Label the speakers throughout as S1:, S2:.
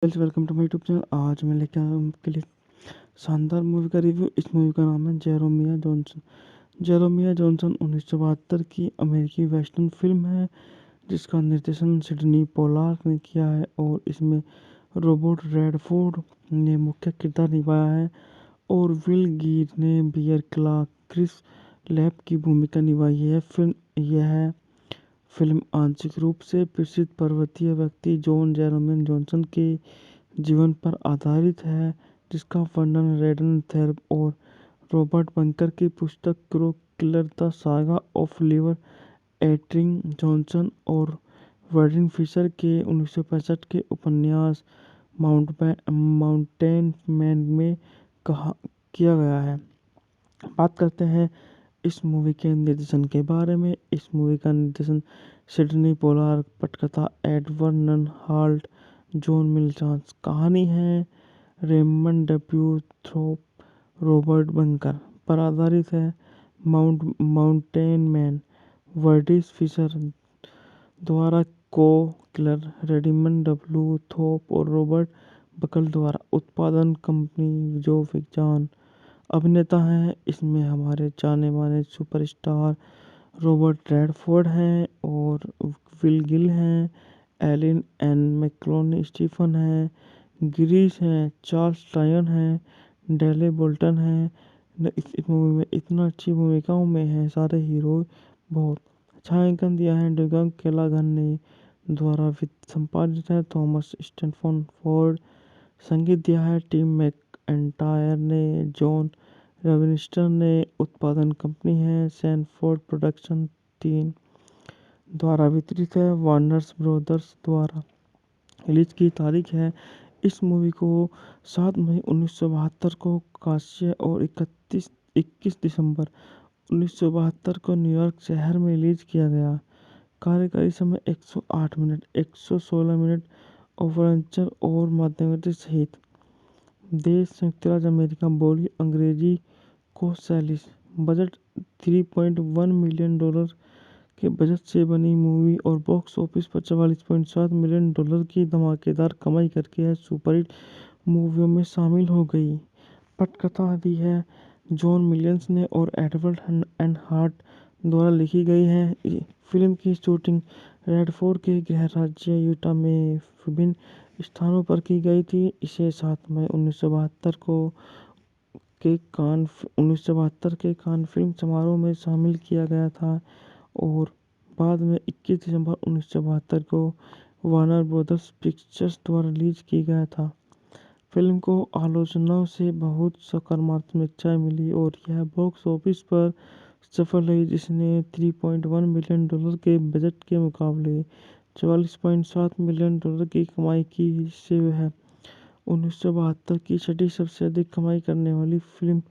S1: Welcome to my YouTube channel. आज मैं लेकर आया हूँ आपके लिए शानदार मूवी का रिव्यू। इस मूवी का नाम है जेरोमिया जॉनसन। जेरोमिया जॉनसन 1972 की अमेरिकी वेस्टर्न फिल्म है जिसका निर्देशन सिडनी पोलार्क ने किया है और इसमें रॉबर्ट रेडफोर्ड ने मुख्य किरदार निभाया है और विल गीर ने बियर क्लार्क क्रिस लैप की भूमिका निभाई है। फिल्म आंशिक रूप से प्रसिद्ध पर्वतीय व्यक्ति जॉन जेरोमिया जॉनसन के जीवन पर आधारित है, जिसका वर्णन रेडन थेर्ब और रॉबर्ट बंकर की पुस्तक crow killer the saga of liver eating Johnson और वर्डिन फिशर के 1965 के उपन्यास माउंटेन मैन में कहा किया गया है। बात करते हैं इस मूवी के निर्देशन के बारे में। इस मूवी का निर्देशन सिडनी पोलार्क, पटकथा एडवर्ड नन हाल्ट, जॉन मिलचांस, कहानी है रेमंड डब्ल्यू थ्रोप, रॉबर्ट बंकर पर आधारित है। माउंटेन मैन वर्डिस फिशर द्वारा, को किलर रेडिमंड डब्ल्यू थोप और रॉबर्ट बकल द्वारा। उत्पादन कंपनी जो विज्ञान। अभिनेता हैं इसमें हमारे जाने माने सुपरस्टार रॉबर्ट रेडफोर्ड हैं और विल गिल हैं, एलिन एन मैक्लोनी स्टीफन हैं, गिरीश हैं, चार्ल्स टायन हैं, डेले बोल्टन हैं। इस मूवी में इतना अच्छी भूमिकाओं में हैं सारे हीरो। बहुत छायांकन दिया है डगन केलागन ने द्वारा संपादित है थॉमस स्टैनफोर्ड फोर्ड। संगीत दिया है टिम मैकएंटायर ने, जॉन रविनिस्टर ने। उत्पादन कंपनी है सैनफोर्ड प्रोडक्शन 3 द्वारा वितरित है वार्नर्स ब्रोदर्स द्वारा। रिलीज की तारीख है इस मूवी को 7 मई 1972 को कांस्य और 21 दिसंबर 1972 को न्यूयॉर्क शहर में रिलीज किया गया। कार्यकारी समय 108 मिनट, 116 मिनट ओवरंचर और मध्यवर्ती सहित। देश संयुक्त राज्य अमेरिका। बोली अंग्रेजी को सैलिस। बजट $3.1 मिलियन के बजट से बनी मूवी और बॉक्स ऑफिस पर $44.7 मिलियन की धमाकेदार कमाई करके है सुपरहिट मूवियों में शामिल हो गई। पटकथा दी है जॉन मिलियंस ने और एडवर्ड एंड हार्ट द्वारा लिखी गई है। फिल्म की शूटिंग रेडफोर्ड के गृह राज्य यूटा में विभिन्न स्थानों पर की गई थी। इसे 7 मई 1972 के कान फिल्म समारोह में शामिल किया गया था और बाद में 21 दिसंबर 1972 को वार्नर ब्रदर्स पिक्चर्स द्वारा रिलीज की गया था। फिल्म को आलोचनाओं से बहुत सकारात्मक समीक्षाएं मिली और यह बॉक्स ऑफिस पर सफल रही, जिसने $3.1 मिलियन के बजट के मुकाबले $44.7 मिलियन की कमाई की। इससे वह 1972 की छठी सबसे अधिक कमाई करने वाली फिल्म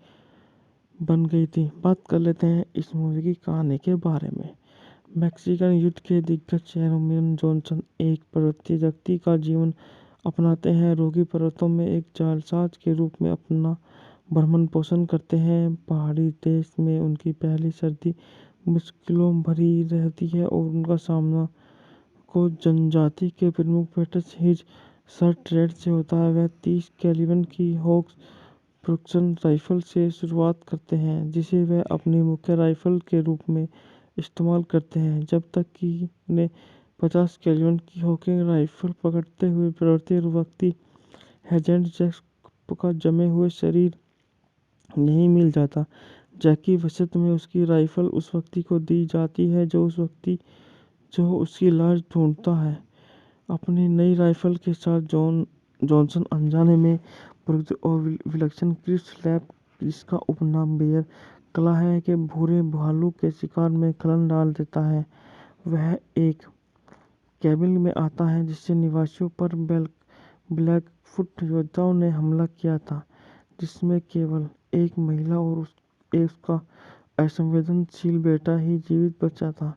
S1: बन गई थी। बात कर लेते हैं इस मूवी की कहानी के बारे में। मैक्सिकन युद्ध के दिग्गज जेरोमिया जॉनसन एक पर्वतीय व्यक्ति का जीवन अपनाते हैं। रोगी पर्वतों में एक जालसाज के रूप में अपना भरण पोषण करते हैं। पहाड़ी देश में उनकी पहली सर्दी मुश्किलों भरी रहती है और उनका सामना को जनजाति के प्रमुख पेटस हिज सर ट्रेड से होता है। वह 30 कैलिबर की हॉक्स प्रोडक्शन राइफल से शुरुआत करते हैं, जिसे वह अपनी मुख्य राइफल के रूप में इस्तेमाल करते हैं, जब तक कि उन्हें 50 कैलिबर की हॉकिंग राइफल पकड़ते हुए प्रवृत्ति व्यक्ति हेजेंट जैक्स का जमे हुए शरीर नहीं मिल जाता। जैक की वसीयत में उसकी राइफल उस व्यक्ति को दी जाती है जो उसकी लाश ढूंढता है। अपनी नई राइफल के साथ जॉनसन अनजाने में प्रयुक्त और विलक्षण क्रिस लैप, जिसका उपनाम बेयर कला है, के भूरे भालू के शिकार में खलन डाल देता है। वह एक कैबिन में आता है जिससे निवासियों पर ब्लैकफुट योद्धाओं ने हमला किया था, जिसमें केवल एक महिला और उसका असंवेदनशील बेटा ही जीवित बचा था।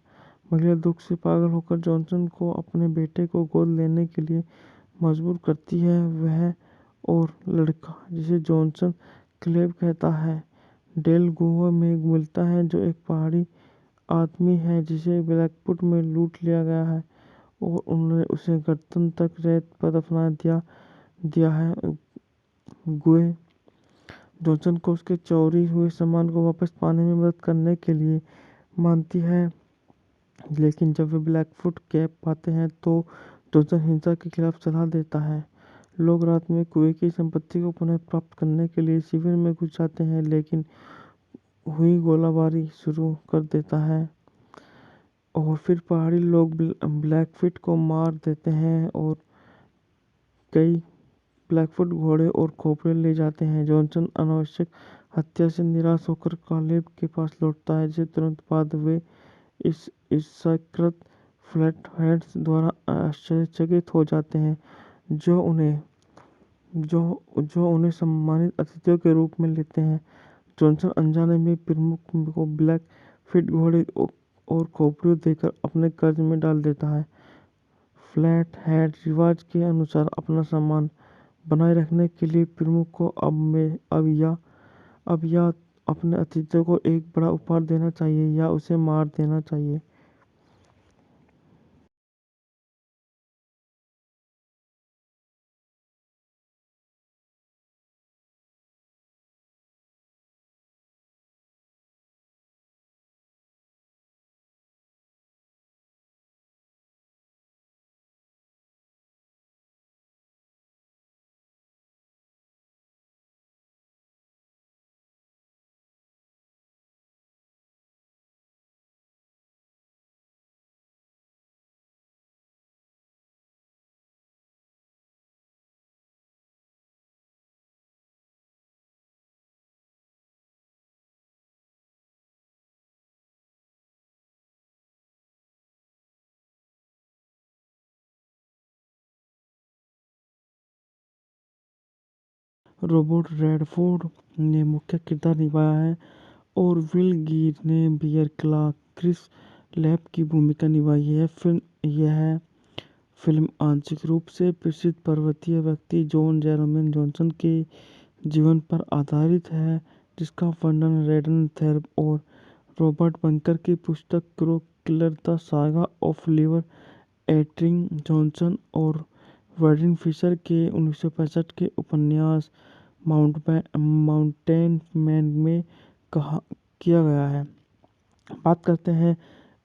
S1: महिला दुख से पागल होकर जॉनसन को अपने बेटे को गोद लेने के लिए मजबूर करती है। वह और लड़का, जिसे जॉनसन क्लेव कहता है, डेल गुहा में मिलता है, जो एक पहाड़ी आदमी है जिसे ब्लैकफुट में लूट लिया गया है और उन्होंने उसे गर्दन तक रेत पर दफना दिया। दिया है। गुए जॉनसन को उसके चोरी हुए सामान को वापस पाने में मदद करने के लिए मानती है, लेकिन जब वे ब्लैकफुट कैप पाते हैं तो जॉनसन हिंसा के खिलाफ सलाह देता है। लोग रात में कुएं की संपत्ति को पुनः प्राप्त करने के लिए शिविर में घुस जाते हैं, लेकिन हुई गोलाबारी शुरू कर देता है और फिर पहाड़ी लोग ब्लैकफिट को मार देते हैं और कई ब्लैकफुट घोड़े और खोपड़े ले जाते हैं। जॉनसन अनावश्यक हत्या से निराश होकर कालेब के पास लौटता है, जिसे तुरंत बाद वे इस ईर्ष्याकृत फ्लैटहेड्स द्वारा आश्चर्यचकित हो जाते हैं, जो उन्हें सम्मानित अतिथियों के रूप में लेते हैं। जॉनसन अनजाने में प्रमुख को ब्लैकफिट घोड़े और खोपड़ियों देकर अपने कर्ज में डाल देता है। फ्लैटहेड रिवाज के अनुसार अपना सम्मान बनाए रखने के लिए प्रमुख को अब या अपने अतिथियों को एक बड़ा उपहार देना चाहिए या उसे मार देना चाहिए। रॉबर्ट रेडफोर्ड ने मुख्य किरदार निभाया है और विल गिर ने बियर क्लार्क क्रिस लैप की भूमिका निभाई है। यह फिल्म आंशिक रूप से प्रसिद्ध पर्वतीय व्यक्ति जॉन जेरोम जॉनसन के जीवन पर आधारित है, जिसका वर्णन रेडन थेरप और रॉबर्ट बंकर की पुस्तक crow killer the saga of liver eating Johnson और वर्डिन फिशर के 1965 के उपन्यास माउंटेन मैन में कहा किया गया है। बात करते हैं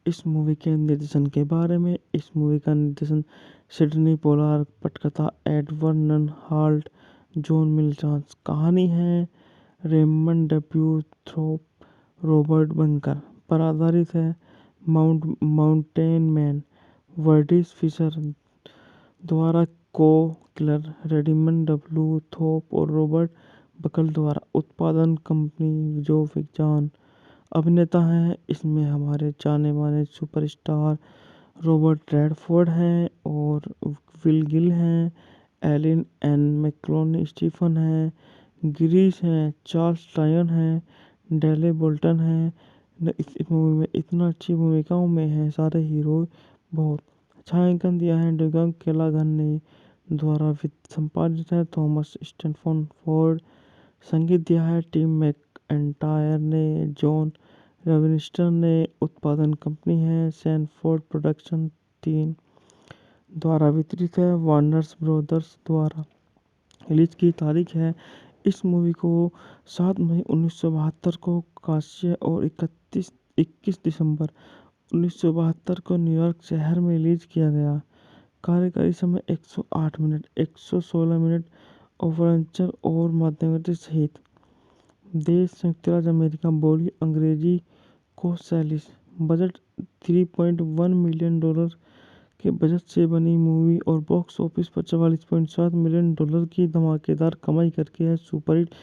S1: इस मूवी के निर्देशन के बारे में। इस मूवी का निर्देशन सिडनी पोलार्ड, पटकथा एडवर्ड नन हाल्ट, जॉन मिलचांस। कहानी है रेमंड डब्ल्यू थ्रोप, रॉबर्ट बंकर पर आधारित है। माउंटेन मैन वर्डिस फिशर द्वारा को किलर रेडिमंड डब्ल्यू थोप और रॉबर्ट बकल द्वारा उत्पादन कंपनी जो विज्ञान अभिनेता हैं। इसमें हमारे जाने माने सुपरस्टार रॉबर्ट रेडफोर्ड हैं और विल गिल हैं, एलिन एन मैक्लोनी स्टीफन हैं, गिरीश हैं, चार्ल्स टायन हैं, डेले बोल्टन हैं। इस मूवी में इतना अच्छी भूमिकाओं में हैं सारे हीरो। बहुत छायांकन दिया है डुगन केलागन ने द्वारा संपादित है थॉमस स्टैनफोर्ड फोर्ड। संगीत दिया है टिम मैकएंटायर ने। जॉन रविनिस्टर ने। उत्पादन कंपनी है सैनफोर्ड प्रोडक्शन 3 द्वारा वितरित है वार्नर्स ब्रोदर्स द्वारा। रिलीज की तारीख है इस मूवी को 7 मई 1972 को कांस्य और 21 दिसंबर 1972 को न्यूयॉर्क शहर में रिलीज किया गया। कार्यकारी समय 108 मिनट, 116 मिनट ओवरंचर और मध्यवर्ती सहित। देश संयुक्त राज्य अमेरिका। बोली अंग्रेजी को सैलिस। बजट $3.1 मिलियन के बजट से बनी मूवी और बॉक्स ऑफिस पर $44.7 मिलियन की धमाकेदार कमाई करके यह सुपरहिट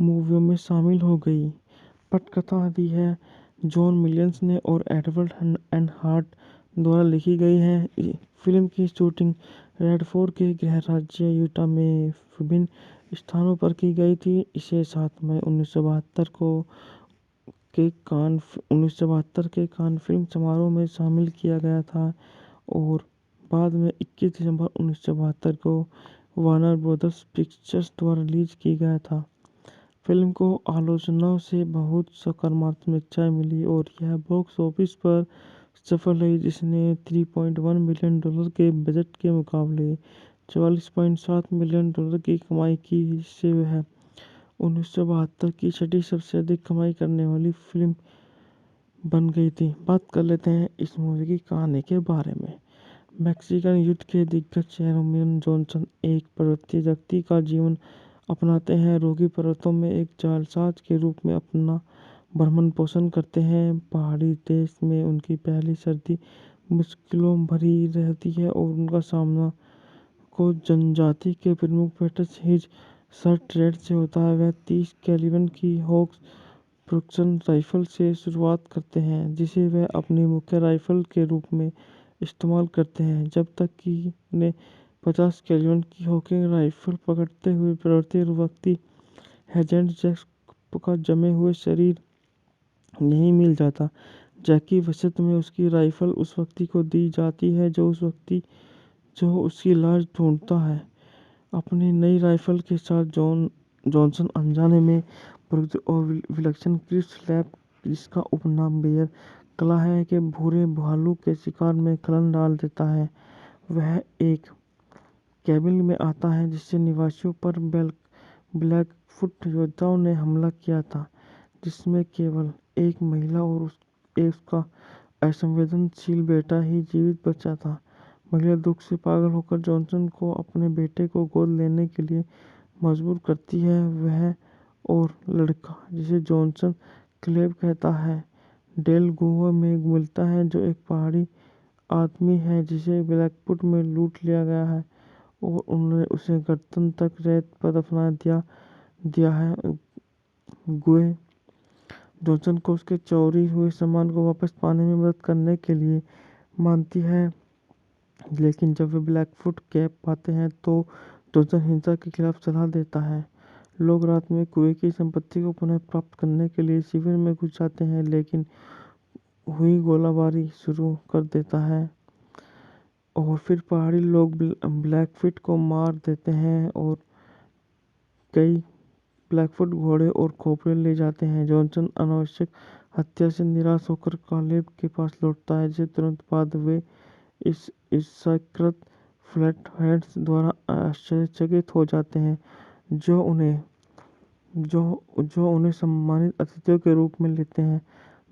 S1: मूवियों में शामिल हो गई। पटकथा दी है जॉन मिलियंस ने और एडवर्ड एंड हार्ट द्वारा लिखी गई है। फिल्म की शूटिंग रेडफोर्ड के गृह राज्य यूटा में विभिन्न स्थानों पर की गई थी। इसे 7 मई 1972 के कान फिल्म समारोह में शामिल किया गया था और बाद में 21 दिसंबर 1972 को वार्नर ब्रदर्स पिक्चर्स द्वारा रिलीज किया गया था। फिल्म को आलोचनाओं से बहुत सकारात्मक समीक्षाएं मिली और यह बॉक्स ऑफिस पर सफल रही, जिसने $3.1 मिलियन के बजट के मुकाबले $44.7 मिलियन की कमाई की, जिससे वह 1972 की छठी सबसे अधिक कमाई करने वाली फिल्म बन गई थी। बात कर लेते हैं इस मूवी की कहानी के बारे में। मैक्सिकन युद्ध के दिग्गज जेरोमी जॉनसन एक पर्वतीय व्यक्ति का जीवन अपनाते हैं। रोगी पर्वतों में एक जालसाज के रूप में अपना भरण पोषण करते हैं। पहाड़ी देश में उनकी पहली सर्दी मुश्किलों भरी रहती है और उनका सामना को जनजाति के प्रमुख पेटस हिज सर्टरेड से होता है। वह 30 कैलिबर की होक्स प्रोडक्शन राइफल से शुरुआत करते हैं, जिसे वह अपनी मुख्य राइफल के रूप में इस्तेमाल करते हैं, जब तक कि उन्हें 50 कैलिबर की हॉकिंग राइफल पकड़ते हुए पर्वतीय व्यक्ति हेजेंट जैक्स का जमे हुए शरीर नहीं मिल जाता। जैकी वसत में उसकी राइफल उस व्यक्ति को दी जाती है जो उसकी लाश ढूंढता है। अपनी नई राइफल के साथ जॉनसन अनजाने में प्रयुक्त और विलक्षण क्रिस लैब, जिसका उपनाम बेयर कला है, के भूरे भालू के शिकार में खलन डाल देता है। वह एक कैबिन में आता है जिससे निवासियों पर ब्लैकफुट योद्धाओं ने हमला किया था, जिसमें केवल एक महिला और उसका असंवेदनशील बेटा ही जीवित बचा था। महिला दुख से पागल होकर जॉनसन को अपने बेटे को गोद लेने के लिए मजबूर करती है। वह और लड़का, जिसे जॉनसन क्लेव कहता है, डेल गुहा में मिलता है, जो एक पहाड़ी आदमी है जिसे ब्लैकफुट में लूट लिया गया है और उन्होंने उसे गर्दन तक रेत पर दफना दिया है। गुहे जॉनसन को उसके चोरी हुए सामान को वापस पाने में मदद करने के लिए मानती है, लेकिन जब वे ब्लैकफुट कैब पाते हैं तो जॉनसन हिंसा के खिलाफ सलाह देता है। लोग रात में कुएं की संपत्ति को पुनः प्राप्त करने के लिए शिविर में घुस जाते हैं, लेकिन हुई गोलाबारी शुरू कर देता है और फिर पहाड़ी लोग ब्लैकफुट को मार देते हैं और कई ब्लैकफुट घोड़े और खोपड़े ले जाते हैं। जॉनसन अनावश्यक हत्या से निराश होकर कालेब के पास लौटता है, जिसे तुरंत बाद वे इस ईर्ष्याकृत फ्लैटहेड्स द्वारा आश्चर्यचकित हो जाते हैं, जो उन्हें सम्मानित अतिथियों के रूप में लेते हैं।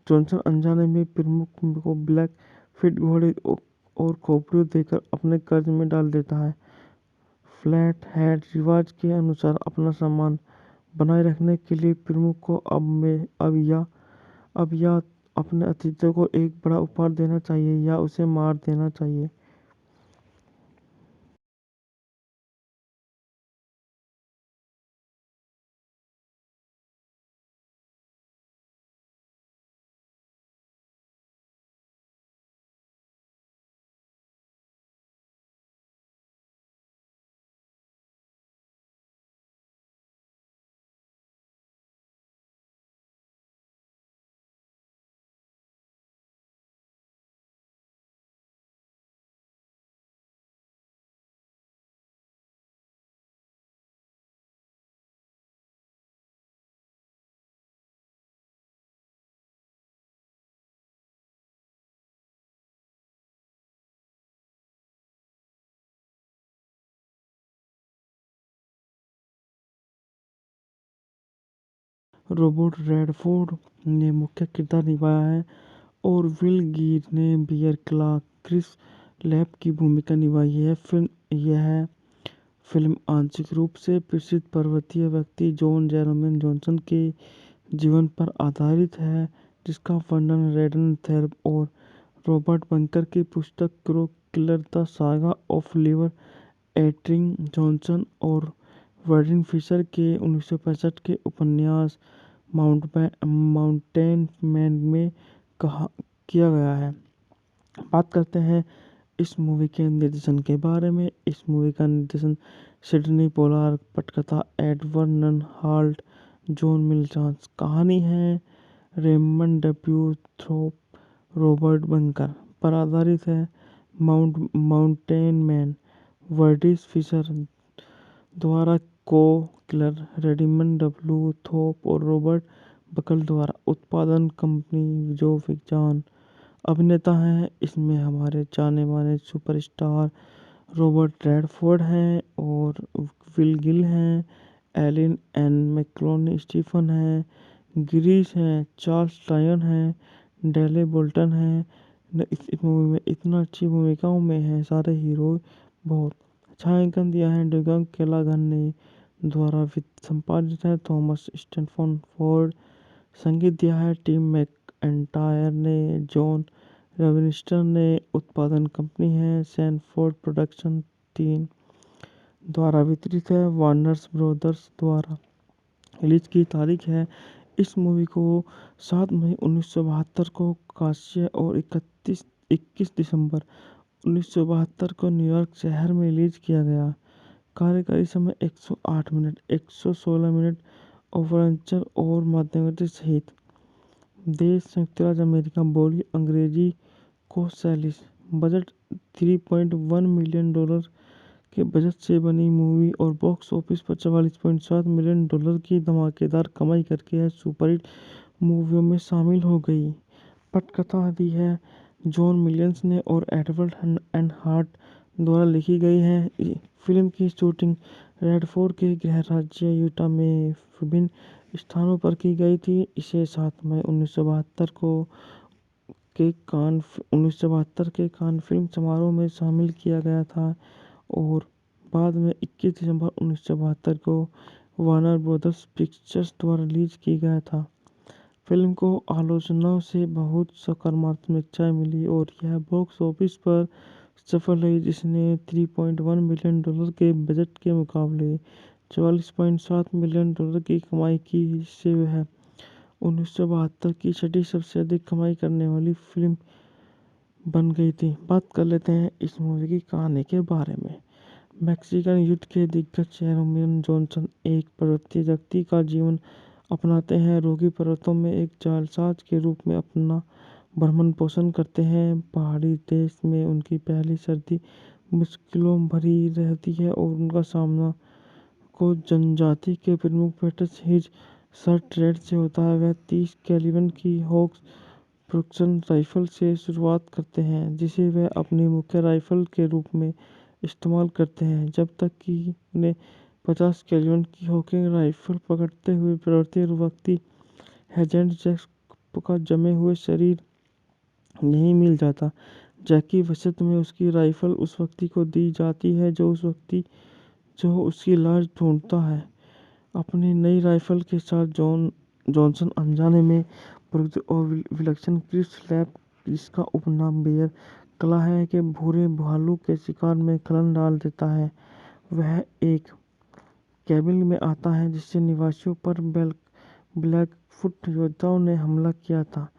S1: जॉनसन अनजाने में प्रमुख को ब्लैकफुट घोड़े और खोपड़ियों देकर अपने कर्ज में डाल देता है। फ्लैटहेड रिवाज के अनुसार अपना सम्मान बनाए रखने के लिए प्रमुख को अब या अपने अतिथियों को एक बड़ा उपहार देना चाहिए या उसे मार देना चाहिए। रॉबर्ट रेडफोर्ड ने मुख्य किरदार निभाया है और विल गिर ने बियर क्ला क्रिस लैब की भूमिका निभाई है। यह फिल्म आंशिक रूप से प्रसिद्ध पर्वतीय व्यक्ति जॉन जेरोमी जॉनसन के जीवन पर आधारित है, जिसका वर्णन रेडन थेरप और रॉबर्ट बंकर की पुस्तक crow killer the saga of liver eating Johnson और वर्डिन फिशर के 1965 के उपन्यास माउंटेन मैन में किया गया है। बात करते हैं इस मूवी के निर्देशन के बारे में। इस मूवी का निर्देशन सिडनी पोलार, पटकथा एडवर्ड नन हाल्ट, जॉन मिलचांस। कहानी है रेमंड डब्ल्यू थ्रोप, रॉबर्ट बंकर पर आधारित है। माउंटेन मैन वर्डिस फिशर द्वारा, को किलर रेडिमंड डब्ल्यू थोप और रॉबर्ट बकल द्वारा। उत्पादन कंपनी जो विज्ञान। अभिनेता हैं इसमें हमारे जाने माने सुपरस्टार रॉबर्ट रेडफोर्ड हैं और विल गिल हैं, एलिन एन मैक्लोनी स्टीफन हैं, गिरीश हैं, चार्ल्स टायन हैं, डेले बोल्टन हैं। इस मूवी में इतना अच्छी भूमिकाओं में हैं सारे हीरो। बहुत छायांकन दिया है डगन केलागन ने, द्वारा संपादित है थॉमस स्टैनफोर्ड फोर्ड। संगीत दिया है टिम मैकएंटायर ने, जॉन रविनिस्टर ने। उत्पादन कंपनी है सैनफोर्ड प्रोडक्शन 3 द्वारा वितरित है वार्नर्स ब्रोदर्स द्वारा। रिलीज की तारीख है, इस मूवी को 7 मई 1972 को कांस्य और 21 दिसंबर 1972 को न्यूयॉर्क शहर में रिलीज किया गया। कार्यकारी समय 108 मिनट, 116 मिनट ओवरऑल और मध्यवर्ती सहित। देश संयुक्त राज्य अमेरिका। बोली अंग्रेजी। कोर्सैलिस। बजट $3.1 मिलियन के बजट से बनी मूवी और बॉक्स ऑफिस पर $44.7 मिलियन की धमाकेदार कमाई करके है सुपरहिट मूवियों में शामिल हो गई। पटकथा दी है जॉन मिलियंस ने और एडवर्ड एंड हार्ट द्वारा लिखी गई है। फिल्म की शूटिंग रेडफोर्ड के गृह राज्य यूटा में विभिन्न स्थानों पर की गई थी। इसे 7 मई 1972 के कान फिल्म समारोह में शामिल किया गया था और बाद में 21 दिसंबर 1972 को वार्नर ब्रदर्स पिक्चर्स द्वारा रिलीज की गया था। फिल्म को आलोचनाओं से बहुत सकारात्मक समीक्षाएं मिली और यह बॉक्स ऑफिस पर सफल रही, जिसने $3.1 मिलियन के बजट के मुकाबले $44.7 मिलियन की कमाई की, जिससे वह 1972 की छठी सबसे अधिक कमाई करने वाली फिल्म बन गई थी। बात कर लेते हैं इस मूवी की कहानी के बारे में। मैक्सिकन युद्ध के दिग्गज रोमियो जॉनसन एक पर्वतीय व्यक्ति का जीवन अपनाते हैं। रोगी पर्वतों में एक जालसाज के रूप में अपना भरण पोषण करते हैं। पहाड़ी देश में उनकी पहली सर्दी मुश्किलों भरी रहती है और उनका सामना को जनजाति के प्रमुख पेटस हिज सर ट्रेड से होता है। वह 30 कैलिबर की हॉक्स प्रोडक्शन राइफल से शुरुआत करते हैं, जिसे वह अपनी मुख्य राइफल के रूप में इस्तेमाल करते हैं, जब तक कि उन्हें 50 कैलिबर की हॉकिंग राइफल पकड़ते हुए प्रवृत्ति व्यक्ति हेजेंट जैक्स का जमे हुए शरीर नहीं मिल जाता। जैकी वसत में उसकी राइफल उस व्यक्ति को दी जाती है जो उसकी लाश ढूंढता है। अपनी नई राइफल के साथ जॉनसन अनजाने में प्रयुक्त और विलक्षण क्रिस लैब, जिसका उपनाम बेयर कला है, के भूरे भालू के शिकार में खलन डाल देता है। वह एक कैबिन में आता है जिससे निवासियों पर ब्लैकफुट योद्धाओं ने हमला किया था,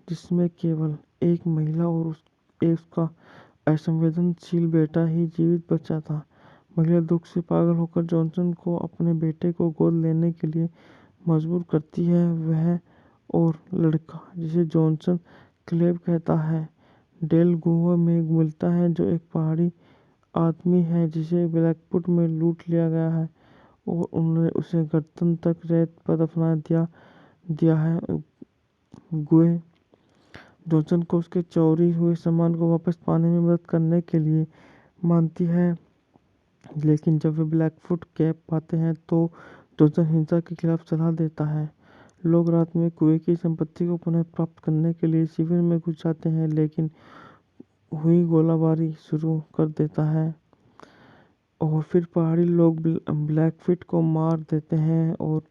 S1: जिसमें केवल एक महिला और उसका असंवेदनशील बेटा ही जीवित बचा था। महिला दुख से पागल होकर जॉनसन को अपने बेटे को गोद लेने के लिए मजबूर करती है। वह और लड़का, जिसे जॉनसन क्लेब कहता है, डेल गुहा में मिलता है, जो एक पहाड़ी आदमी है जिसे ब्लैकफुट में लूट लिया गया है और उन्होंने उसे गर्दन तक रेत पर दफना दिया है। गुहे जॉनसन को उसके चोरी हुए सामान को वापस पाने में मदद करने के लिए मानती है, लेकिन जब वे ब्लैकफुट कैब पाते हैं तो जॉनसन हिंसा के खिलाफ सलाह देता है। लोग रात में कुएं की संपत्ति को पुनः प्राप्त करने के लिए शिविर में घुस जाते हैं, लेकिन हुई गोलाबारी शुरू कर देता है और फिर पहाड़ी लोग ब्लैकफुट को मार देते हैं और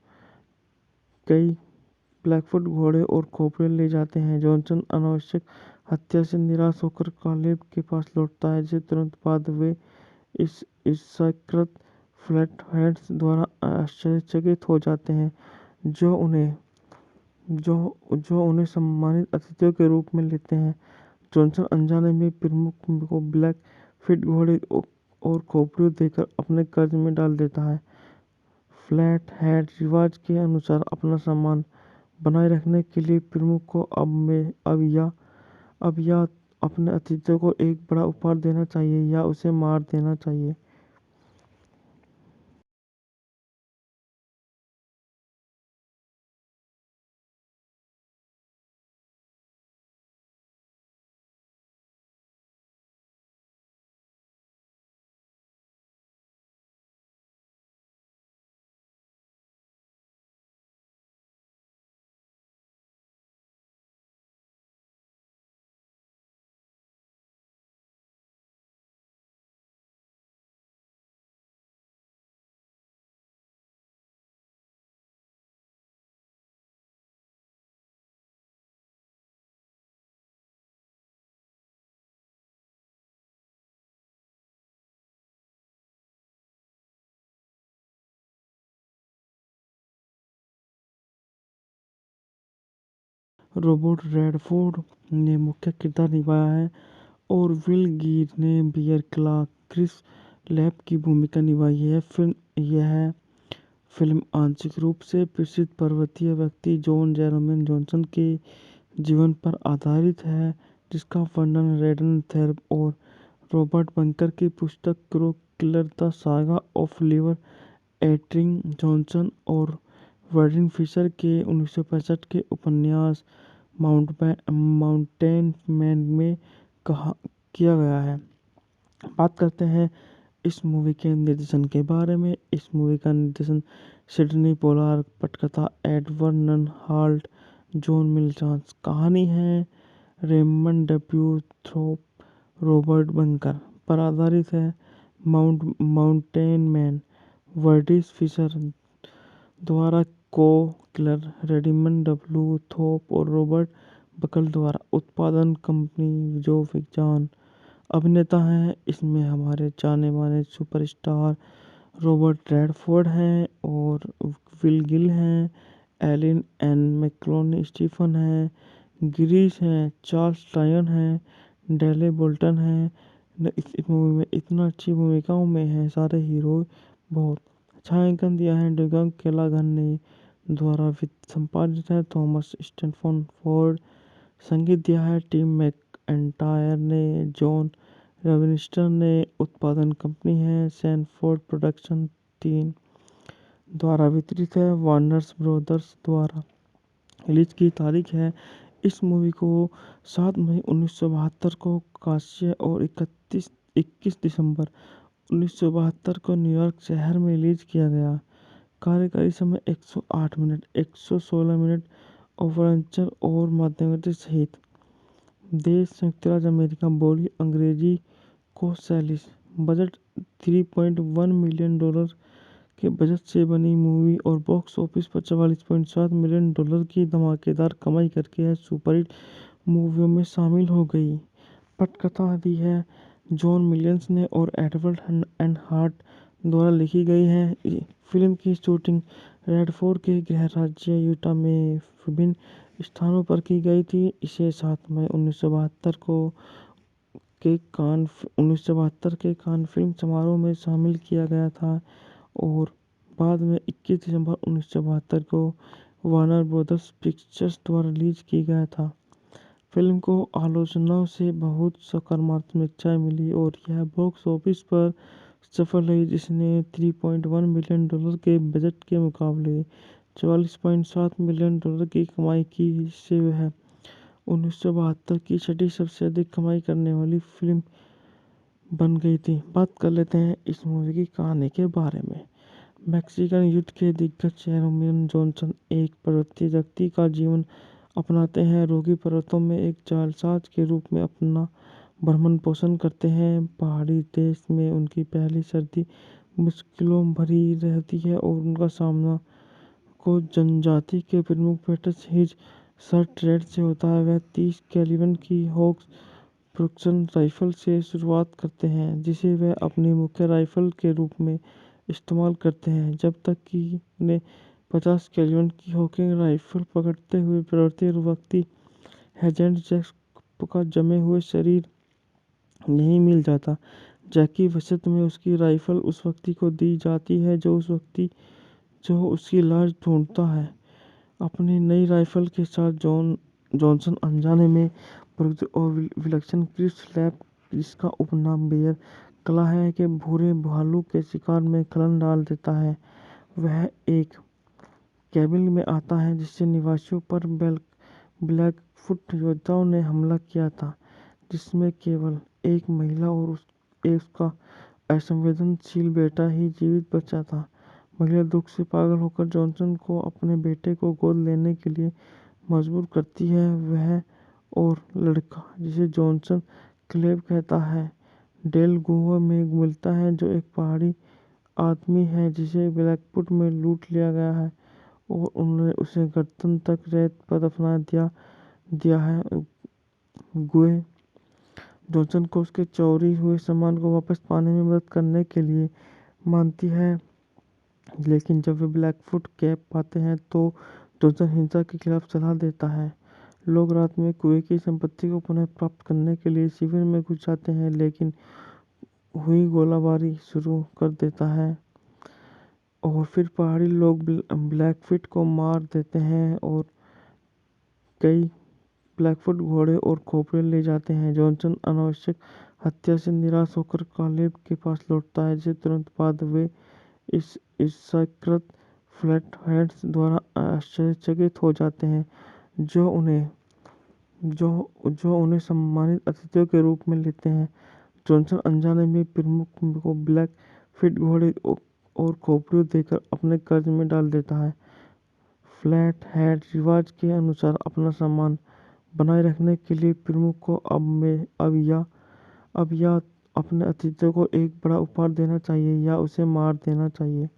S1: कई ब्लैकफुट घोड़े और खोपड़े ले जाते हैं। जॉनसन अनावश्यक हत्या से निराश होकर कालेब के पास लौटता है, जिसे तुरंत बाद वे इस ईर्ष्याकृत फ्लैटहेड्स द्वारा आश्चर्यचकित हो जाते हैं, जो उन्हें सम्मानित अतिथियों के रूप में लेते हैं। जॉनसन अनजाने में प्रमुख को ब्लैकफिट घोड़े और खोपड़ियों देकर अपने कर्ज में डाल देता है। फ्लैटहेड रिवाज के अनुसार अपना सम्मान बनाए रखने के लिए प्रमुख को अब या अपने अतिथियों को एक बड़ा उपहार देना चाहिए या उसे मार देना चाहिए। रॉबर्ट रेडफोर्ड ने मुख्य किरदार निभाया है और विल गिर ने बियर क्ला क्रिस लैप की भूमिका निभाई है। यह फिल्म आंशिक रूप से प्रसिद्ध पर्वतीय व्यक्ति जॉन जेरोम जॉनसन के जीवन पर आधारित है, जिसका वर्णन रेडन थेरप और रॉबर्ट बंकर की पुस्तक crow killer the saga of liver eating Johnson और वर्डिन फिशर के 1965 के उपन्यास माउंटेन मैन में कहा किया गया है। बात करते हैं इस मूवी के निर्देशन के बारे में। इस मूवी का निर्देशन सिडनी पोलार्ड, पटकथा एडवर्ड नन हाल्ट, जॉन मिलचांस। कहानी है रेमंड डब्ल्यू थ्रोप, रॉबर्ट बंकर पर आधारित है। माउंटेन मैन वर्डिस फिशर द्वारा को किलर रेडिमंड डब्ल्यू थोप और रॉबर्ट बकल द्वारा उत्पादन कंपनी जो विज्ञान। अभिनेता हैं इसमें हमारे जाने माने सुपरस्टार रॉबर्ट रेडफोर्ड हैं और विल गिल हैं, एलिन एन मैक्लोनी स्टीफन हैं, गिरीश हैं, चार्ल्स टायन हैं, डेले बोल्टन हैं। इस मूवी में इतना अच्छी भूमिकाओं में है सारे हीरो। बहुत छायांकन दिया है डुगन केलागन ने द्वारा संपादित है थॉमस स्टैनफोर्ड फोर्ड। संगीत दिया है टिम मैकएंटायर ने, जॉन रविनिस्टर ने। उत्पादन कंपनी है सैनफोर्ड प्रोडक्शन 3 द्वारा वितरित है वार्नर्स ब्रोदर्स द्वारा। रिलीज की तारीख है इस मूवी को 7 मई 1972 को कांस्य और 21 दिसंबर 1972 को न्यूयॉर्क शहर में रिलीज किया गया। कार्यकारी समय 108 मिनट, 116 मिनट ओवरंचर और मध्यवर्ती सहित। देश संयुक्त राज्य अमेरिका। बोली अंग्रेजी को सैलिस। बजट $3.1 मिलियन के बजट से बनी मूवी और बॉक्स ऑफिस पर $44.7 मिलियन की धमाकेदार कमाई करके यह सुपरहिट मूवियों में शामिल हो गई। पटकथा दी है जॉन मिलियंस ने और एडवर्ड एंड हार्ट द्वारा लिखी गई है। फिल्म की शूटिंग रेडफोर्ड के गृह राज्य यूटा में विभिन्न स्थानों पर की गई थी। इसे 7 मई 1972 के कान फिल्म समारोह में शामिल किया गया था और बाद में 21 दिसंबर 1972 को वार्नर ब्रदर्स पिक्चर्स द्वारा रिलीज की गया था। फिल्म को आलोचनाओं से बहुत सकारात्मक समीक्षाएं मिली और यह बॉक्स ऑफिस पर सफल रही, जिसने $3.1 मिलियन के बजट के मुकाबले $44.7 मिलियन की कमाई की। इससे वह 1972 की छठी सबसे अधिक कमाई करने वाली फिल्म बन गई थी। बात कर लेते हैं इस मूवी की कहानी के बारे में। मैक्सिकन युद्ध के दिग्गज जेरोम जॉनसन एक पर्वतीय व्यक्ति का जीवन अपनाते हैं। रोगी पर्वतों में एक जालसाज के रूप में अपना भरण पोषण करते हैं। पहाड़ी देश में उनकी पहली सर्दी मुश्किलों भरी रहती है और उनका सामना को जनजाति के प्रमुख पेटर्स हिज सर ट्रेड से होता है। वह 30 कैलिबर की हॉग्स प्रोडक्शन राइफल से शुरुआत करते हैं, जिसे वह अपनी मुख्य राइफल के रूप में इस्तेमाल करते हैं, जब तक कि उन्हें 50 कैलिबर की हॉकिंग राइफल पकड़ते हुए पर्वतीय व्यक्ति हेजेंट जैक्स का जमे हुए शरीर नहीं मिल जाता। जैक की वसीयत में उसकी राइफल उस व्यक्ति को दी जाती है जो उसकी लाश ढूंढता है। अपनी नई राइफल के साथ जॉनसन अनजाने में प्रबुद्ध और विलक्षण क्रिस लैप, जिसका उपनाम बेयर क्ला है, के भूरे भालू के शिकार में खलन डाल देता है। वह एक कैबिन में आता है जिससे निवासियों पर ब्लैकफुट योद्धाओं ने हमला किया था, जिसमें केवल एक महिला और उसका असंवेदनशील बेटा ही जीवित बचा था। महिला दुख से पागल होकर जॉनसन को अपने बेटे को गोद लेने के लिए मजबूर करती है। वह और लड़का, जिसे जॉनसन क्लेव कहता है, डेल गुहा में मिलता है, जो एक पहाड़ी आदमी है जिसे ब्लैकफुट में लूट लिया गया है और उन्होंने उसे गर्दन तक रेत पर दफना दिया है। गुहे जॉनसन को उसके चोरी हुए सामान को वापस पाने में मदद करने के लिए मानती है, लेकिन जब वे ब्लैकफुट कैप पाते हैं तो जॉनसन हिंसा के खिलाफ सलाह देता है। लोग रात में कुएं की संपत्ति को पुनः प्राप्त करने के लिए शिविर में घुस जाते हैं, लेकिन हुई गोलाबारी शुरू कर देता है और फिर पहाड़ी लोग ब्लैकफिट को मार देते हैं और कई ब्लैकफुट घोड़े और खोपड़े ले जाते हैं। जॉनसन अनावश्यक हत्या से निराश होकर कालेब के पास लौटता है, जिसे तुरंत बाद वे इस ईर्ष्याकृत फ्लैटहेड्स द्वारा आश्चर्यचकित हो जाते हैं, जो उन्हें जो उन्हें सम्मानित अतिथियों के रूप में लेते हैं। जॉनसन अनजाने में प्रमुख को ब्लैकफिट घोड़े और खोपड़ियों देकर अपने कर्ज में डाल देता है। फ्लैटहेड रिवाज के अनुसार अपना सम्मान बनाए रखने के लिए प्रमुख को अब या अपने अतिथियों को एक बड़ा उपहार देना चाहिए या उसे मार देना चाहिए।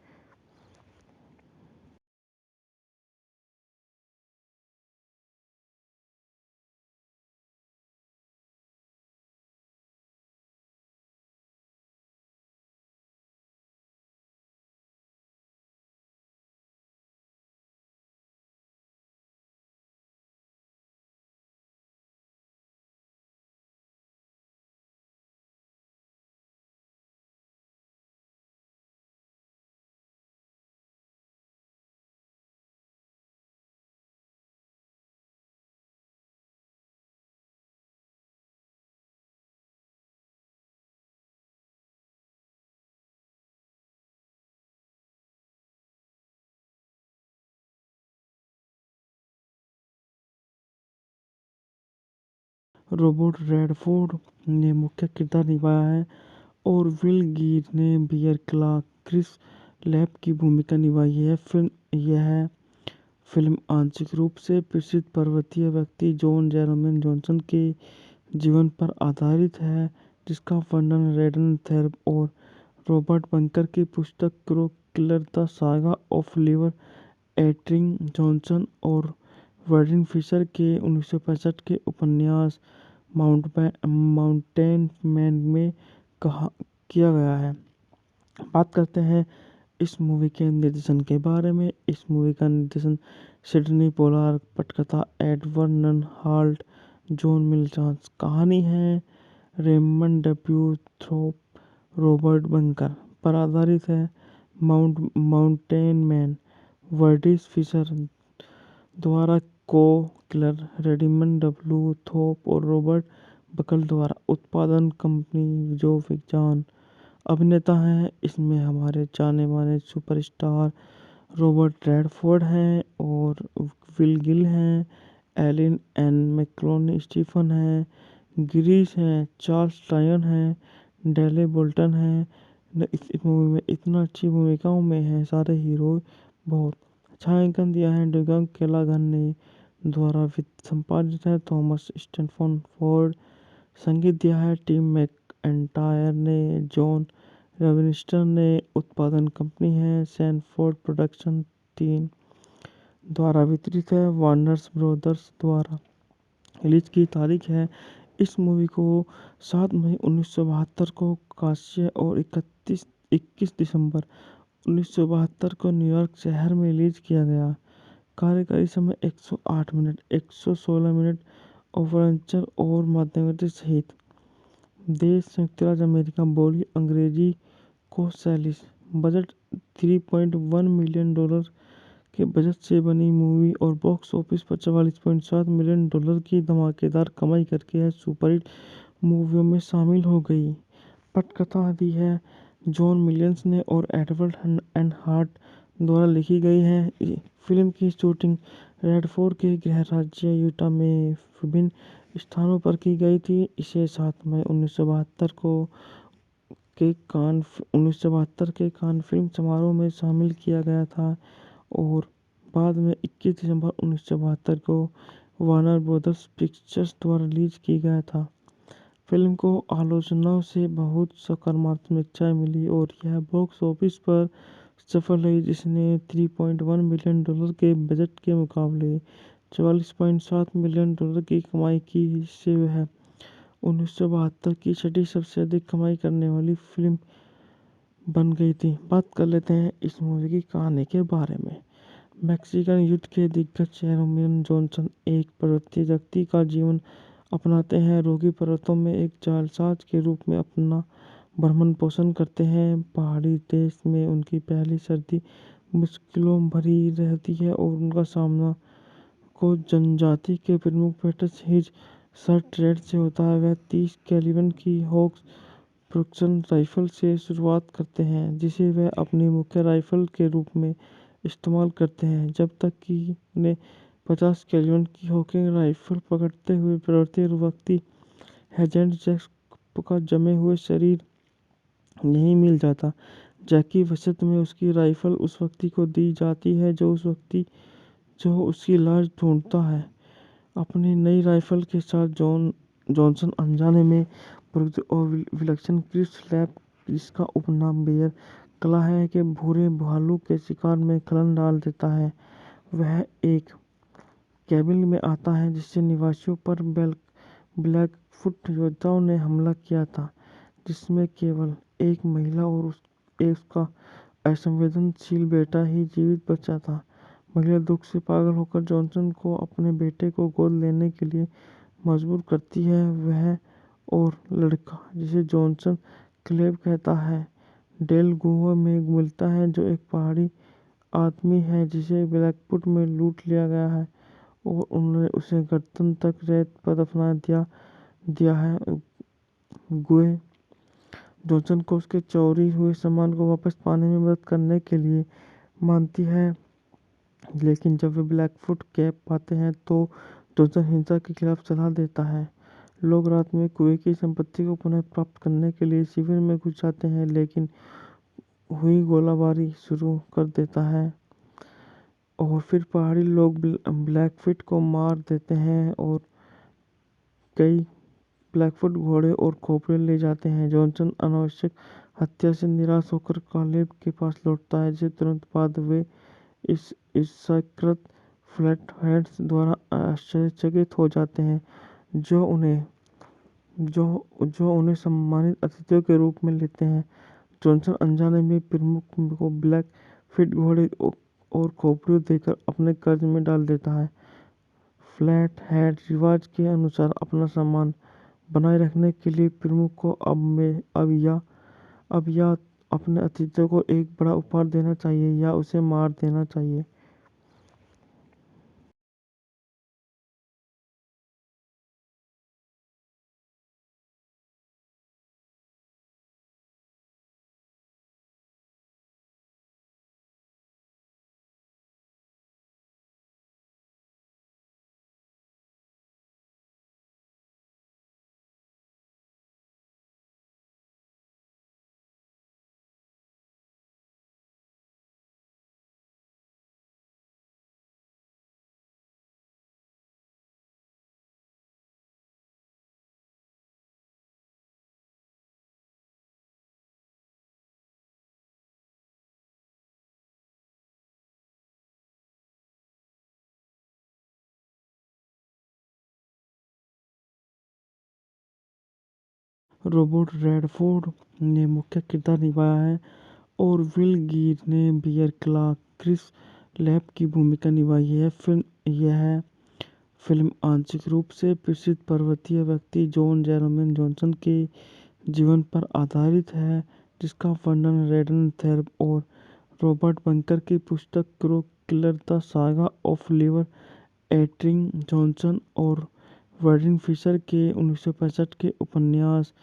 S1: रॉबर्ट रेडफोर्ड ने मुख्य किरदार निभाया है और विल गिर ने बियर क्लार्क क्रिस लैब की भूमिका निभाई है। यह फिल्म आंशिक रूप से प्रसिद्ध पर्वतीय व्यक्ति जॉन जेरोम जॉनसन के जीवन पर आधारित है, जिसका वर्णन रेडन थेर्ब और रॉबर्ट बंकर की पुस्तक crow killer the saga of liver eating Johnson और वर्डिन फिशर के 1965 के उपन्यास माउंटेन मैन में कहा किया गया है। बात करते हैं इस मूवी के निर्देशन के बारे में। इस मूवी का निर्देशन सिडनी पोलार्ड, पटकथा एडवर्ड नन हाल्ट, जॉन मिलचांस। कहानी है रेमंड डब्ल्यू थ्रोप, रॉबर्ट बंकर पर आधारित है। माउंटेन मैन वर्डिस फिशर द्वारा को किलर रेडिमंड डब्ल्यू थोप और रॉबर्ट बकल द्वारा उत्पादन कंपनी जो विज्ञान अभिनेता हैं। इसमें हमारे जाने माने सुपरस्टार रॉबर्ट रेडफोर्ड हैं और विल गिल हैं, एलिन एन मैक्लोनी स्टीफन हैं, गिरीश हैं, चार्ल्स टायन हैं, डेले बोल्टन हैं। इस मूवी में इतना अच्छी भूमिकाओं में हैं सारे हीरो। बहुत छायांकन दिया है डुगंग केलागन ने द्वारा संपादित है थॉमस स्टैनफोर्ड फोर्ड। संगीत दिया है टिम मैकएंटायर ने। जॉन रविनिस्टर ने। उत्पादन कंपनी है सैनफोर्ड प्रोडक्शन 3 द्वारा वितरित है वार्नर्स ब्रोदर्स द्वारा। रिलीज की तारीख है इस मूवी को 7 मई 1972 को कांस्य और 21 दिसंबर 1972 को न्यूयॉर्क शहर में रिलीज किया गया। कार्यकारी समय 108 मिनट, 116 मिनट ओवरंचर और मध्यवर्ती सहित। देश संयुक्त राज्य अमेरिका। बोली अंग्रेजी को शैली। बजट $3.1 मिलियन के बजट से बनी मूवी और बॉक्स ऑफिस पर $44.7 मिलियन की धमाकेदार कमाई करके यह सुपरहिट मूवियों में शामिल हो गई। पटकथा दी है जॉन मिलियंस ने और एडवर्ड एंड हार्ट द्वारा लिखी गई है। फिल्म की शूटिंग रेडफोर्ड के गृह राज्य यूटा में विभिन्न स्थानों पर की गई थी। इसे 7 मई 1972 के कान फिल्म समारोह में शामिल किया गया था और बाद में 21 दिसंबर 1972 को वार्नर ब्रदर्स पिक्चर्स द्वारा रिलीज किया गया था। फिल्म को आलोचनाओं से बहुत सकारात्मक समीक्षाएं मिली और यह बॉक्स ऑफिस पर सफल रही, जिसने $3.1 मिलियन के बजट के मुकाबले $44.7 मिलियन की कमाई की। इससे वह 1972 की छठी सबसे अधिक कमाई करने वाली फिल्म बन गई थी। बात कर लेते हैं इस मूवी की कहानी के बारे में। मैक्सिकन युद्ध के दिग्गज जेरोमियन जॉनसन एक पर्वतीय व्यक्ति का जीवन अपनाते हैं। रॉकी पर्वतों में एक जालसाज के रूप में अपना भरण पोषण करते हैं। पहाड़ी देश में उनकी पहली सर्दी मुश्किलों भरी रहती है और उनका सामना को जनजाति के प्रमुख पेटस हिज सर्टरेड से होता है। वह 30 कैलिबर की होक्स प्रोडक्शन राइफल से शुरुआत करते हैं, जिसे वह अपनी मुख्य राइफल के रूप में इस्तेमाल करते हैं, जब तक कि उन्हें 50 कैलिबर की हॉकिंग राइफल पकड़ते हुए प्रवृत्ति व्यक्ति हेजेंट जैक्स का जमे हुए शरीर नहीं मिल जाता। जैकी वसत में उसकी राइफल उस व्यक्ति को दी जाती है जो उसकी लाश ढूंढता है। अपनी नई राइफल के साथ जॉनसन अनजाने में प्रयुक्त और विलक्षण क्रिस लैब, जिसका उपनाम बेयर कला है, के भूरे भालू के शिकार में खलन डाल देता है। वह एक कैबिन में आता है जिससे निवासियों पर ब्लैकफुट योद्धाओं ने हमला किया था, जिसमें केवल एक महिला और उसका असंवेदनशील बेटा ही जीवित बचा था। महिला दुख से पागल होकर जॉनसन को अपने बेटे को गोद लेने के लिए मजबूर करती है। वह और लड़का, जिसे जॉनसन क्लेव कहता है, डेल गुहा में मिलता है, जो एक पहाड़ी आदमी है जिसे ब्लैकफुट में लूट लिया गया है और उन्होंने उसे गर्दन तक रेत पर दफना दिया है। गुहे जॉनसन को उसके चोरी हुए सामान को वापस पाने में मदद करने के लिए मानती है, लेकिन जब वे ब्लैकफुट कैप पाते हैं तो जॉनसन हिंसा के खिलाफ सलाह देता है। लोग रात में कुएं की संपत्ति को पुनः प्राप्त करने के लिए शिविर में घुस जाते हैं, लेकिन हुई गोलाबारी शुरू कर देता है और फिर पहाड़ी लोग ब्लैकफुट को मार देते हैं और कई ब्लैकफुट घोड़े और खोपड़े ले जाते हैं। जॉनसन अनावश्यक हत्या से निराश होकर कालेब के पास लौटता है, जिसे तुरंत बाद वे इस ईसाईकृत फ्लैटहेड्स द्वारा आश्चर्यचकित हो जाते हैं, जो उन्हें सम्मानित अतिथियों के रूप में लेते हैं। जॉनसन अनजाने में प्रमुख को ब्लैकफुट घोड़े और खोपड़ियों देकर अपने कर्ज में डाल देता है। फ्लैटहेड रिवाज के अनुसार अपना सम्मान बनाए रखने के लिए प्रमुख को अब या अपने अतिथियों को एक बड़ा उपहार देना चाहिए या उसे मार देना चाहिए। रॉबर्ट रेडफोर्ड ने मुख्य किरदार निभाया है और विल गिर ने बियर क्ला क्रिस लैब की भूमिका निभाई है। यह फिल्म आंशिक रूप से प्रसिद्ध पर्वतीय व्यक्ति जॉन जेरोमियन जॉनसन के जीवन पर आधारित है, जिसका वर्णन रेडन थेर्ब और रॉबर्ट बंकर की पुस्तक crow killer the saga of liver eating Johnson और वर्डिन फिशर के 1965 के उपन्यास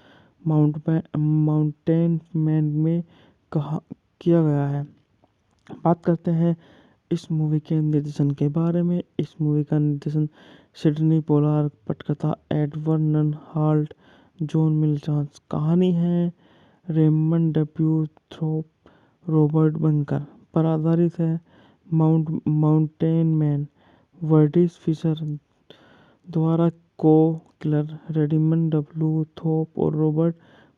S1: माउंटेन मैन में किया गया है। बात करते हैं इस मूवी के निर्देशन के बारे में। इस मूवी का निर्देशन सिडनी पोलार, पटकथा एडवर्ड नन हाल्ट, जॉन मिलचांस। कहानी है रेमंड डब्ल्यू थ्रोप, रॉबर्ट बंकर पर आधारित है। माउंटेन मैन वर्डिस फिशर द्वारा, को किलर रेडिमंड डब्ल्यू थोप और रॉबर्ट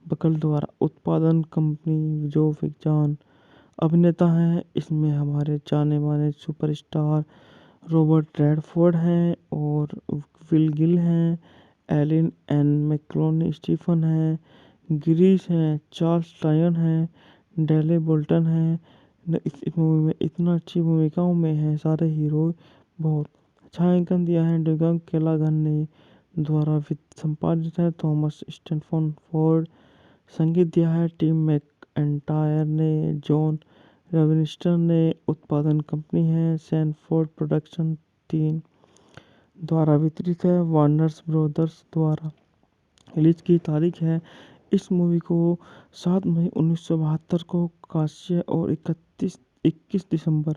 S1: बकल द्वारा। उत्पादन कंपनी जो विज्ञान। अभिनेता हैं इसमें हमारे जाने माने सुपरस्टार रॉबर्ट रेडफोर्ड हैं और विल गिल हैं, एलिन एन मैक्लोनी स्टीफन हैं, गिरीश हैं, चार्ल्स लायन हैं, डेले बोल्टन हैं, इस मूवी में इतना अच्छी भूमिकाओं में है सारे हीरो बहुत। छायांकन दिया है डगन केलागन ने, द्वारा संपादित है थॉमस स्टैनफोर्ड फोर्ड। संगीत दिया है टिम मैकएंटायर ने, जॉन रविनिस्टर ने। उत्पादन कंपनी है सैनफोर्ड प्रोडक्शन 3 द्वारा वितरित है वार्नर्स ब्रोदर्स द्वारा। रिलीज की तारीख है, इस मूवी को 7 मई 1972 को कांस्य और 21 दिसंबर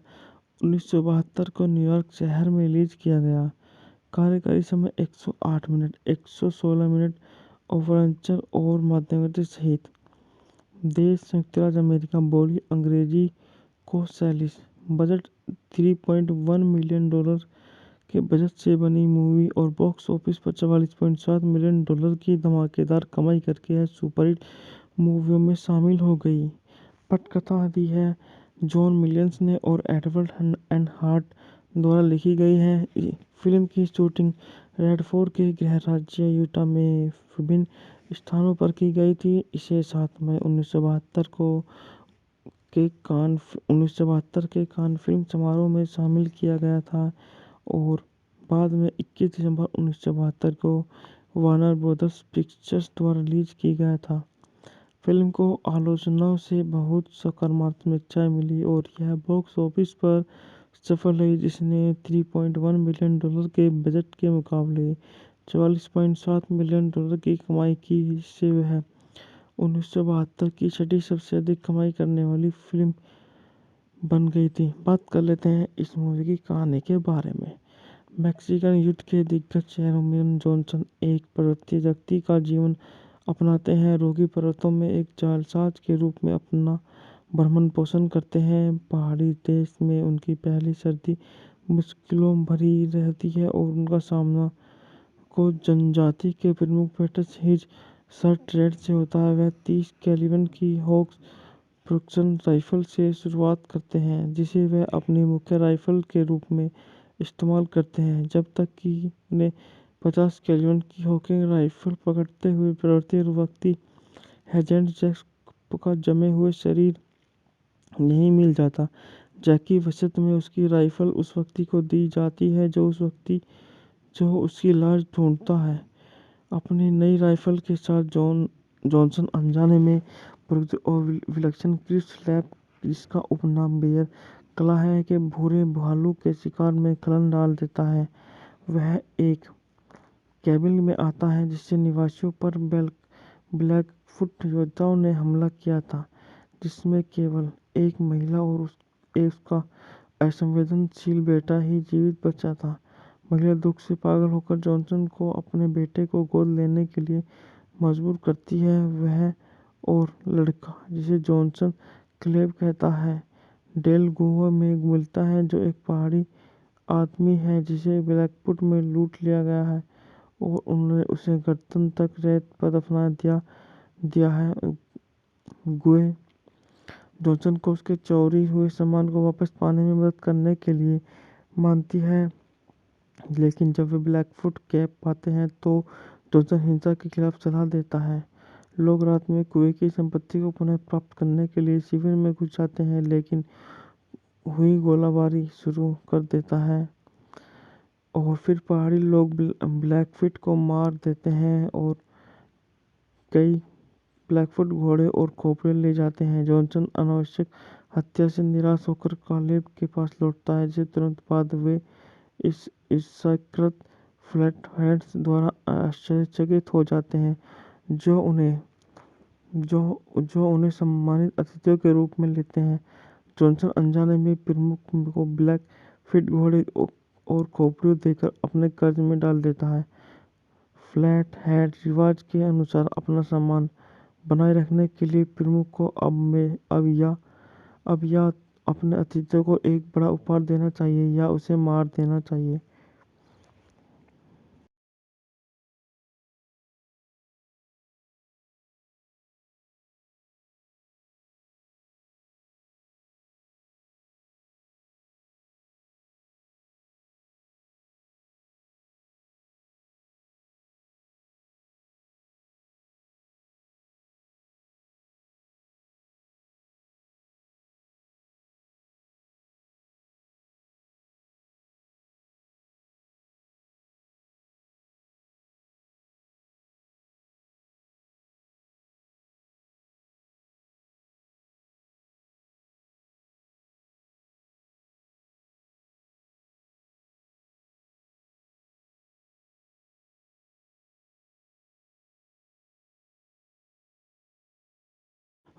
S1: 1972 को न्यूयॉर्क शहर में रिलीज किया गया। कार्यकारी समय 108 मिनट, 116 मिनट ओवरऑल और मध्यवर्ती सहित। देश संयुक्त राज्य अमेरिका। बोली अंग्रेजी को सैलिस। बजट $3.1 मिलियन के बजट से बनी मूवी और बॉक्स ऑफिस पर $44.7 मिलियन की धमाकेदार कमाई करके है सुपरहिट मूवियों में शामिल हो गई। पटकथा दी है जॉन विलियम्स ने और एडवर्ड एंड हार्ट द्वारा लिखी गई है। फिल्म की शूटिंग रेडफोर्ड के गृह राज्य यूटा में विभिन्न स्थानों पर की गई थी। इसे 7 मई 1972 के कान फिल्म समारोह में शामिल किया गया था और बाद में 21 दिसंबर 1972 को वार्नर ब्रदर्स पिक्चर्स द्वारा रिलीज की गया था। फिल्म को आलोचनाओं से बहुत सकारात्मक समीक्षाएं मिली और यह बॉक्स ऑफिस पर सफल रही, जिसने $3.1 मिलियन के बजट के मुकाबले $44.7 मिलियन की कमाई की, जिससे वह 1972 की छठी सबसे अधिक कमाई करने वाली फिल्म बन गई थी। बात कर लेते हैं इस मूवी की कहानी के बारे में। मैक्सिकन युद्ध के दिग्गज रोमियो जॉनसन एक पर्वतीय व्यक्ति का जीवन अपनाते हैं। रोगी पर्वतों में एक जालसाज के रूप में अपना भरण पोषण करते हैं। पहाड़ी देश में उनकी पहली सर्दी मुश्किलों भरी रहती है और उनका सामना को जनजाति के प्रमुख पेटस हिज सर्ट्रेड से होता है। वह 30 कैलिबर की हॉक्स प्रोडक्शन राइफल से शुरुआत करते हैं, जिसे वह अपनी मुख्य राइफल के रूप में इस्तेमाल करते हैं, जब तक कि उन्हें 50 कैलिबर की हॉकिंग राइफल पकड़ते हुए प्रवृत्ति व्यक्ति हेजेंट जैक का जमे हुए शरीर नहीं मिल जाता। जैक की वसीयत में उसकी राइफल उस व्यक्ति को दी जाती है जो उसकी लाश ढूंढता है। अपनी नई राइफल के साथ जॉनसन अनजाने में प्रयुक्त और विलक्षण क्रिप्स लैब, जिसका उपनाम बेयर कला है, के भूरे भालू के शिकार में खलन डाल देता है। वह एक कैबिन में आता है जिससे निवासियों पर ब्लैकफुट योद्धाओं ने हमला किया था, जिसमें केवल एक महिला और उसका असंवेदनशील बेटा ही जीवित बचा था। महिला दुख से पागल होकर जॉनसन को अपने बेटे को गोद लेने के लिए मजबूर करती है। वह और लड़का, जिसे जॉनसन क्लेव कहता है, डेल गुहा में मिलता है, जो एक पहाड़ी आदमी है जिसे ब्लैकफुट में लूट लिया गया है और उन्होंने उसे गर्दन तक रेत पर दफना दिया है। गुहे जॉनसन को उसके चोरी हुए सामान को वापस पाने में मदद करने के लिए मानती है, लेकिन जब वे ब्लैकफुट कैब पाते हैं तो जॉनसन हिंसा के खिलाफ सलाह देता है। लोग रात में कुएं की संपत्ति को पुनः प्राप्त करने के लिए शिविर में घुस जाते हैं, लेकिन हुई गोलाबारी शुरू कर देता है और फिर पहाड़ी लोग ब्लैकफुट को मार देते हैं और कई ब्लैकफुट घोड़े और खोपड़े ले जाते हैं। जॉनसन अनावश्यक हत्या से निराश होकर कालेब के पास लौटता है, जिसे तुरंत बाद वे इस ईर्ष्याकृत फ्लैटहेड्स द्वारा आश्चर्यचकित हो जाते हैं, जो उन्हें सम्मानित अतिथियों के रूप में लेते हैं। जॉनसन अनजाने में प्रमुख को ब्लैकफिट घोड़े और खोपड़ियों देकर अपने कर्ज में डाल देता है। फ्लैटहेड रिवाज के अनुसार अपना सम्मान बनाए रखने के लिए प्रमुख को अब या अपने अतिथियों को एक बड़ा उपहार देना चाहिए या उसे मार देना चाहिए।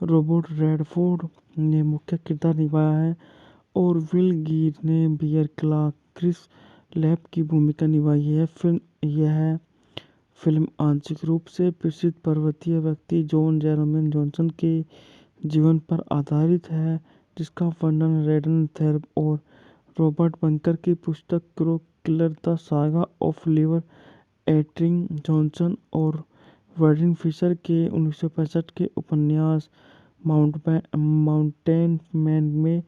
S1: रॉबर्ट रेडफोर्ड ने मुख्य किरदार निभाया है और विल गिर ने बियर क्ला क्रिस लैप की भूमिका निभाई है। यह फिल्म आंशिक रूप से प्रसिद्ध पर्वतीय व्यक्ति जॉन जेरोम जॉनसन के जीवन पर आधारित है, जिसका वर्णन रेडन थेरप और रॉबर्ट बंकर की पुस्तक crow killer the saga of liver eating Johnson और वर्डिन फिशर के 1965 के उपन्यास माउंटेन मैन में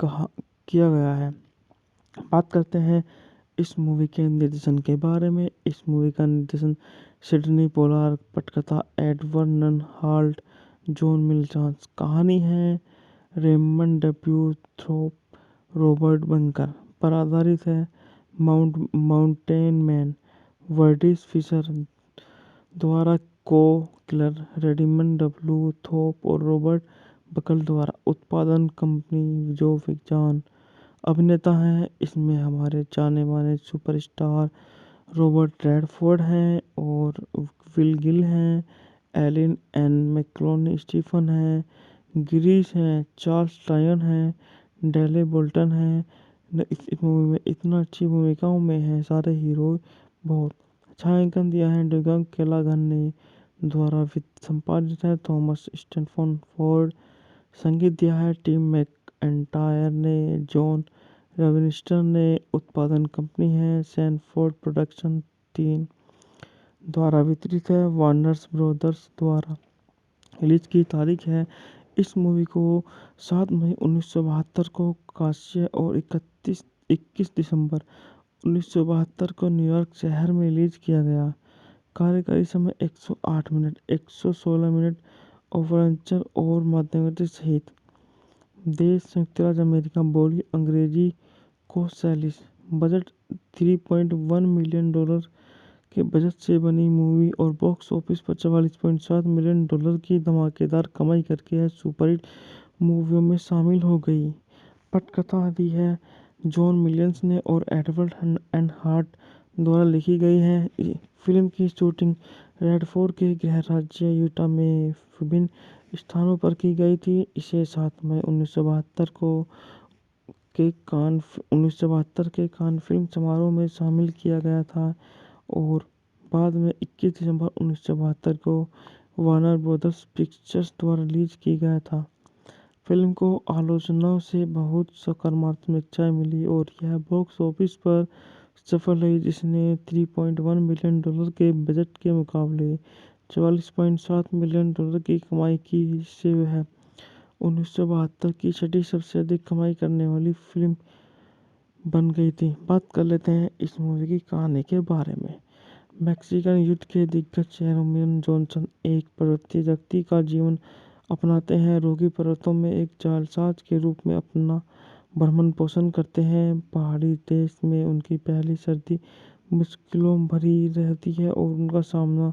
S1: कहा किया गया है। बात करते हैं इस मूवी के निर्देशन के बारे में। इस मूवी का निर्देशन सिडनी पोलार्ड, पटकथा एडवर्ड नन हाल्ट, जॉन मिलचांस। कहानी है रेमंड डब्ल्यू थ्रोप, रॉबर्ट बंकर पर आधारित है। माउंटेन मैन वर्डिस फिशर द्वारा को किलर रेडिमंड डब्ल्यू थोप और रॉबर्ट बकल द्वारा उत्पादन कंपनी जो विज्ञान अभिनेता हैं। इसमें हमारे जाने माने सुपरस्टार रॉबर्ट रेडफोर्ड हैं और विल गिल हैं, एलिन एन मैक्लोनी स्टीफन हैं, गिरीश हैं, चार्ल्स टायन हैं, डेले बोल्टन हैं। इस मूवी में इतना अच्छी भूमिकाओं में है सारे हीरो। बहुत छायांकन दिया है डुगम केलागन ने द्वारा वित्त संपादित है थॉमस स्टैनफोर्ड फोर्ड। संगीत दिया है टिम मैकएंटायर ने। जॉन रविनिस्टन ने। उत्पादन कंपनी है सैनफोर्ड प्रोडक्शन 3 द्वारा वितरित है वार्नर्स ब्रदर्स द्वारा। रिलीज की तारीख है इस मूवी को 7 मई 1972 को कांस्य और 21 दिसंबर 1972 को न्यूयॉर्क शहर में रिलीज किया गया। कार्यकारी समय 108 मिनट, 116 मिनट ओवरऑल और मध्यवर्ती सहित। देश संयुक्त राज्य अमेरिका। बोली अंग्रेजी को सैलिस। बजट $3.1 मिलियन के बजट से बनी मूवी और बॉक्स ऑफिस पर $44.7 मिलियन की धमाकेदार कमाई करके यह सुपरहिट मूवियों में शामिल हो गई। पटकथा दी है जॉन मिलियंस ने और एडवर्ड एंड हार्ट द्वारा लिखी गई है। फिल्म की शूटिंग रेडफोर्ड के गृह राज्य यूटा में विभिन्न स्थानों पर की गई थी। इसे 7 मई 1972 के कान फिल्म समारोह में शामिल किया गया था और बाद में 21 दिसंबर 1972 को वार्नर ब्रदर्स पिक्चर्स द्वारा रिलीज किया गया था। फिल्म को आलोचनाओं से बहुत सकारात्मक समीक्षाएं मिली और यह बॉक्स ऑफिस पर सफल रही, जिसने $3.1 मिलियन के बजट के मुकाबले $44.7 मिलियन की कमाई की। इससे वह 1972 की छठी सबसे अधिक कमाई करने वाली फिल्म बन गई थी। बात कर लेते हैं इस मूवी की कहानी के बारे में। मैक्सिकन युद्ध के दिग्गज जेरोम जॉनसन एक पर्वतीय व्यक्ति का जीवन अपनाते हैं। रोगी पर्वतों में एक जालसाज के रूप में अपना भरण पोषण करते हैं। पहाड़ी देश में उनकी पहली सर्दी मुश्किलों भरी रहती है और उनका सामना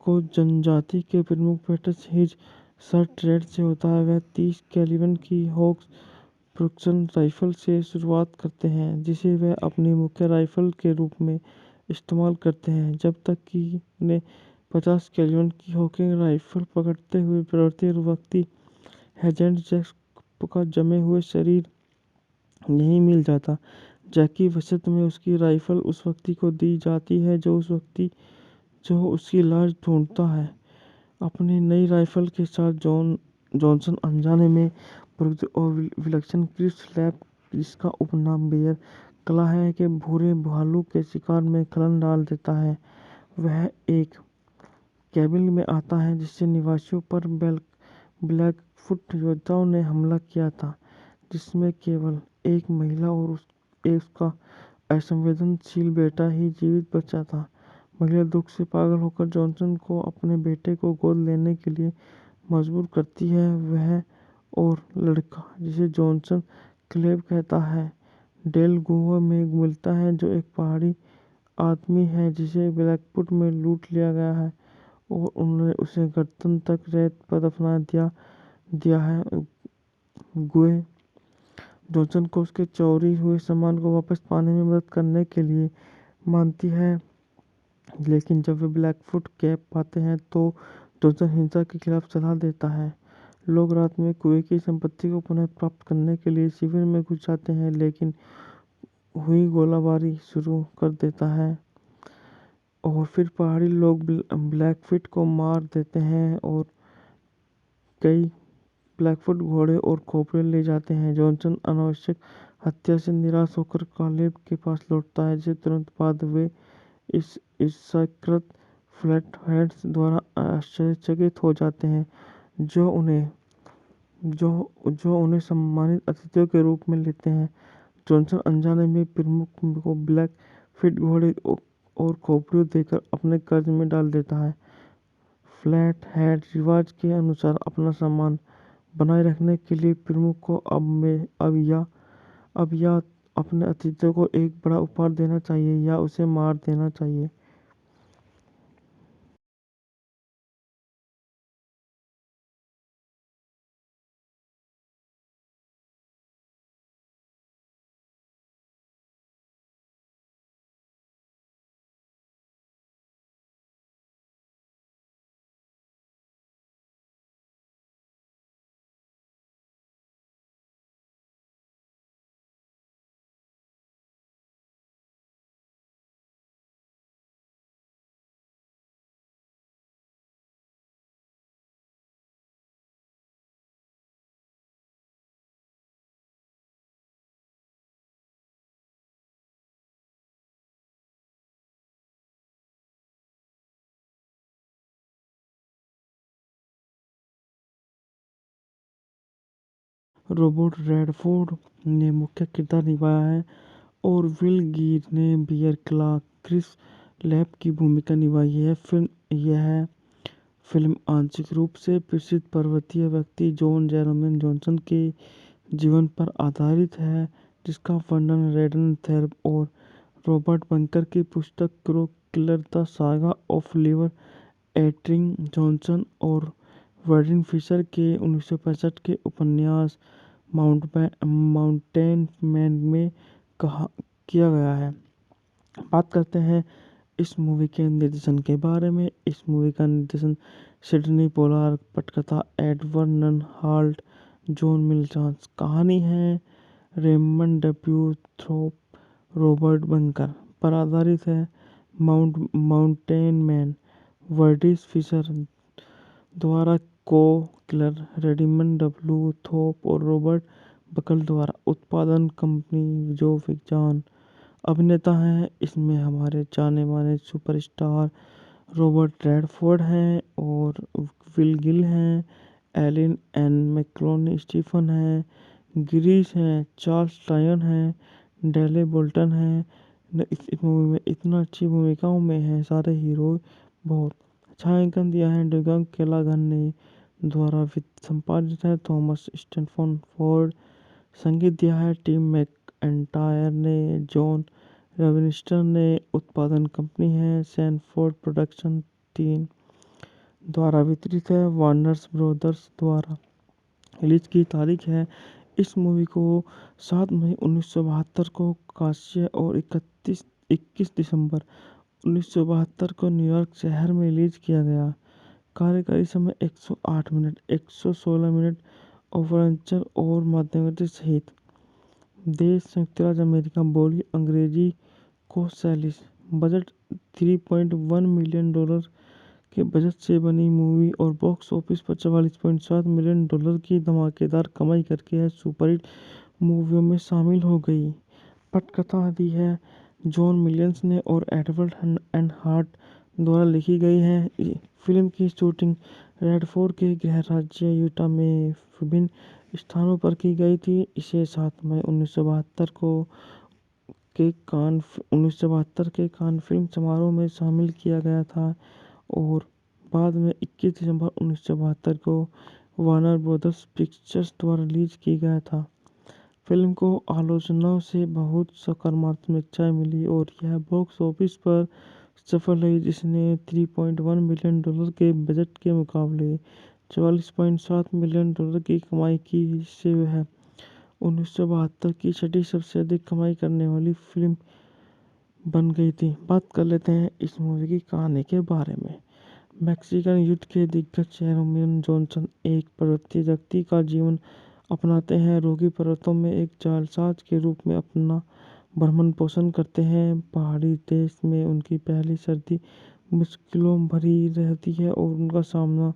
S1: को जनजाति के प्रमुख पेटर्स हिज सर्टरेड से होता है। वह 30 कैलिबर की हॉक्स प्रोडक्शन राइफल से शुरुआत करते हैं, जिसे वह अपनी मुख्य राइफल के रूप में इस्तेमाल करते हैं, जब तक कि उन्हें 50 कैलिबर की हॉकिंग राइफल पकड़ते हुए पर्वतीय व्यक्ति हेजेंट जैक्स का जमे हुए शरीर नहीं मिल जाता। जैक की वसीयत में उसकी राइफल उस व्यक्ति को दी जाती है जो उसकी लाश ढूंढता है। अपनी नई राइफल के साथ जॉनसन अनजाने में प्रबुद्ध और विलक्षण क्रिस लैप, जिसका उपनाम बेयर क्ला है, के भूरे भालू के शिकार में खलन डाल देता है। वह एक कैबिन में आता है जिससे निवासियों पर ब्लैकफुट योद्धाओं ने हमला किया था, जिसमें केवल एक महिला और उसका असंवेदनशील बेटा ही जीवित बचा था। महिला दुख से पागल होकर जॉनसन को अपने बेटे को गोद लेने के लिए मजबूर करती है। वह और लड़का, जिसे जॉनसन क्लेव कहता है, डेल गुहा में मिलता है, जो एक पहाड़ी आदमी है जिसे ब्लैकफुट में लूट लिया गया है और उन्होंने उसे गर्दन तक रेत पर दफना दिया है। गुहे जॉनसन को उसके चोरी हुए सामान को वापस पाने में मदद करने के लिए मानती है, लेकिन जब वे ब्लैकफुट कैप पाते हैं तो जॉनसन हिंसा के खिलाफ सलाह देता है। लोग रात में कुएं की संपत्ति को पुनः प्राप्त करने के लिए शिविर में घुस जाते हैं, लेकिन हुई गोलाबारी शुरू कर देता है और फिर पहाड़ी लोग ब्लैकफिट को मार देते हैं और कई ब्लैकफुट घोड़े और खोपड़े ले जाते हैं। जॉनसन अनावश्यक हत्या से निराश होकर कालेब के पास लौटता है, जिसके तुरंत बाद वे इस ईर्ष्याकृत फ्लैटहेड्स द्वारा आश्चर्यचकित हो जाते हैं, जो उन्हें जो उन्हें सम्मानित अतिथियों के रूप में लेते हैं। जॉनसन अनजाने में प्रमुख को ब्लैकफिट घोड़े और खोपड़ियों देकर अपने कर्ज में डाल देता है। फ्लैटहेड रिवाज के अनुसार अपना सम्मान बनाए रखने के लिए प्रमुख को अब या अपने अतिथियों को एक बड़ा उपहार देना चाहिए या उसे मार देना चाहिए। रॉबर्ट रेडफोर्ड ने मुख्य किरदार निभाया है और विल गिर ने बियर क्लार्क क्रिस लैब की भूमिका निभाई है। यह फिल्म आंशिक रूप से प्रसिद्ध पर्वतीय व्यक्ति जॉन जेरोम जॉनसन के जीवन पर आधारित है, जिसका वर्णन रेडन थेर्ब और रॉबर्ट बंकर की पुस्तक crow killer the saga of liver eating Johnson और वर्डिन फिशर के 1965 के उपन्यास माउंटेन मैन में कहा किया गया है। बात करते हैं इस मूवी के निर्देशन के बारे में। इस मूवी का निर्देशन सिडनी पोलार्ड, पटकथा एडवर्ड नन हाल्ट, जॉन मिलचांस। कहानी है रेमंड डब्ल्यू थ्रोप, रॉबर्ट बंकर पर आधारित है। माउंटेन मैन वर्डिस फिशर द्वारा को किलर रेडिमंड डब्ल्यू थोप और रॉबर्ट बकल द्वारा उत्पादन कंपनी जो विज्ञान अभिनेता हैं। इसमें हमारे जाने माने सुपरस्टार रॉबर्ट रेडफोर्ड हैं और विल गिल हैं, एलिन एन मैक्लोनी स्टीफन हैं, गिरीश हैं, चार्ल्स टायन हैं, डेले बोल्टन हैं। इस मूवी में इतना अच्छी भूमिकाओं में हैं सारे हीरो। बहुत छायांकन दिया है डुगंग केलागन ने द्वारा संपादित है थॉमस स्टैनफोर्ड फोर्ड। संगीत दिया है टिम मैकएंटायर ने। जॉन रविनिस्टर ने। उत्पादन कंपनी है सैनफोर्ड प्रोडक्शन 3 द्वारा वितरित है वार्नर्स ब्रोदर्स द्वारा। रिलीज की तारीख है इस मूवी को 7 मई 1972 को कांस्य और 21 दिसंबर 1972 को न्यूयॉर्क शहर में रिलीज किया गया। कार्यकारी समय 108 मिनट, 116 मिनट ओवरंचर और मध्यवर्ती सहित। देश संयुक्त राज्य अमेरिका। बोली अंग्रेजी। को सैलिस। बजट $3.1 मिलियन के बजट से बनी मूवी और बॉक्स ऑफिस पर $44.7 मिलियन की धमाकेदार कमाई करके है सुपरहिट मूवियों में शामिल हो गई। पटकथा दी है जॉन मिलियंस ने और एडवर्ड एंड हार्ट द्वारा लिखी गई है। फिल्म की शूटिंग रेडफोर्ड के गृह राज्य यूटा में विभिन्न स्थानों पर की गई थी। इसे 7 मई 1972 के कान फिल्म समारोह में शामिल किया गया था और बाद में 21 दिसंबर 1972 को वार्नर ब्रदर्स पिक्चर्स द्वारा रिलीज किया गया था। फिल्म को आलोचनाओं से बहुत सकारात्मक समीक्षाएं मिली और यह बॉक्स ऑफिस पर सफल रही, जिसने $3.1 मिलियन के बजट के मुकाबले $44.7 मिलियन की कमाई की, जिससे वह 1972 की छठी सबसे अधिक कमाई करने वाली फिल्म बन गई थी। बात कर लेते हैं इस मूवी की कहानी के बारे में। मैक्सिकन युद्ध के दिग्गज जेरोमियन जॉनसन एक पर्वतीय व्यक्ति का जीवन अपनाते हैं। रॉकी पर्वतों में एक जालसाज के रूप में अपना भरण पोषण करते हैं। पहाड़ी देश में उनकी पहली सर्दी मुश्किलों भरी रहती है और उनका सामना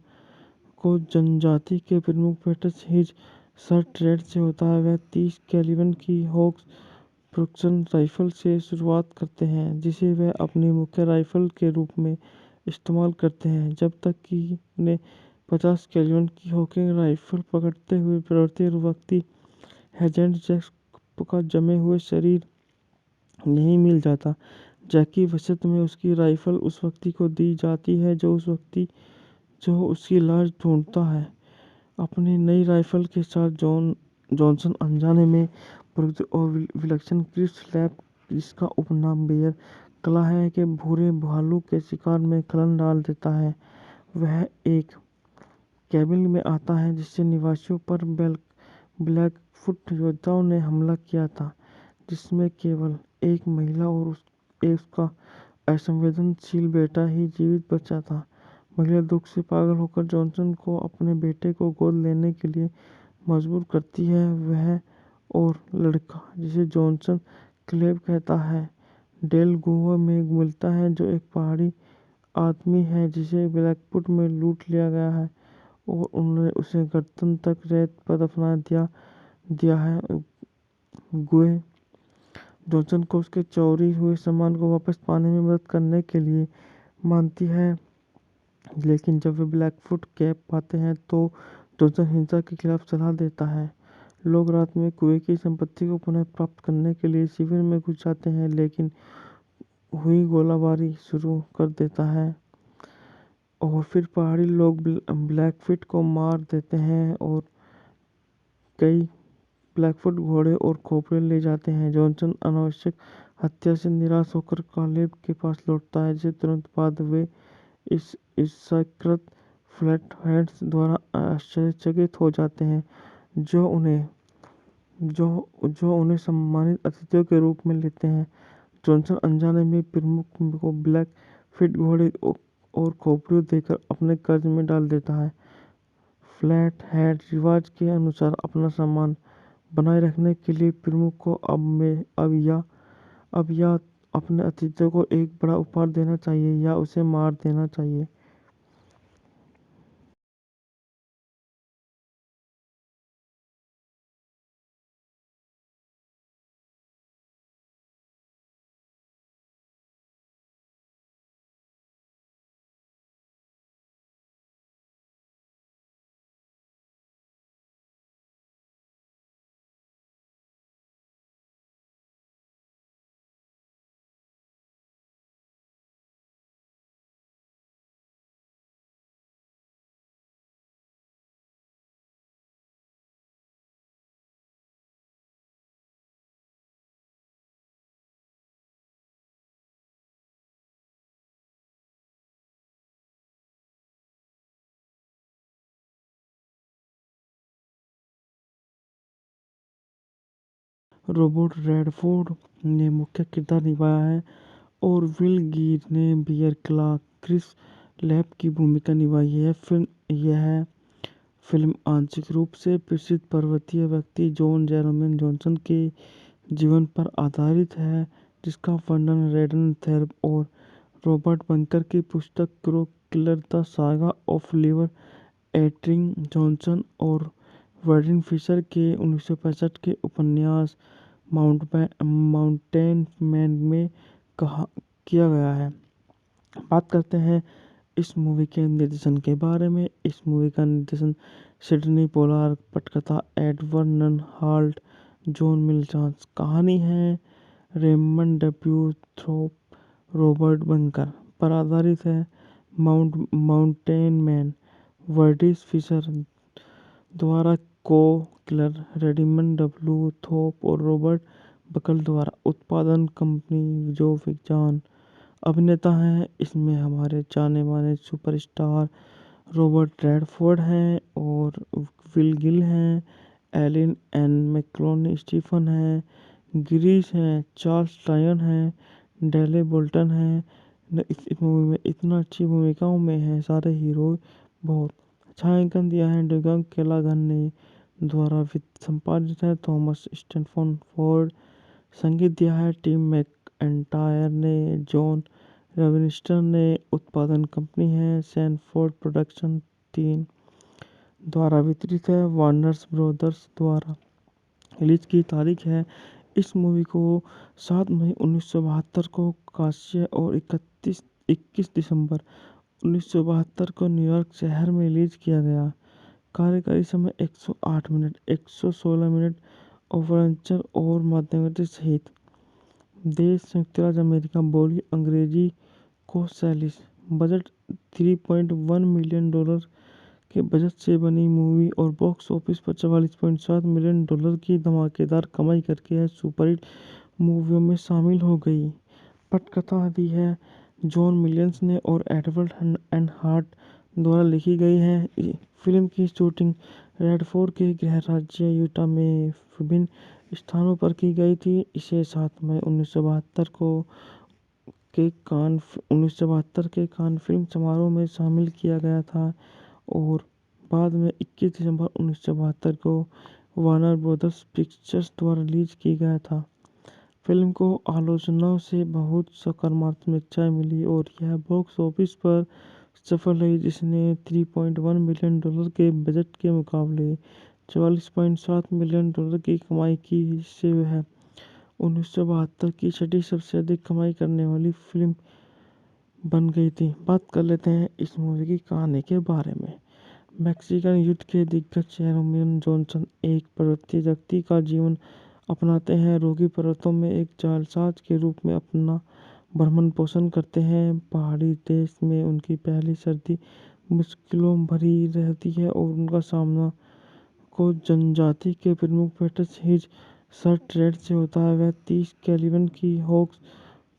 S1: को जनजाति के प्रमुख पेटस हिज सर्टरेड से होता है। वह 30 कैलिबर की होक्स प्रोडक्शन राइफल से शुरुआत करते हैं, जिसे वह अपनी मुख्य राइफल के रूप में इस्तेमाल करते हैं, जब तक कि उन्हें 50 कैलिबर की हॉकिंग राइफल पकड़ते हुए प्रवृत्ति व्यक्ति हेजेंट जैक्स का जमे हुए शरीर नहीं मिल जाता। जैकी वसत में उसकी राइफल उस व्यक्ति को दी जाती है जो उसकी लाश ढूंढता है। अपनी नई राइफल के साथ जॉनसन अनजाने में प्रयुक्त और विलक्षण क्रिस लैब, जिसका उपनाम बेयर कला है, के भूरे भालू के शिकार में खलन डाल देता है। वह एक कैबिन में आता है जिससे निवासियों पर ब्लैकफुट योद्धाओं ने हमला किया था, जिसमें केवल एक महिला और उसका असंवेदनशील बेटा ही जीवित बचा था। महिला दुख से पागल होकर जॉनसन को अपने बेटे को गोद लेने के लिए मजबूर करती है। वह और लड़का, जिसे जॉनसन क्लेव कहता है, डेल गुहा में मिलता है, जो एक पहाड़ी आदमी है जिसे ब्लैकफुट में लूट लिया गया है और उन्होंने उसे गर्दन तक रेत पर दफना दिया है। गुहे जॉनसन को उसके चोरी हुए सामान को वापस पाने में मदद करने के लिए मानती है, लेकिन जब वे ब्लैकफुट कैप पाते हैं तो जॉनसन हिंसा के खिलाफ सलाह देता है। लोग रात में कुएं की संपत्ति को पुनः प्राप्त करने के लिए शिविर में घुस जाते हैं, लेकिन हुई गोलाबारी शुरू कर देता है और फिर पहाड़ी लोग ब्लैकफुट को मार देते हैं और कई ब्लैकफुट घोड़े और खोपड़े ले जाते हैं। जॉनसन अनावश्यक हत्या से निराश होकर कालेब के पास लौटता है, जिसे तुरंत बाद वे इस ईसाईकृत फ्लैटहेड्स द्वारा आश्चर्यचकित हो जाते हैं, जो उन्हें सम्मानित अतिथियों के रूप में लेते हैं। जॉनसन अनजाने में प्रमुख को ब्लैकफुट घोड़े और खोपड़ियों देकर अपने कर्ज में डाल देता है। फ्लैटहेड रिवाज के अनुसार अपना सम्मान बनाए रखने के लिए प्रमुख को अब या अपने अतिथियों को एक बड़ा उपहार देना चाहिए या उसे मार देना चाहिए। रॉबर्ट रेडफोर्ड ने मुख्य किरदार निभाया है और विल गिर ने बियर क्ला क्रिस लैब की भूमिका निभाई है। यह फिल्म आंशिक रूप से प्रसिद्ध पर्वतीय व्यक्ति जॉन जेरोमियन जॉनसन के जीवन पर आधारित है, जिसका वर्णन रेडन थेर्ब और रॉबर्ट बंकर की पुस्तक crow killer the saga of liver eating Johnson और वर्डिन फिशर के 1965 के उपन्यास माउंटेन मैन में किया गया है। बात करते हैं इस मूवी के निर्देशन के बारे में। इस मूवी का निर्देशन सिडनी पोलार्ड, पटकथा एड वर्नन हॉल्ट, जॉन मिलचांस। कहानी है रेमंड डब्ल्यू थ्रोप, रॉबर्ट बंकर पर आधारित है। माउंटेन मैन वर्डिस फिशर द्वारा को किलर रेडिमंड डब्ल्यू थोप और रॉबर्ट बकल द्वारा उत्पादन कंपनी जो विज्ञान अभिनेता हैं। इसमें हमारे जाने माने सुपरस्टार रॉबर्ट रेडफोर्ड हैं और विल गिल हैं, एलिन एन मैक्लोनी स्टीफन हैं, गिरीश हैं, चार्ल्स टायन हैं, डेले बोल्टन हैं, इस मूवी में इतना अच्छी भूमिकाओं में है सारे हीरो बहुत। छायांकन दिया है डुगंग केलागन ने, द्वारा वित्त संपादित है थॉमस स्टैनफोर्ड फोर्ड। संगीत दिया है टिम मैकएंटायर ने, जॉन रविनिस्टर ने। उत्पादन कंपनी है सैनफोर्ड प्रोडक्शन 3 द्वारा वितरित है वार्नर्स ब्रोदर्स द्वारा। रिलीज की तारीख है, इस मूवी को 7 मई 1972 को कांस्य और 21 दिसंबर 1972 को न्यूयॉर्क शहर में रिलीज किया गया। कार्यकारी समय 108 मिनट, 116 मिनट ओवरऑल और मध्यवर्ती सहित। देश संयुक्त राज्य अमेरिका, बोली अंग्रेजी को 46। बजट $3.1 मिलियन के बजट से बनी मूवी और बॉक्स ऑफिस पर $44.7 मिलियन की धमाकेदार कमाई करके है सुपरहिट मूवियों में शामिल हो गई। पटकथा दी है जॉन विलियम्स ने और एडवर्ड एंड हार्ट द्वारा लिखी गई है। फिल्म की शूटिंग रेडफोर्ड के गृह राज्य यूटा में विभिन्न स्थानों पर की गई थी। इसे 7 मई 1972 के कान फिल्म समारोह में शामिल किया गया था और बाद में 21 दिसंबर 1972 को वार्नर ब्रदर्स पिक्चर्स द्वारा रिलीज की गया था। फिल्म को आलोचनाओं से बहुत सकारात्मक समीक्षाएं मिली और यह बॉक्स ऑफिस पर सफल रही, जिसने $3.1 मिलियन के बजट के मुकाबले $44.7 मिलियन की कमाई की। इससे वह 1972 की छठी सबसे अधिक कमाई करने वाली फिल्म बन गई थी। बात कर लेते हैं इस मूवी की कहानी के बारे में। मैक्सिकन युद्ध के दिग्गज रोमियो जॉनसन एक पर्वतीय व्यक्ति का जीवन अपनाते हैं। रोगी पर्वतों में एक जालसाज के रूप में अपना भरण पोषण करते हैं। पहाड़ी देश में उनकी पहली सर्दी मुश्किलों भरी रहती है और उनका सामना को जनजाति के प्रमुख पेटस हिज सर्ट्रेड से होता है। वह 30 कैलिबर की होक्स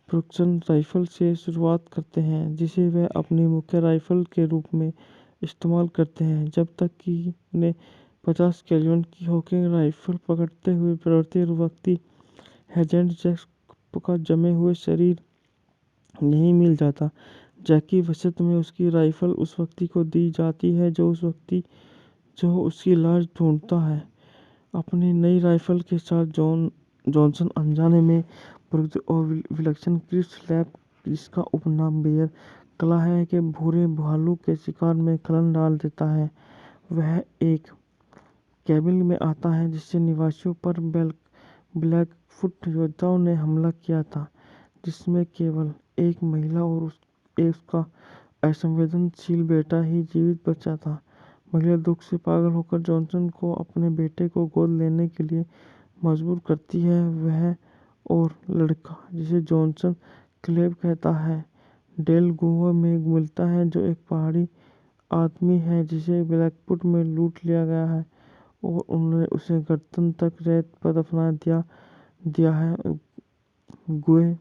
S1: प्रोडक्शन राइफल से शुरुआत करते हैं, जिसे वह अपनी मुख्य राइफल के रूप में इस्तेमाल करते हैं, जब तक कि उन्हें 50 कैलिबर की हॉकिंग राइफल पकड़ते हुए प्रवृत्ति व्यक्ति हेजेंट जैक का जमे हुए शरीर नहीं मिल जाता। जैक की वसीयत में उसकी राइफल उस व्यक्ति को दी जाती है जो उसकी लाश ढूंढता है। अपनी नई राइफल के साथ जॉनसन अनजाने में प्रयुक्त और विलक्षण क्रिप्स लैब, जिसका उपनाम बेयर कला है, के भूरे भालू के शिकार में खलन डाल देता है। वह एक कैबिन में आता है जिससे निवासियों पर ब्लैकफुट योद्धाओं ने हमला किया था, जिसमें केवल एक महिला और उसका असंवेदनशील बेटा ही जीवित बचा था। महिला दुख से पागल होकर जॉनसन को अपने बेटे को गोद लेने के लिए मजबूर करती है। वह और लड़का, जिसे जॉनसन क्लेव कहता है, डेल गुहा में मिलता है, जो एक पहाड़ी आदमी है जिसे ब्लैकफुट में लूट लिया गया है और उन्होंने उसे गर्दन तक रेत पर दफना दिया है। गुहे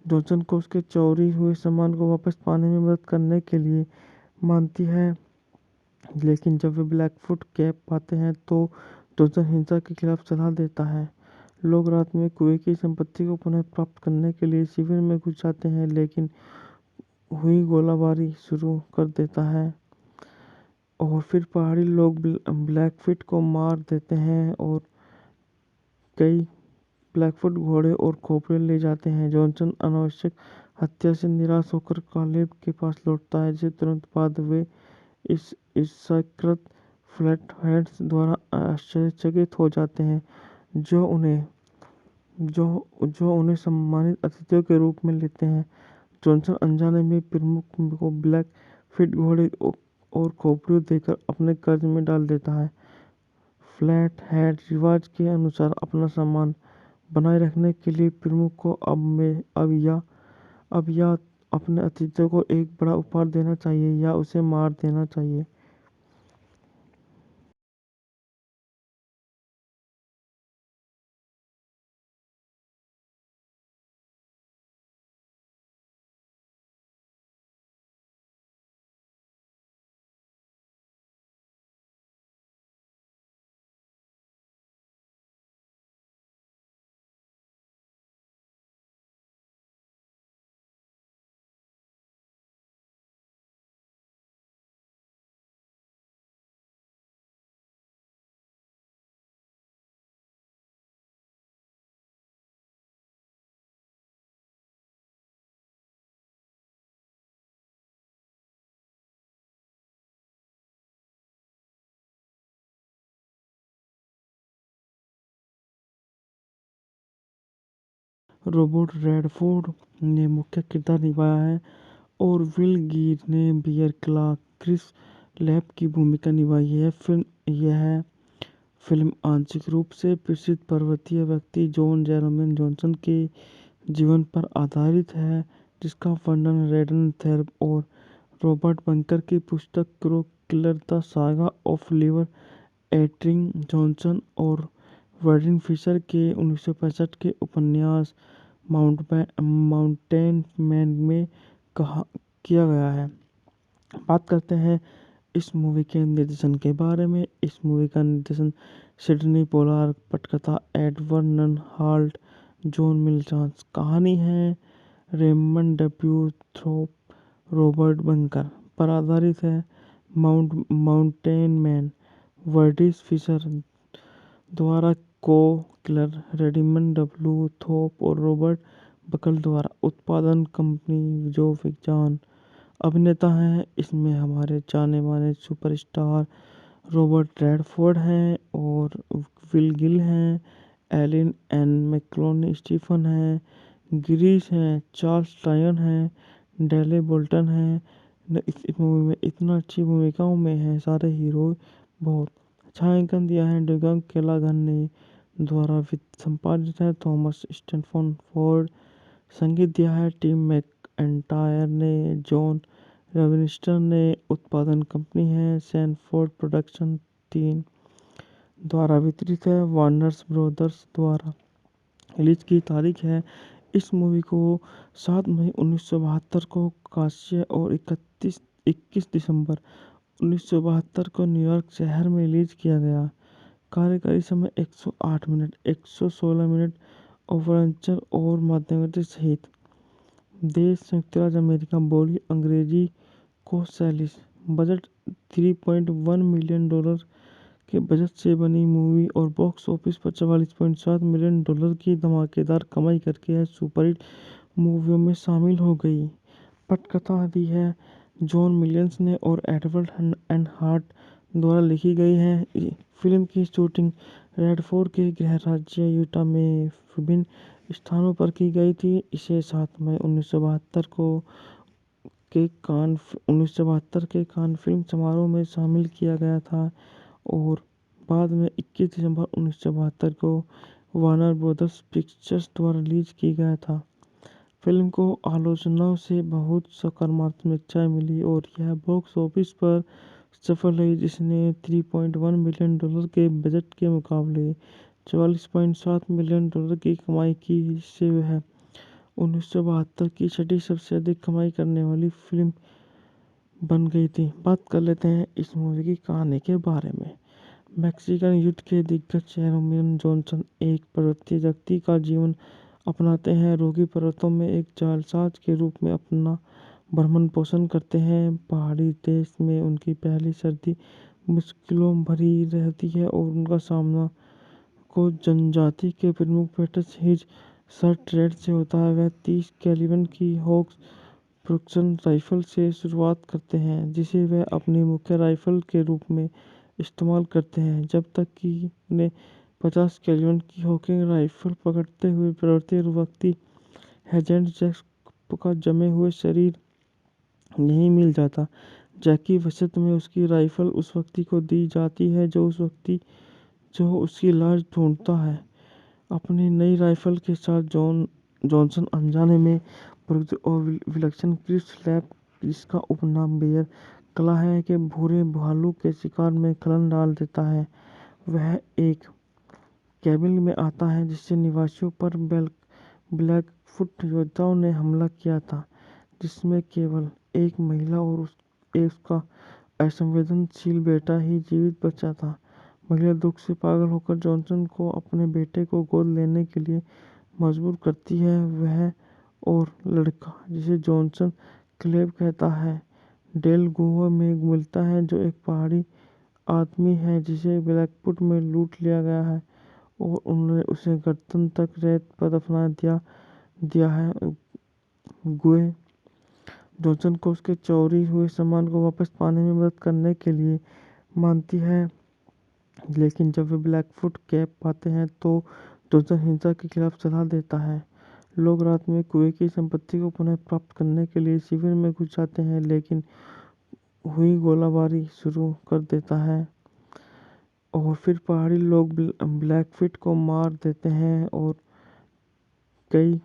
S1: जॉनसन को उसके चोरी हुए सामान को वापस पाने में मदद करने के लिए मानती है, लेकिन जब वे ब्लैकफुट कैब पाते हैं तो जॉनसन हिंसा के खिलाफ सलाह देता है। लोग रात में कुएं की संपत्ति को पुनः प्राप्त करने के लिए शिविर में घुस जाते हैं, लेकिन हुई गोलाबारी शुरू कर देता है और फिर पहाड़ी लोग ब्लैकफुट को मार देते हैं और कई ब्लैकफुट घोड़े और खोपड़े ले जाते हैं। जॉनसन अनावश्यक हत्या से निराश होकर कालेब के पास लौटता है, जिसे तुरंत बाद वे इस ईर्ष्याकृत फ्लैटहेड्स द्वारा आश्चर्यचकित हो जाते हैं, जो उन्हें सम्मानित अतिथियों के रूप में लेते हैं। जॉनसन अनजाने में प्रमुख को ब्लैकफुट घोड़े और खोपड़ियों देकर अपने कर्ज में डाल देता है। फ्लैटहेड रिवाज के अनुसार अपना सम्मान बनाए रखने के लिए प्रमुख को अब या अपने अतिथियों को एक बड़ा उपहार देना चाहिए या उसे मार देना चाहिए। रॉबर्ट रेडफोर्ड ने मुख्य किरदार निभाया है और विल गिर ने बियर क्लार्क क्रिस लैप की भूमिका निभाई है। यह फिल्म आंशिक रूप से प्रसिद्ध पर्वतीय व्यक्ति जॉन जेरोम जॉनसन के जीवन पर आधारित है, जिसका वर्णन रेडन थेरप और रॉबर्ट बंकर की पुस्तक crow killer the saga of liver eating Johnson और वर्डिन फिशर के 1965 के उपन्यास माउंटेन मैन में कहा किया गया है। बात करते हैं इस मूवी के निर्देशन के बारे में। इस मूवी का निर्देशन सिडनी पोलार्ड, पटकथा एडवर्ड नन हाल्ट, जॉन मिलचांस। कहानी है रेमंड डब्ल्यू थ्रोप, रॉबर्ट बंकर पर आधारित है। माउंटेन मैन वर्डिस फिशर द्वारा को किलर रेडिमंड डब्ल्यू थोप और रॉबर्ट बकल द्वारा उत्पादन कंपनी जो विज्ञान अभिनेता हैं। इसमें हमारे जाने माने सुपरस्टार रॉबर्ट रेडफोर्ड हैं और विल गिल हैं, एलिन एन मैक्लोनी स्टीफन हैं, गिरीश हैं, चार्ल्स टायन हैं, डेले बोल्टन हैं। इस मूवी में इतना अच्छी भूमिकाओं में है सारे हीरो। बहुत छायांकन दिया है डुगन केलागन ने द्वारा संपादित है थॉमस स्टैनफोर्ड फोर्ड। संगीत दिया है टिम मैकएंटायर ने। जॉन रविनिस्टर ने। उत्पादन कंपनी है सैनफोर्ड प्रोडक्शन 3 द्वारा वितरित है वार्नर्स ब्रोदर्स द्वारा। रिलीज की तारीख है इस मूवी को 7 मई 1972 को कांस्य और 21 दिसंबर 1972 को न्यूयॉर्क शहर में रिलीज किया गया। कार्यकारी समय 108 मिनट, 116 मिनट ओवरऑल और मध्यवर्ती सहित। देश संयुक्त राज्य अमेरिका। बोली अंग्रेजी। कॉस्ट 40। बजट $3.1 मिलियन के बजट से बनी मूवी और बॉक्स ऑफिस पर $44.7 मिलियन की धमाकेदार कमाई करके यह सुपरहिट मूवियों में शामिल हो गई। पटकथा दी है जॉन मिलियंस ने और एडवर्ड एन हार्ट द्वारा लिखी गई है। फिल्म की शूटिंग रेडफोर्ड के गृह राज्य यूटा में विभिन्न स्थानों पर की गई थी। इसे 7 मई 1972 के कान फिल्म समारोह में शामिल किया गया था और बाद में 21 दिसंबर 1972 को वार्नर ब्रदर्स पिक्चर्स द्वारा रिलीज किया गया था। फिल्म को आलोचनाओं से बहुत सकारात्मक समीक्षाएं मिली और यह बॉक्स ऑफिस पर सफल रही, जिसने $3.1 मिलियन के बजट के मुकाबले $44.7 मिलियन की कमाई की, जिससे वह 1972 की छठी सबसे अधिक कमाई करने वाली फिल्म बन गई थी। बात कर लेते हैं इस मूवी की कहानी के बारे में। मैक्सिकन युद्ध के दिग्गज जेरोम जॉनसन एक पर्वतीय व्यक्ति का जीवन अपनाते हैं। रोगी पर्वतों में एक जालसाज के रूप में अपना भरण पोषण करते हैं। पहाड़ी देश में उनकी पहली सर्दी मुश्किलों भरी रहती है और उनका सामना को जनजाति के प्रमुख पेटर्स हिज सर्टरेड से होता है। वह 30 कैलिबर की हॉग्स प्रोडक्शन राइफल से शुरुआत करते हैं, जिसे वह अपनी मुख्य राइफल के रूप में इस्तेमाल करते हैं, जब तक कि उन्हें 50 कैलिबर की हॉकिंग राइफल पकड़ते हुए पर्वतीय व्यक्ति हेजेंट जैक्स का जमे हुए शरीर नहीं मिल जाता। जैकी वसत में उसकी राइफल उस व्यक्ति को दी जाती है जो उसकी लाश ढूंढता है। अपनी नई राइफल के साथ जॉनसन अनजाने में प्रबुद्ध और विलक्षण क्रिस लैप, जिसका उपनाम बेयर कला है, के भूरे भालू के शिकार में खलन डाल देता है। वह एक कैबिन में आता है जिससे निवासियों पर ब्लैकफुट योद्धाओं ने हमला किया था, जिसमें केवल एक महिला और उसका असंवेदनशील बेटा ही जीवित बचा था। महिला दुख से पागल होकर जॉनसन को अपने बेटे को गोद लेने के लिए मजबूर करती है। वह और लड़का, जिसे जॉनसन क्लेव कहता है, डेल गुहा में मिलता है, जो एक पहाड़ी आदमी है जिसे ब्लैकफुट में लूट लिया गया है और उन्होंने उसे गर्दन तक रेत पर दफना दिया है। गुहे जॉनसन को उसके चोरी हुए सामान को वापस पाने में मदद करने के लिए मानती है, लेकिन जब वे ब्लैकफुट कैप पाते हैं तो जॉनसन हिंसा के खिलाफ सलाह देता है। लोग रात में कुएं की संपत्ति को पुनः प्राप्त करने के लिए शिविर में घुस जाते हैं, लेकिन हुई गोलाबारी शुरू कर देता है और फिर पहाड़ी लोग ब्लैकफिट को मार देते हैं और कई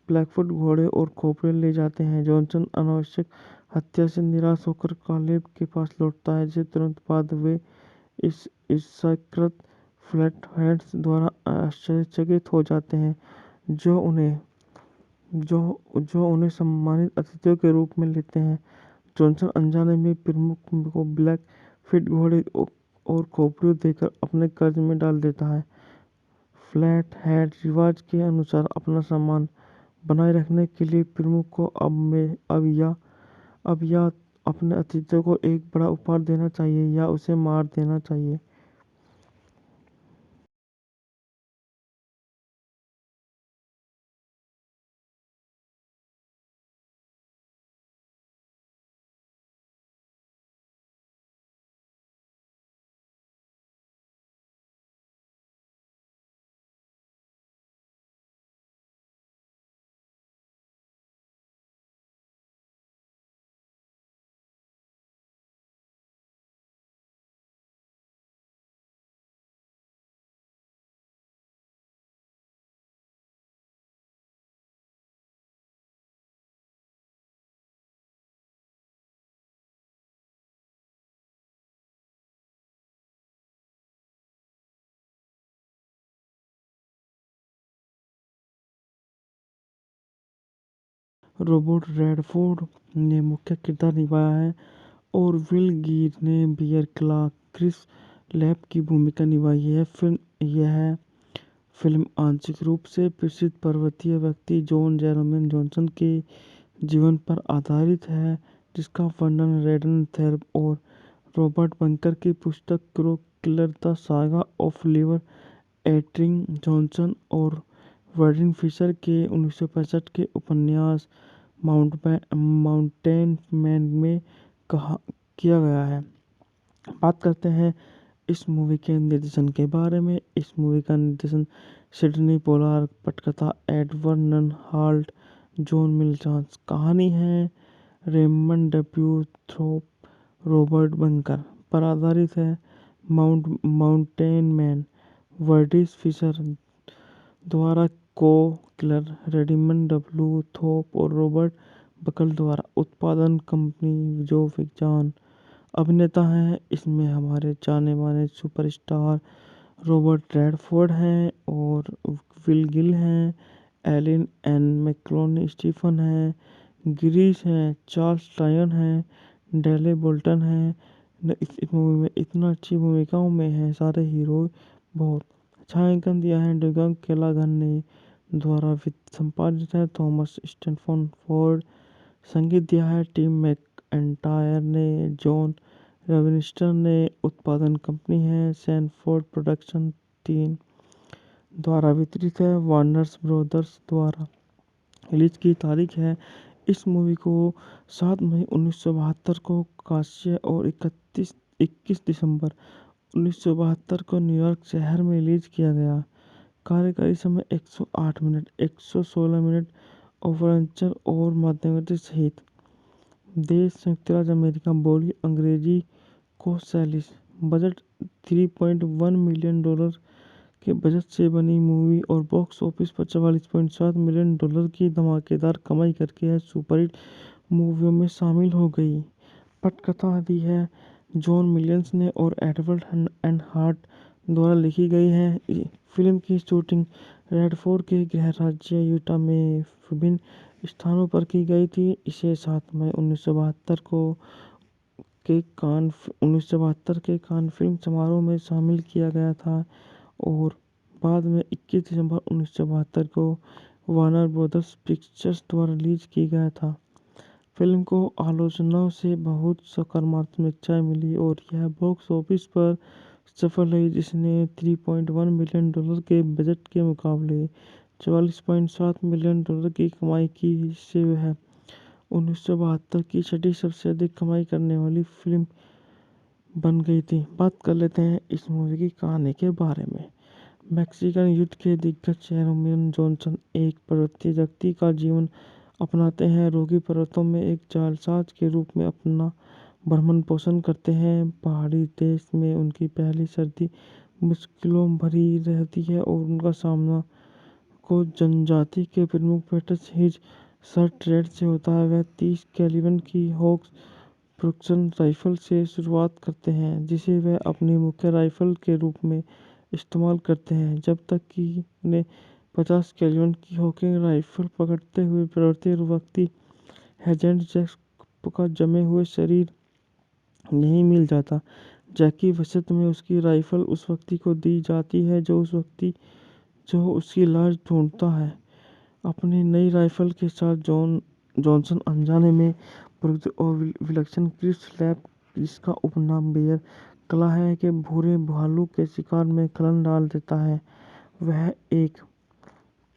S1: ब्लैकफुट घोड़े और खोपड़े ले जाते हैं। जॉनसन अनावश्यक हत्या से निराश होकर कालेब के पास लौटता है, जिसे तुरंत बाद वे इस ईर्ष्याकृत फ्लैटहेड्स द्वारा आश्चर्यचकित हो जाते हैं, जो उन्हें सम्मानित अतिथियों के रूप में लेते हैं। जॉनसन अनजाने में प्रमुख को ब्लैक फिट घोड़े और खोपड़ियों देकर अपने कर्ज में डाल देता है। फ्लैट हेड रिवाज के अनुसार अपना सम्मान बनाए रखने के लिए प्रमुख को अब या अपने अतिथियों को एक बड़ा उपहार देना चाहिए या उसे मार देना चाहिए। रॉबर्ट रेडफोर्ड ने मुख्य किरदार निभाया है और विल गिर ने बियर क्लार्क क्रिस लैप की भूमिका निभाई है। यह फिल्म आंशिक रूप से प्रसिद्ध पर्वतीय व्यक्ति जॉन जेरोम जॉनसन के जीवन पर आधारित है, जिसका वर्णन रेडन थेरप और रॉबर्ट बंकर की पुस्तक crow killer the saga of liver eating Johnson और वर्डिन फिशर के 1965 के उपन्यास माउंटेन मैन में कहा किया गया है। बात करते हैं इस मूवी के निर्देशन के बारे में। इस मूवी का निर्देशन सिडनी पोलार, पटकथा एडवर्ड नन हाल्ट, जॉन मिलचांस। कहानी है रेमंड डब्ल्यू थ्रोप, रॉबर्ट बंकर पर आधारित है। माउंटेन मैन वर्डिस फिशर द्वारा को किलर रेडिमंड डब्ल्यू थोप और रॉबर्ट बकल द्वारा उत्पादन कंपनी जो विज्ञान अभिनेता हैं। इसमें हमारे जाने माने सुपरस्टार रॉबर्ट रेडफोर्ड हैं और विल गिल हैं, एलिन एन मैक्लोनी स्टीफन हैं, गिरीश हैं, चार्ल्स टायन हैं, डेले बोल्टन हैं। इस मूवी में इतना अच्छी भूमिकाओं में हैं सारे हीरो। बहुत छायांकन दिया है डगन केलागन ने द्वारा संपादित है थॉमस स्टैनफोर्ड फोर्ड। संगीत दिया है टिम मैकएंटायर ने। जॉन रविनिस्टर ने। उत्पादन कंपनी है सैनफोर्ड प्रोडक्शन 3 द्वारा वितरित है वार्नर्स ब्रदर्स द्वारा। रिलीज की तारीख है इस मूवी को 7 मई 1972 को कांस्य और 21 दिसंबर 1972 को न्यूयॉर्क शहर में रिलीज किया गया। कार्यकारी समय 108 मिनट, 116 मिनट ओवरंचर और मध्यवर्ती सहित। देश संयुक्त राज्य अमेरिका। बोली अंग्रेजी को सैलिस। बजट $3.1 मिलियन के बजट से बनी मूवी और बॉक्स ऑफिस पर $44.7 मिलियन की धमाकेदार कमाई करके यह सुपरहिट मूवियों में शामिल हो गई। पटकथा दी है जॉन मिलियंस ने और एडवर्ड एंड हार्ट द्वारा लिखी गई है। फिल्म की शूटिंग रेडफोर्ड के गृह राज्य यूटा में विभिन्न स्थानों पर की गई थी। इसे 7 मई 1972 के कान फिल्म समारोह में शामिल किया गया था और बाद में 21 दिसंबर 1972 को वार्नर ब्रदर्स पिक्चर्स द्वारा रिलीज किया गया था। फिल्म को आलोचनाओं से बहुत सकारात्मक समीक्षाएं मिली और यह बॉक्स ऑफिस पर सफल रही, जिसने $3.1 मिलियन के बजट के मुकाबले $44.7 मिलियन की कमाई की। इससे वह 1972 की छठी सबसे अधिक कमाई करने वाली फिल्म बन गई थी। बात कर लेते हैं इस मूवी की कहानी के बारे में। मैक्सिकन युद्ध के दिग्गज जेरोमियन जॉनसन एक पर्वतीय व्यक्ति का जीवन अपनाते हैं। रॉकी पर्वतों में एक जालसाज के रूप में अपना भरण पोषण करते हैं। पहाड़ी देश में उनकी पहली सर्दी मुश्किलों भरी रहती है और उनका सामना को जनजाति के प्रमुख पेटस हिज सर्टरेड से होता है। वह 30 कैलिबर की होक्स प्रोडक्शन राइफल से शुरुआत करते हैं, जिसे वे अपनी मुख्य राइफल के रूप में इस्तेमाल करते हैं, जब तक कि उन्हें 50 कैलिबर की हॉकिंग राइफल पकड़ते हुए प्रवृत्ति व्यक्ति हेजेंट जैक का जमे हुए शरीर नहीं मिल जाता। जैक की वसीयत में उसकी राइफल उस व्यक्ति को दी जाती है जो उसकी लाश ढूंढता है। अपनी नई राइफल के साथ जॉनसन अनजाने में प्रयुक्त और विलक्षण क्रिस लैब, जिसका उपनाम बेयर कला है, के भूरे भालू के शिकार में खलन डाल देता है। वह एक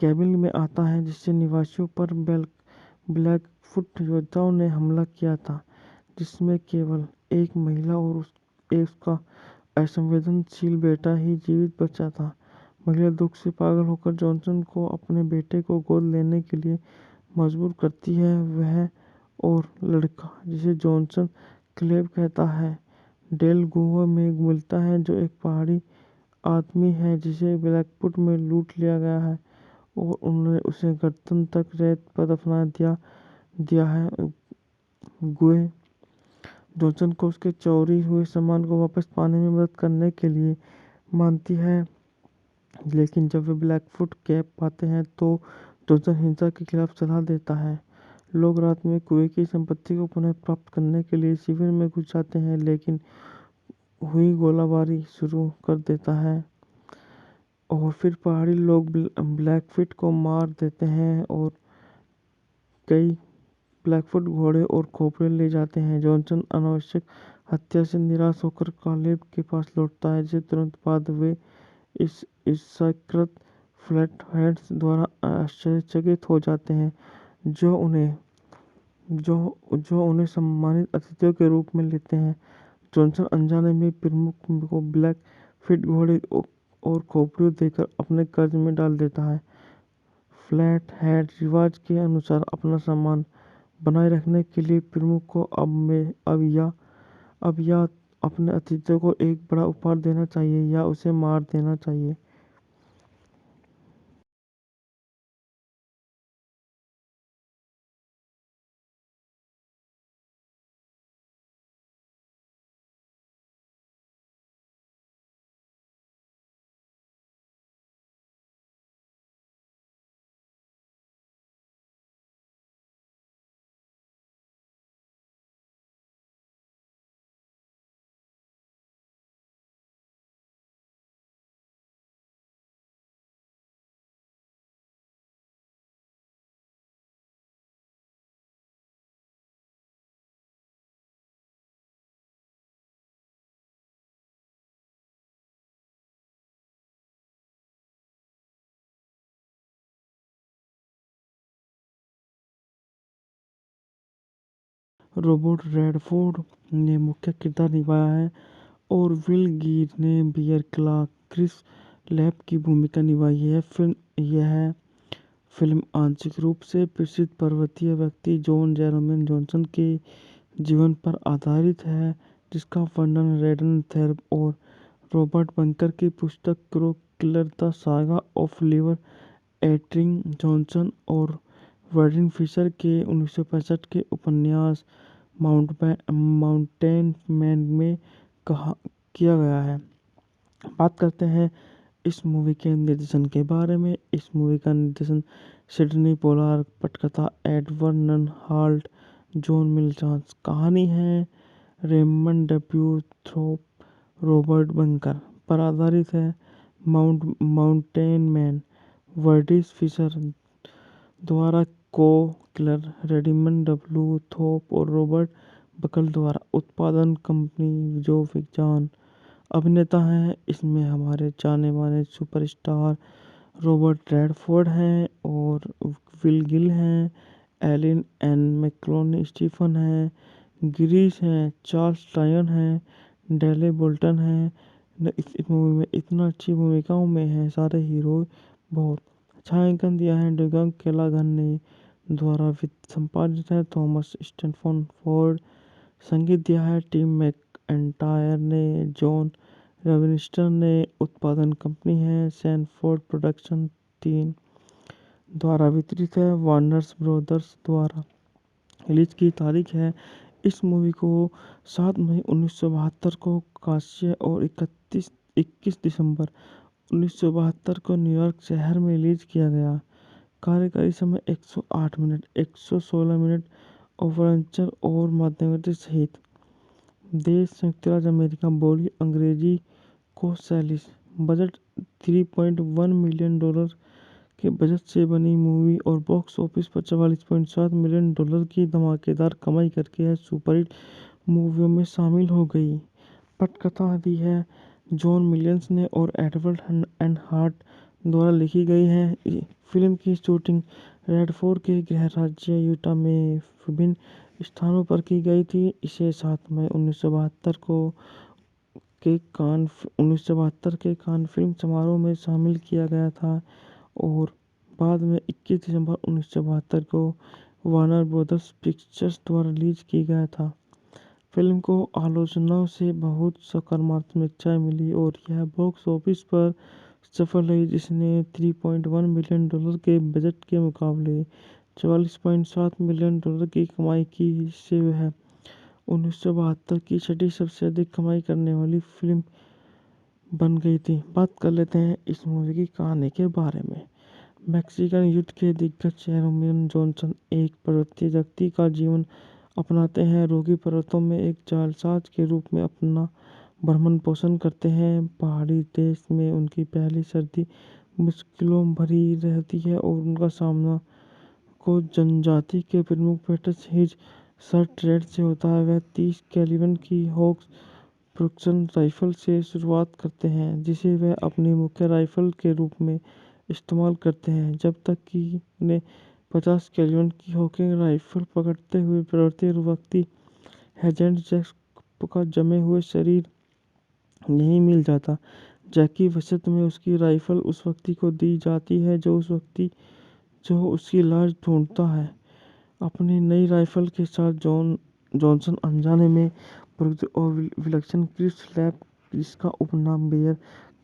S1: कैबिन में आता है जिससे निवासियों पर ब्लैकफुट योद्धाओं ने हमला किया था, जिसमें केवल एक महिला और उसका असंवेदनशील बेटा ही जीवित बचा था। महिला दुख से पागल होकर जॉनसन को अपने बेटे को गोद लेने के लिए मजबूर करती है। वह और लड़का, जिसे जॉनसन क्लेव कहता है, डेल गुहा में मिलता है, जो एक पहाड़ी आदमी है जिसे ब्लैकफुट में लूट लिया गया है और उन्होंने उसे गर्दन तक रेत पर दफना दिया है। गुहे जॉनसन को उसके चोरी हुए सामान को वापस पाने में मदद करने के लिए मानती है, लेकिन जब वे ब्लैकफुट कैप पाते हैं तो जॉनसन हिंसा के खिलाफ सलाह देता है। लोग रात में कुएं की संपत्ति को पुनः प्राप्त करने के लिए शिविर में घुस जाते हैं, लेकिन हुई गोलाबारी शुरू कर देता है और फिर पहाड़ी लोग ब्लैकफुट को मार देते हैं और कई ब्लैकफुट घोड़े और खोपड़े ले जाते हैं। जॉनसन अनावश्यक हत्या से निराश होकर कालेब के पास लौटता है, जिसे तुरंत बाद वे इस ईर्ष्याकृत फ्लैटहेड्स द्वारा आश्चर्यचकित हो जाते हैं, जो उन्हें सम्मानित अतिथियों के रूप में लेते हैं। जॉनसन अनजाने में प्रमुख को ब्लैकफिट घोड़े और खोपड़ियों देकर अपने कर्ज में डाल देता है। फ्लैटहेड रिवाज के अनुसार अपना सम्मान बनाए रखने के लिए प्रमुख को अब या अपने अतिथियों को एक बड़ा उपहार देना चाहिए या उसे मार देना चाहिए। रॉबर्ट रेडफोर्ड ने मुख्य किरदार निभाया है और विल गिर ने बियर क्ला क्रिस लैब की भूमिका निभाई है। यह फिल्म आंशिक रूप से प्रसिद्ध पर्वतीय व्यक्ति जॉन जेरोमियन जॉनसन के जीवन पर आधारित है, जिसका वर्णन रेडन थेर्ब और रॉबर्ट बंकर की पुस्तक crow killer the saga of liver eating Johnson और वर्डिन फिशर के 1965 के उपन्यास माउंटेन मैन में किया गया है। बात करते हैं इस मूवी के निर्देशन के बारे में। इस मूवी का निर्देशन सिडनी पोलार्ड, पटकथा एड वर्नन हॉल्ट, जॉन मिलचांस। कहानी है रेमंड डब्ल्यू थ्रोप, रॉबर्ट बंकर पर आधारित है। माउंटेन मैन वर्डिस फिशर द्वारा, को किलर रेडिमंड डब्ल्यू थोप और रॉबर्ट बकल द्वारा। उत्पादन कंपनी जो विज्ञान। अभिनेता हैं इसमें हमारे जाने माने सुपरस्टार रॉबर्ट रेडफोर्ड हैं और विल गिल हैं, एलिन एन मैक्लोनी स्टीफन हैं, गिरीश हैं, चार्ल्स टायन हैं, डेले बोल्टन हैं, इस मूवी में इतना अच्छी भूमिकाओं में है सारे हीरो बहुत। छायांकन दिया है डुगंग केलागन ने, द्वारा वित्त संपादित है थॉमस स्टैनफोर्ड फोर्ड। संगीत दिया है टिम मैकएंटायर ने, जॉन रविनिस्टर ने। उत्पादन कंपनी है सैनफोर्ड प्रोडक्शन 3 द्वारा वितरित है वार्नर्स ब्रोदर्स द्वारा। रिलीज की तारीख है, इस मूवी को 7 मई 1972 को कांस्य और 21 दिसंबर 1972 को न्यूयॉर्क शहर में रिलीज किया गया। कार्यकारी समय 108 मिनट, 116 मिनट ओवरऑल और मध्यवर्ती सहित। देश संयुक्त राज्य अमेरिका, बोली अंग्रेजी को सैलिस। बजट $3.1 मिलियन के बजट से बनी मूवी और बॉक्स ऑफिस पर $44.7 मिलियन की धमाकेदार कमाई करके है सुपरहिट मूवियों में शामिल हो गई। पटकथा दी है जॉन मिलियंस ने और एडवर्ड एंड हार्ट द्वारा लिखी गई है। फिल्म की शूटिंग रेडफोर्ड के गृह राज्य यूटा में विभिन्न स्थानों पर की गई थी। इसे 7 मई 1972 के कान फिल्म समारोह में शामिल किया गया था और बाद में 21 दिसंबर 1972 को वार्नर ब्रदर्स पिक्चर्स द्वारा रिलीज किया गया था। फिल्म को आलोचनाओं से बहुत सकारात्मक समीक्षाएं मिली और यह बॉक्स ऑफिस पर सफल रही, जिसने $3.1 मिलियन के बजट के मुकाबले $44.7 मिलियन की कमाई की। इससे वह 1972 की छठी सबसे अधिक कमाई करने वाली फिल्म बन गई थी। बात कर लेते हैं इस मूवी की कहानी के बारे में। मैक्सिकन युद्ध के दिग्गज रोमियो जॉनसन एक पर्वतीय व्यक्ति का जीवन अपनाते हैं। रोगी पर्वतों में एक जालसाज के रूप में अपना भरण पोषण करते हैं। पहाड़ी देश में उनकी पहली सर्दी मुश्किलों भरी रहती है और उनका सामना को जनजाति के प्रमुख पेटर्स हिज सर्टरेड से होता है। वह 30 कैलिबर की हॉग प्रोडक्शन राइफल से शुरुआत करते हैं, जिसे वह अपनी मुख्य राइफल के रूप में इस्तेमाल करते हैं, जब तक कि उन्हें 50 कैलिबर की हॉकिंग राइफल पकड़ते हुए पर्वतीय व्यक्ति हेजेंट जैक्स का जमे हुए शरीर नहीं मिल जाता। जैक की वसीयत में उसकी राइफल उस व्यक्ति को दी जाती है जो उसकी लाश ढूंढता है। अपनी नई राइफल के साथ जॉनसन अनजाने में प्रयुक्त और विलक्षण क्रिस लैब, जिसका उपनाम बेयर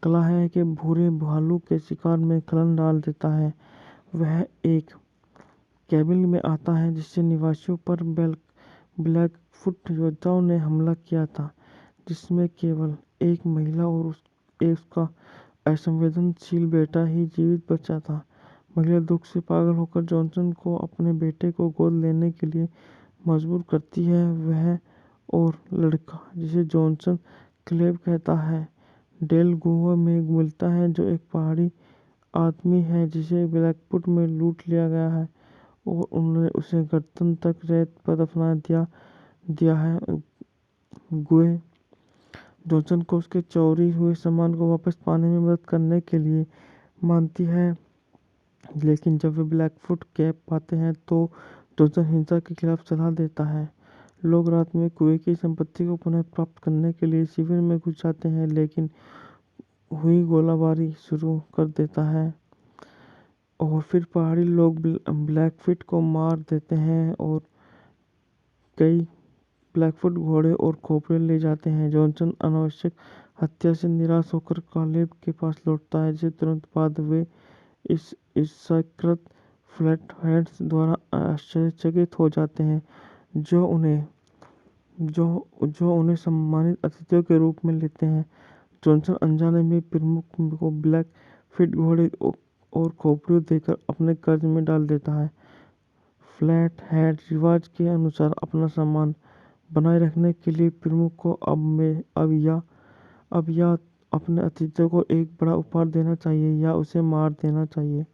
S1: कला है, के भूरे भालू के शिकार में खलन डाल देता है। वह एक केबिन में आता है जिससे निवासियों पर ब्लैकफुट योद्धाओं ने हमला किया था, जिसमें केवल एक महिला और उसका असंवेदनशील बेटा ही जीवित बचा था। महिला दुख से पागल होकर जॉनसन को अपने बेटे को गोद लेने के लिए मजबूर करती है। वह और लड़का, जिसे जॉनसन क्लेव कहता है, डेल गुहा में मिलता है, जो एक पहाड़ी आदमी है जिसे ब्लैकफुट में लूट लिया गया है और उन्होंने उसे गर्दन तक रेत पर दफना दिया है। गुहे जॉनसन को उसके चोरी हुए सामान को वापस पाने में मदद करने के लिए मानती है, लेकिन जब वे ब्लैकफुट कैप पाते हैं तो जॉनसन हिंसा के खिलाफ सलाह देता है। लोग रात में कुएं की संपत्ति को पुनः प्राप्त करने के लिए शिविर में घुस जाते हैं, लेकिन हुई गोलाबारी शुरू कर देता है और फिर पहाड़ी लोग ब्लैकफुट को मार देते हैं और कई ब्लैकफुट घोड़े और खोपड़े ले जाते हैं। जॉनसन अनावश्यक हत्या से निराश होकर कालेब के पास लौटता है, जिसे तुरंत बाद वे इस ईर्ष्याकृत फ्लैटहेड्स द्वारा आश्चर्यचकित हो जाते हैं, जो उन्हें सम्मानित अतिथियों के रूप में लेते हैं। जॉनसन अनजाने में प्रमुख को ब्लैकफुट घोड़े और खोपड़ी देकर अपने कर्ज में डाल देता है। फ्लैटहेड रिवाज के अनुसार अपना सम्मान बनाए रखने के लिए प्रमुख को अब या अपने अतिथियों को एक बड़ा उपहार देना चाहिए या उसे मार देना चाहिए।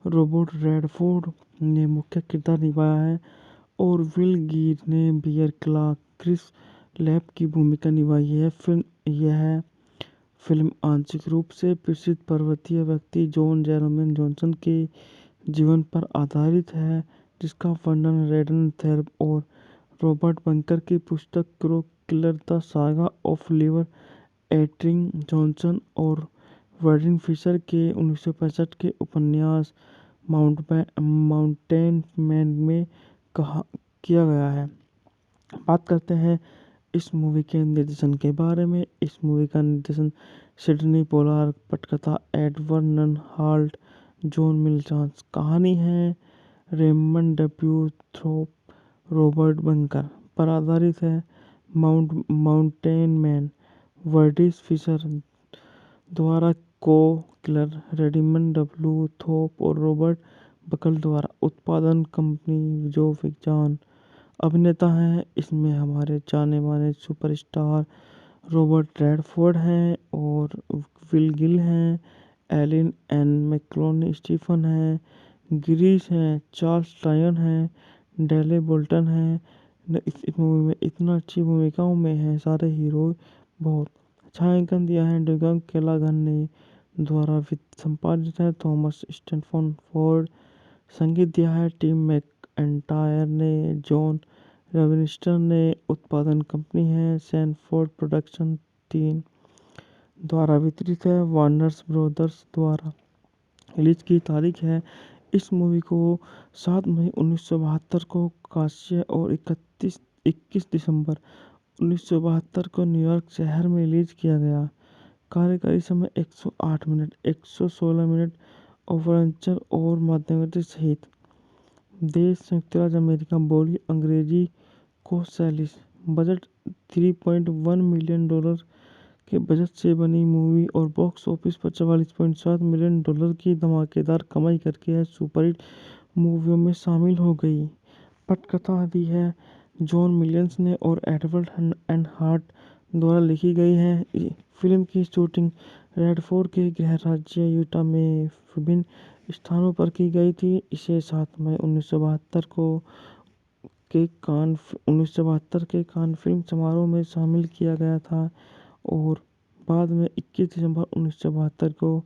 S1: रॉबर्ट रेडफोर्ड ने मुख्य किरदार निभाया है और विल गिर ने बियर क्लार्क क्रिस लैब की भूमिका निभाई है। यह फिल्म आंशिक रूप से प्रसिद्ध पर्वतीय व्यक्ति जॉन जेरोम जॉनसन के जीवन पर आधारित है, जिसका वर्णन रेडन थेर्ब और रॉबर्ट बंकर की पुस्तक crow killer the saga of liver eating Johnson और वर्डिन फिशर के 1965 के उपन्यास माउंटेन मैन में किया गया है। बात करते हैं इस मूवी के निर्देशन के बारे में। इस मूवी का निर्देशन सिडनी पोलार्ड, पटकथा एडवर्ड नन हाल्ट, जॉन मिलचांस। कहानी है रेमंड डब्ल्यू थ्रोप, रॉबर्ट बंकर पर आधारित है। माउंटेन मैन वर्डिस फिशर द्वारा को किलर रेडिमंड डब्ल्यू थोप और रॉबर्ट बकल द्वारा उत्पादन कंपनी जो विज्ञान अभिनेता हैं। इसमें हमारे जाने माने सुपरस्टार रॉबर्ट रेडफोर्ड हैं और विल गिल हैं, एलिन एन मैक्लोनी स्टीफन हैं, गिरीश हैं, चार्ल्स टायन हैं, डेले बोल्टन हैं। इस मूवी में इतना अच्छी भूमिकाओं में हैं सारे हीरो। बहुत छायांकन दिया है डुगन केलागन ने द्वारा संपादित है थॉमस स्टैनफोर्ड फोर्ड। संगीत दिया है टिम मैकएंटायर ने। जॉन रविनिस्टर ने। उत्पादन कंपनी है सैनफोर्ड प्रोडक्शन 3 द्वारा वितरित है वार्नर्स ब्रदर्स द्वारा। रिलीज की तारीख है इस मूवी को 7 मई 1972 को कांस्य और 21 दिसंबर 1972 को न्यूयॉर्क शहर में रिलीज किया गया। कार्यकारी समय 108 मिनट, 116 मिनट ओवरंचर और मध्यवर्ती सहित। देश संयुक्त राज्य अमेरिका। बोली अंग्रेजी को शैली। बजट $3.1 मिलियन के बजट से बनी मूवी और बॉक्स ऑफिस पर $44.7 मिलियन की धमाकेदार कमाई करके यह सुपरहिट मूवियों में शामिल हो गई। पटकथा दी है जॉन मिलियंस ने और एडवर्ड एंड हार्ट द्वारा लिखी गई है। फिल्म की शूटिंग रेडफोर्ड के गृह राज्य यूटा में विभिन्न स्थानों पर की गई थी। इसे 7 मई 1972 के कान फिल्म समारोह में शामिल किया गया था और बाद में 21 दिसंबर 1972 को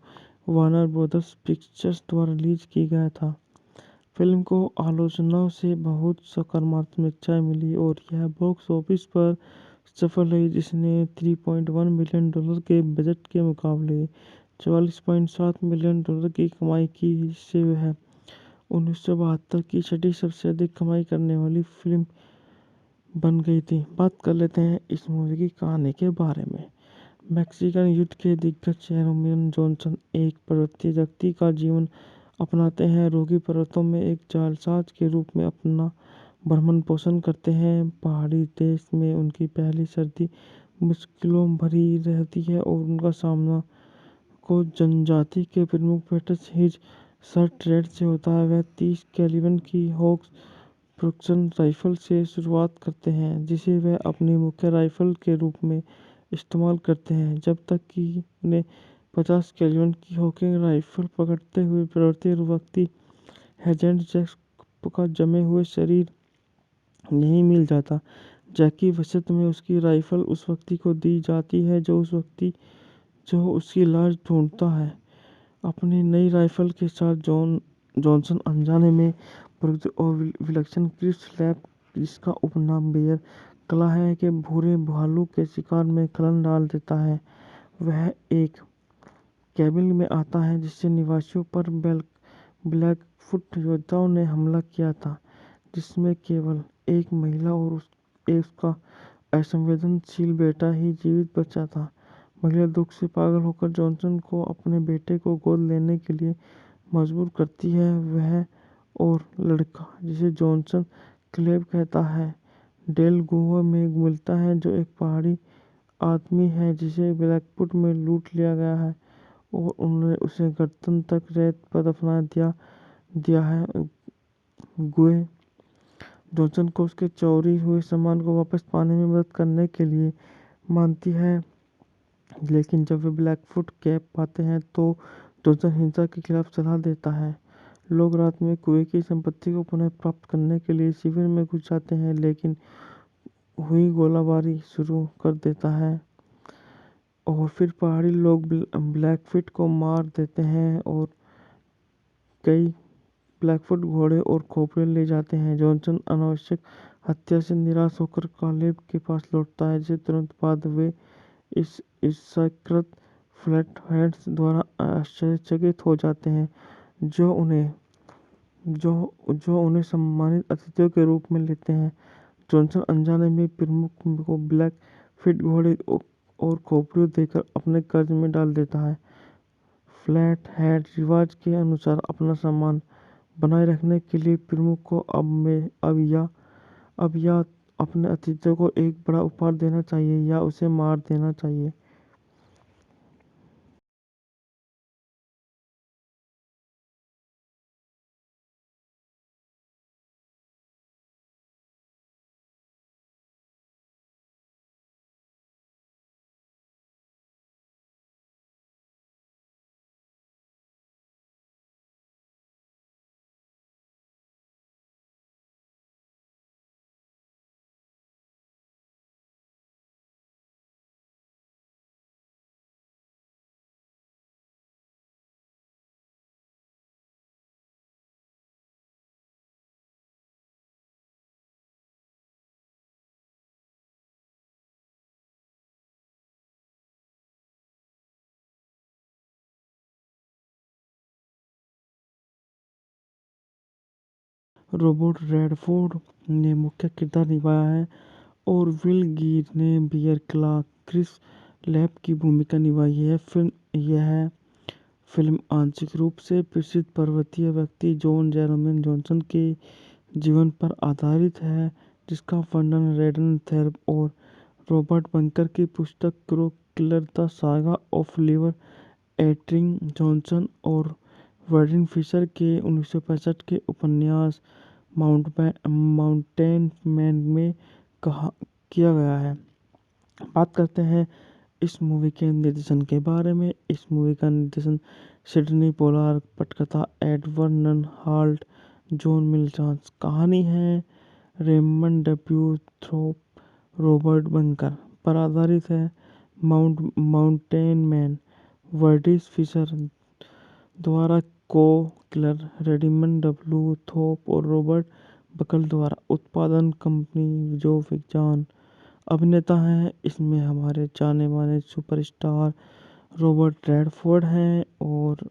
S1: वार्नर ब्रदर्स पिक्चर्स द्वारा रिलीज किया गया था। फिल्म को आलोचनाओं से बहुत सकारात्मक समीक्षाएं मिली और यह बॉक्स ऑफिस पर सफल रही, जिसने $3.1 मिलियन के बजट के मुकाबले $44.7 मिलियन की कमाई की। इससे वह 1972 की छठी सबसे अधिक कमाई करने वाली फिल्म बन गई थी। बात कर लेते हैं इस मूवी की कहानी के बारे में। मैक्सिकन युद्ध के दिग्गज जेरोम जॉनसन एक पर्वतीय व्यक्ति का जीवन अपनाते हैं। रोगी पर्वतों में एक जालसाज के रूप में अपना भरण पोषण करते हैं। पहाड़ी देश में उनकी पहली सर्दी मुश्किलों भरी रहती है और उनका सामना को जनजाति के प्रमुख पेटर्स हिज सर्टरेड से होता है। वह 30 कैलिबर की हॉग्स प्रोडक्शन राइफल से शुरुआत करते हैं, जिसे वह अपनी मुख्य राइफल के रूप में इस्तेमाल करते हैं, जब तक कि उन्हें 50 कैलिबर की हॉकिंग राइफल पकड़ते हुए पर्वतीय व्यक्ति हेजेंट जैक्स का जमे हुए शरीर नहीं मिल जाता। जैकी वसत में उसकी राइफल उस व्यक्ति को दी जाती है जो उसकी लाश ढूंढता है। अपनी नई राइफल के साथ जॉनसन अनजाने में प्रयुक्त और विलक्षण क्रिस लैब, जिसका उपनाम बेयर कला है, के भूरे भालू के शिकार में खलन डाल देता है। वह एक कैबिन में आता है जिससे निवासियों पर ब्लैकफुट योद्धाओं ने हमला किया था, जिसमें केवल एक महिला और उसका असंवेदनशील बेटा ही जीवित बचा था। महिला दुख से पागल होकर जॉनसन को अपने बेटे को गोद लेने के लिए मजबूर करती है। वह और लड़का, जिसे जॉनसन क्लेब कहता है, डेल गुहा में मिलता है, जो एक पहाड़ी आदमी है जिसे ब्लैकफुट में लूट लिया गया है और उन्होंने उसे गर्दन तक रेत पर दफना दिया है। गुहे जॉनसन को उसके चोरी हुए सामान को वापस पाने में मदद करने के लिए मानती है, लेकिन जब वे ब्लैकफुट कैब पाते हैं तो जॉनसन हिंसा के खिलाफ सलाह देता है। लोग रात में कुएं की संपत्ति को पुनः प्राप्त करने के लिए शिविर में घुस जाते हैं, लेकिन हुई गोलाबारी शुरू कर देता है और फिर पहाड़ी लोग ब्लैकफिट को मार देते हैं और कई ब्लैकफुट घोड़े और खोपड़े ले जाते हैं। जॉनसन अनावश्यक हत्या से निराश होकर कालेब के पास लौटता है, जिसे तुरंत बाद वे इस ईर्ष्याकृत फ्लैटहेड्स द्वारा आश्चर्यचकित हो जाते हैं, जो उन्हें सम्मानित अतिथियों के रूप में लेते हैं। जॉनसन अनजाने में प्रमुख को ब्लैकफिट घोड़े और खोपड़ियों देकर अपने कर्ज में डाल देता है। फ्लैटहेड रिवाज के अनुसार अपना सम्मान बनाए रखने के लिए प्रमुख को अब या अपने अतिथियों को एक बड़ा उपहार देना चाहिए या उसे मार देना चाहिए। रॉबर्ट रेडफोर्ड ने मुख्य किरदार निभाया है और विल गिर ने बियर क्लार्क क्रिस लैप की भूमिका निभाई है। यह फिल्म आंशिक रूप से प्रसिद्ध पर्वतीय व्यक्ति जॉन जेरोम जॉनसन के जीवन पर आधारित है, जिसका वर्णन रेडन थेर्ब और रॉबर्ट बंकर की पुस्तक crow killer the saga of liver eating Johnson और वर्डिन फिशर के 1965 के उपन्यास माउंटेन मैन में किया गया है। बात करते हैं इस मूवी के निर्देशन के बारे में। इस मूवी का निर्देशन सिडनी पोलार्क, पटकथा एडवर्ड नन हाल्ट, जॉन मिलचांस। कहानी है रेमंड डब्ल्यू थ्रोप, रॉबर्ट बंकर पर आधारित है। माउंटेन मैन वर्डिस फिशर द्वारा, को किलर रेडिमंड डब्ल्यू थोप और रॉबर्ट बकल द्वारा। उत्पादन कंपनी जो विज्ञान। अभिनेता हैं इसमें हमारे जाने माने सुपरस्टार रॉबर्ट रेडफोर्ड हैं और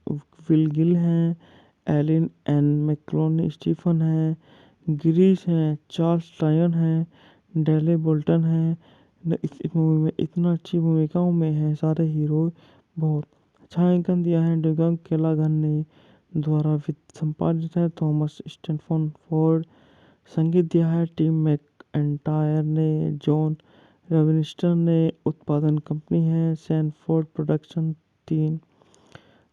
S1: विल गिल हैं, एलिन एन मैक्लोनी स्टीफन हैं, गिरीश हैं, चार्ल्स लायन हैं, डेले बोल्टन हैं। इस मूवी में इतना अच्छी भूमिकाओं में है सारे हीरो। बहुत छायांकन दिया है डगन केलागन ने द्वारा संपादित है थॉमस स्टैनफोर्ड फोर्ड। संगीत दिया है टिम मैकएंटायर ने, जॉन रविनिस्टर ने। उत्पादन कंपनी है सैनफोर्ड प्रोडक्शन 3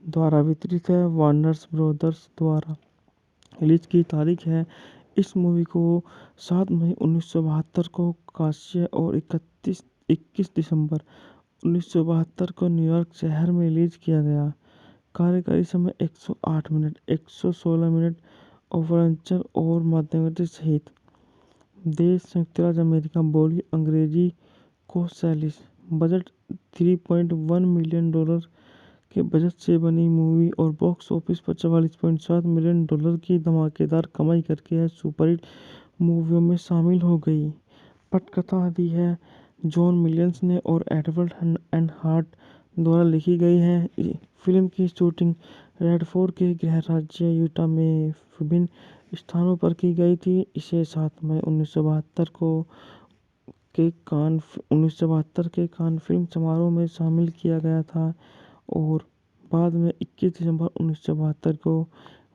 S1: द्वारा वितरित है वार्नर्स ब्रोदर्स द्वारा। रिलीज की तारीख है इस मूवी को 7 मई 1972 को कांस्य और 21 दिसंबर 1972 को न्यूयॉर्क शहर में रिलीज किया गया। कार्यकारी समय 108 मिनट, 116 मिनट ओवरंचर और मध्यवर्ती सहित। देश संयुक्त राज्य अमेरिका। बोली अंग्रेजी को सैलिस। बजट $3.1 मिलियन के बजट से बनी मूवी और बॉक्स ऑफिस पर $44.7 मिलियन की धमाकेदार कमाई करके है सुपरहिट मूवियों में शामिल हो गई। पटकथा दी है जॉन मिलियंस ने और एडवर्ड एंड हार्ट द्वारा लिखी गई है। फिल्म की शूटिंग रेडफोर्ड के गृह राज्य यूटा में विभिन्न स्थानों पर की गई थी। इसे 7 मई 1972 के कान फिल्म समारोह में शामिल किया गया था और बाद में 21 दिसंबर 1972 को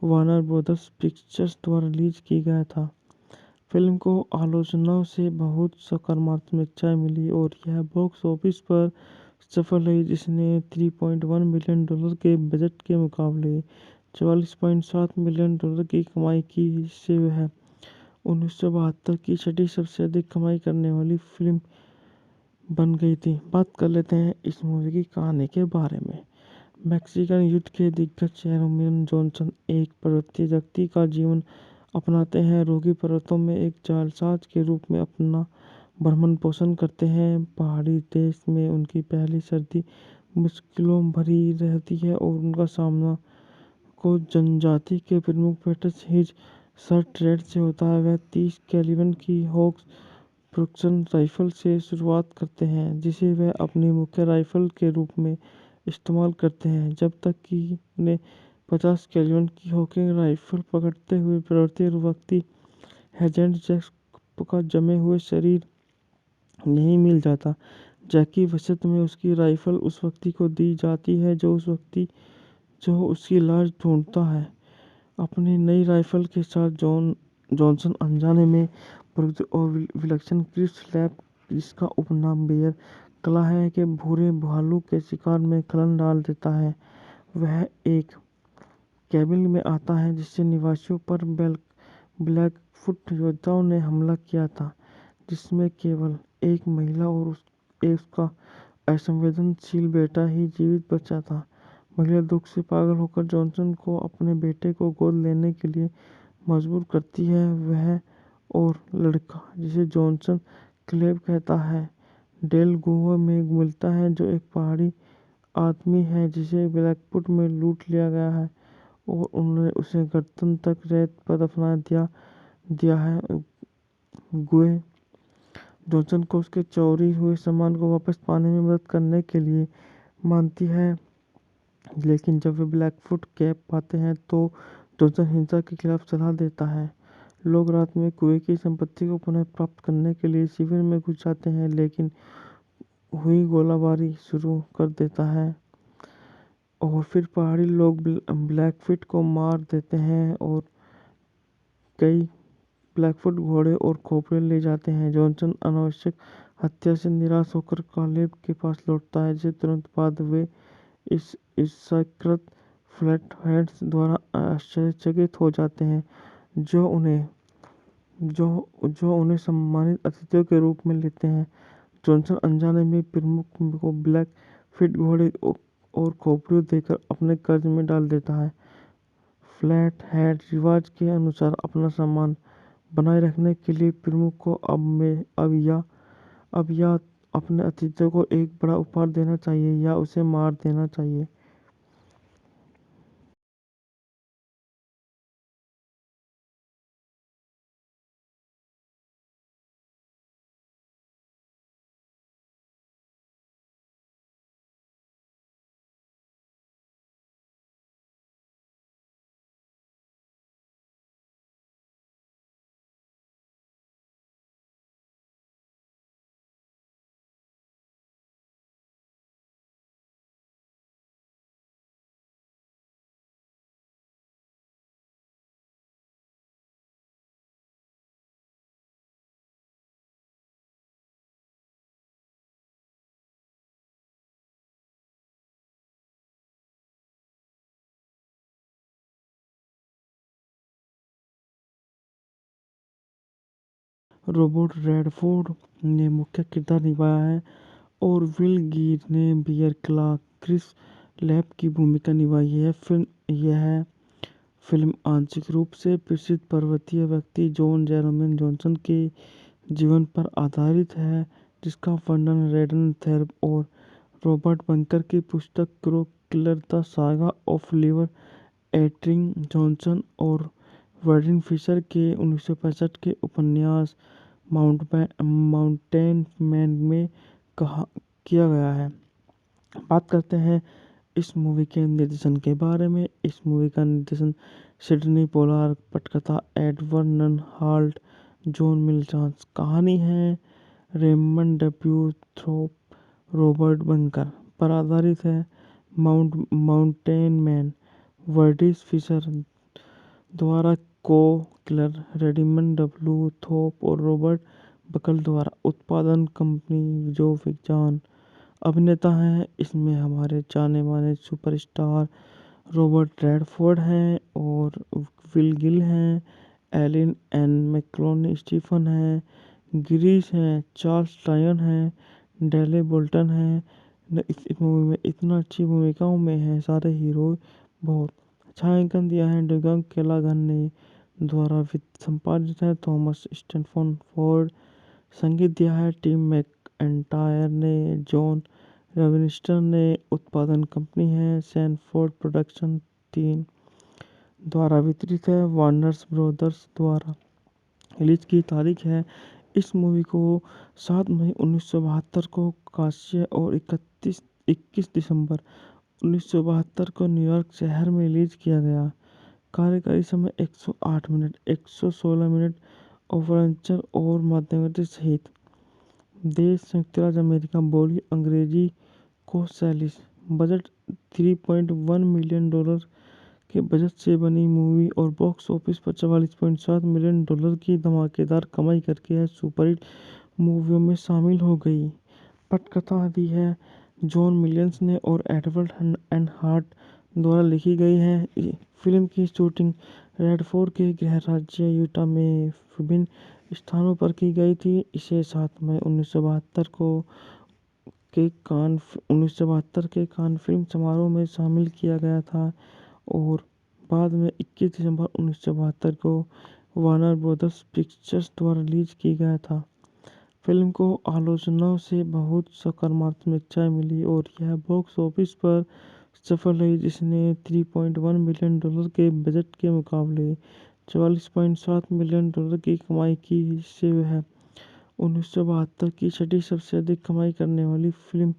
S1: वार्नर ब्रदर्स पिक्चर्स द्वारा रिलीज की गया था। फिल्म को आलोचनाओं से बहुत सकारात्मक समीक्षाएं मिली और यह बॉक्स ऑफिस पर सफल रही, जिसने $3.1 मिलियन के बजट के मुकाबले $44.7 मिलियन की कमाई की, जिससे वह 1972 की छठी सबसे अधिक कमाई करने वाली फिल्म बन गई थी। बात कर लेते हैं इस मूवी की कहानी के बारे में। मैक्सिकन युद्ध के दिग्गज जेरोमी जॉनसन एक पर्वतीय व्यक्ति का जीवन अपनाते हैं। रॉकी पर्वतों में एक जालसाज के रूप में अपना भरण पोषण करते हैं। पहाड़ी देश में उनकी पहली सर्दी मुश्किलों भरी रहती है और उनका सामना को जनजाति के प्रमुख पेटर्स हिज सर्ट्रेड से होता है। वह 30 कैलिबर की होक्स प्रोडक्शन राइफल से शुरुआत करते हैं, जिसे वह अपनी मुख्य राइफल के रूप में इस्तेमाल करते हैं, जब तक कि उन्हें 50 कैलिबर की हॉकिंग राइफल पकड़ते हुए प्रवृत्ति व्यक्ति हेजेंट जैक्स का जमे हुए शरीर नहीं मिल जाता। जैक की वसीयत में उसकी राइफल उस व्यक्ति को दी जाती है जो उसकी लाश ढूंढता है। अपनी नई राइफल के साथ जॉनसन अनजाने में प्रयुक्त और विलक्षण क्रिप्स लैब, जिसका उपनाम बेयर कला है, के भूरे भालू के शिकार में खलन डाल देता है। वह एक कैबिन में आता है जिससे निवासियों पर ब्लैकफुट योद्धाओं ने हमला किया था, जिसमें केवल एक महिला और उसका असंवेदनशील बेटा ही जीवित बचा था। महिला दुख से पागल होकर जॉनसन को अपने बेटे को गोद लेने के लिए मजबूर करती है। वह और लड़का, जिसे जॉनसन क्लेव कहता है, डेल गुहा में मिलता है, जो एक पहाड़ी आदमी है जिसे ब्लैकफुट में लूट लिया गया है और उन्होंने उसे गर्दन तक रेत पर दफना दिया है। गुहे जॉनसन को उसके चोरी हुए सामान को वापस पाने में मदद करने के लिए मानती है, लेकिन जब वे ब्लैकफुट कैब पाते हैं तो जॉनसन हिंसा के खिलाफ सलाह देता है। लोग रात में कुएं की संपत्ति को पुनः प्राप्त करने के लिए शिविर में घुस जाते हैं, लेकिन हुई गोलाबारी शुरू कर देता है और फिर पहाड़ी लोग ब्लैकफुट को मार देते हैं और कई ब्लैकफुट घोड़े और खोपड़े ले जाते हैं। जॉनसन अनावश्यक हत्या से निराश होकर कालेब के पास लौटता है, जिसे तुरंत बाद वे इस ईर्ष्याकृत फ्लैटहेड्स द्वारा आश्चर्यचकित हो जाते हैं, जो उन्हें सम्मानित अतिथियों के रूप में लेते हैं। जॉनसन अनजाने में प्रमुख को ब्लैकफुट घोड़े और खोपड़ियों देकर अपने कर्ज में डाल देता है। फ्लैटहेड रिवाज के अनुसार अपना सम्मान बनाए रखने के लिए प्रमुख को अब या अपने अतिथियों को एक बड़ा उपहार देना चाहिए या उसे मार देना चाहिए। रॉबर्ट रेडफोर्ड ने मुख्य किरदार निभाया है और विल गिर ने बियर क्ला क्रिस लैब की भूमिका निभाई है। यह फिल्म आंशिक रूप से प्रसिद्ध पर्वतीय व्यक्ति जॉन जेरोमी जॉनसन के जीवन पर आधारित है, जिसका वर्णन रेडन थेरब और रॉबर्ट बंकर की पुस्तक crow killer the saga of liver eating Johnson और वर्डिन फिशर के 1965 के उपन्यास माउंटेन मैन में किया गया है। बात करते हैं इस मूवी के निर्देशन के बारे में। इस मूवी का निर्देशन सिडनी पोलार्ड, पटकथा एडवर्ड नन हाल्ट, जॉन मिलचांस। कहानी है रेमंड डब्ल्यू थ्रोप, रॉबर्ट बंकर पर आधारित है। माउंटेन मैन वर्डिस फिशर द्वारा को किलर रेडिमंड डब्ल्यू थोप और रॉबर्ट बकल द्वारा उत्पादन कंपनी जो विज्ञान अभिनेता हैं। इसमें हमारे जाने माने सुपरस्टार रॉबर्ट रेडफोर्ड हैं और विल गिल हैं, एलिन एन मैक्लोनी स्टीफन हैं, गिरीश हैं, चार्ल्स टायन हैं, डेले बोल्टन हैं, इस मूवी में इतना अच्छी भूमिकाओं में है सारे हीरो बहुत। छायांकन दिया है डगन केलागन ने, द्वारा वित्त संपादित है थॉमस स्टैनफोर्ड फोर्ड। संगीत दिया है टिम मैकएंटायर ने, जॉन रविनिस्टर ने। उत्पादन कंपनी है सैनफोर्ड प्रोडक्शन 3 द्वारा वितरित है वार्नर्स ब्रोदर्स द्वारा। रिलीज की तारीख है, इस मूवी को 7 मई 1972 को कांस्य और 21 दिसंबर 1972 को न्यूयॉर्क शहर में रिलीज किया गया। कार्यकारी समय 108 मिनट, 116 मिनट ओवरऑल और मध्यवर्ती सहित। देश संयुक्त राज्य अमेरिका। बोली अंग्रेजी को सैलिस। बजट $3.1 मिलियन के बजट से बनी मूवी और बॉक्स ऑफिस पर $44.7 मिलियन की धमाकेदार कमाई करके है सुपरहिट मूवियों में शामिल हो गई। पटकथा दी है जॉन मिलियंस ने और एडवर्ड एंड हार्ट द्वारा लिखी गई है। फिल्म की शूटिंग रेडफोर्ड के गृह राज्य यूटा में विभिन्न स्थानों पर की गई थी। इसे 7 मई 1972 के कान फिल्म समारोह में शामिल किया गया था और बाद में 21 दिसंबर 1972 को वार्नर ब्रदर्स पिक्चर्स द्वारा रिलीज किया गया था। फिल्म को आलोचनाओं से बहुत सकारात्मक समीक्षाएं मिली और यह बॉक्स ऑफिस पर सफल रही, जिसने $3.1 मिलियन के बजट के मुकाबले $44.7 मिलियन की कमाई की, जिससे वह 1972 की छठी सबसे अधिक कमाई करने वाली फिल्म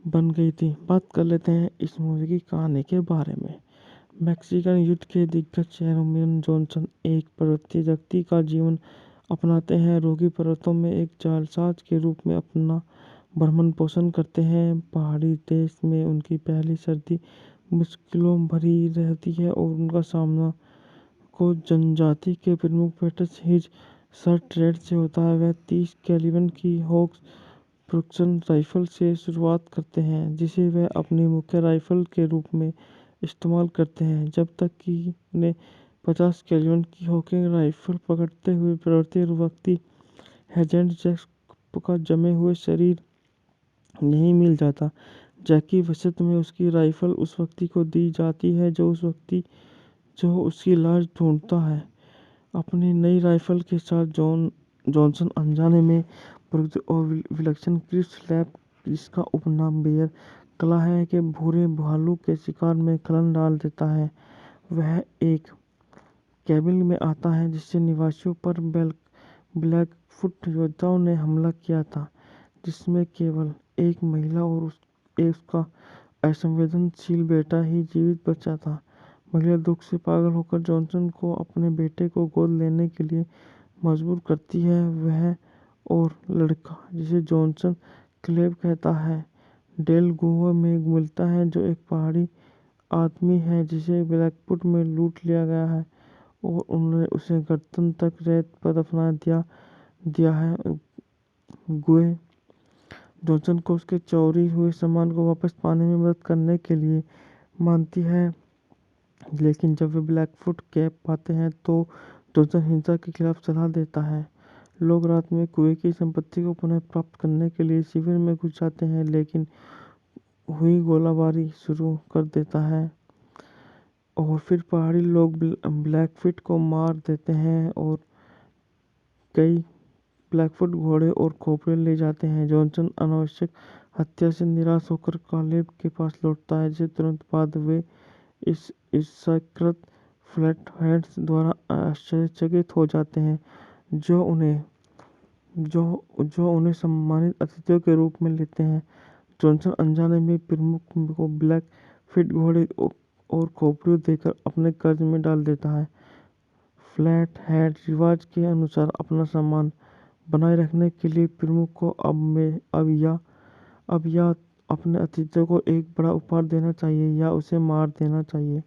S1: बन गई थी। बात कर लेते हैं इस मूवी की कहानी के बारे में। मैक्सिकन युद्ध के दिग्गज रोमियन जॉनसन एक पर्वतीय व्यक्ति का जीवन अपनाते हैं। रोगी पर्वतों में एक जालसाज के रूप में अपना भरण पोषण करते हैं। पहाड़ी देश में उनकी पहली सर्दी मुश्किलों भरी रहती है और उनका सामना को जनजाति के प्रमुख पेटर्स हिज सर्ट्रेड से होता है। वह 30 कैलिबर की हॉग प्रोडक्शन राइफल से शुरुआत करते हैं, जिसे वह अपनी मुख्य राइफल के रूप में इस्तेमाल करते हैं, जब तक कि उन्हें 50 कैलिबर की हॉकिंग राइफल पकड़ते हुए प्रवृत्ति व्यक्ति हेजेंट जैक्स का जमे हुए शरीर नहीं मिल जाता। जैक की वसीयत में उसकी राइफल उस व्यक्ति को दी जाती है जो उसकी लाश ढूंढता है। अपनी नई राइफल के साथ जॉनसन अनजाने में प्रयुक्त और विलक्षण क्रिप्स लैब, जिसका उपनाम बेयर कला है, के भूरे भालू के शिकार में खलन डाल देता है। वह एक कैबिन में आता है जिससे निवासियों पर ब्लैकफुट योद्धाओं ने हमला किया था, जिसमें केवल एक महिला और उसका असंवेदनशील बेटा ही जीवित बचा था। महिला दुख से पागल होकर जॉनसन को अपने बेटे को गोद लेने के लिए मजबूर करती है। वह और लड़का, जिसे जॉनसन क्लेव कहता है, डेल गुहा में मिलता है, जो एक पहाड़ी आदमी है जिसे ब्लैकफुट में लूट लिया गया है और उन्होंने उसे गर्दन तक रेत पर दफना दिया है। गुहे जॉनसन को उसके चोरी हुए सामान को वापस पाने में मदद करने के लिए मानती है, लेकिन जब वे ब्लैकफुट कैप पाते हैं तो जॉनसन हिंसा के खिलाफ सलाह देता है। लोग रात में कुएं की संपत्ति को पुनः प्राप्त करने के लिए शिविर में घुस जाते हैं, लेकिन हुई गोलाबारी शुरू कर देता है और फिर पहाड़ी लोग ब्लैकफुट को मार देते हैं और कई ब्लैकफुट घोड़े और खोपड़े ले जाते हैं। जॉनसन अनावश्यक हत्या से निराश होकर कालेब के पास लौटता है, जिसे तुरंत बाद वे इस ईर्ष्याकृत फ्लैटहेड्स द्वारा आश्चर्यचकित हो जाते हैं, जो उन्हें सम्मानित अतिथियों के रूप में लेते हैं। जॉनसन अनजाने में प्रमुख को ब्लैकफुट घोड़े और खोपड़ियों देकर अपने कर्ज में डाल देता है। फ्लैटहेड रिवाज के अनुसार अपना सम्मान बनाए रखने के लिए प्रमुख को अब या अपने अतिथियों को एक बड़ा उपहार देना चाहिए या उसे मार देना चाहिए।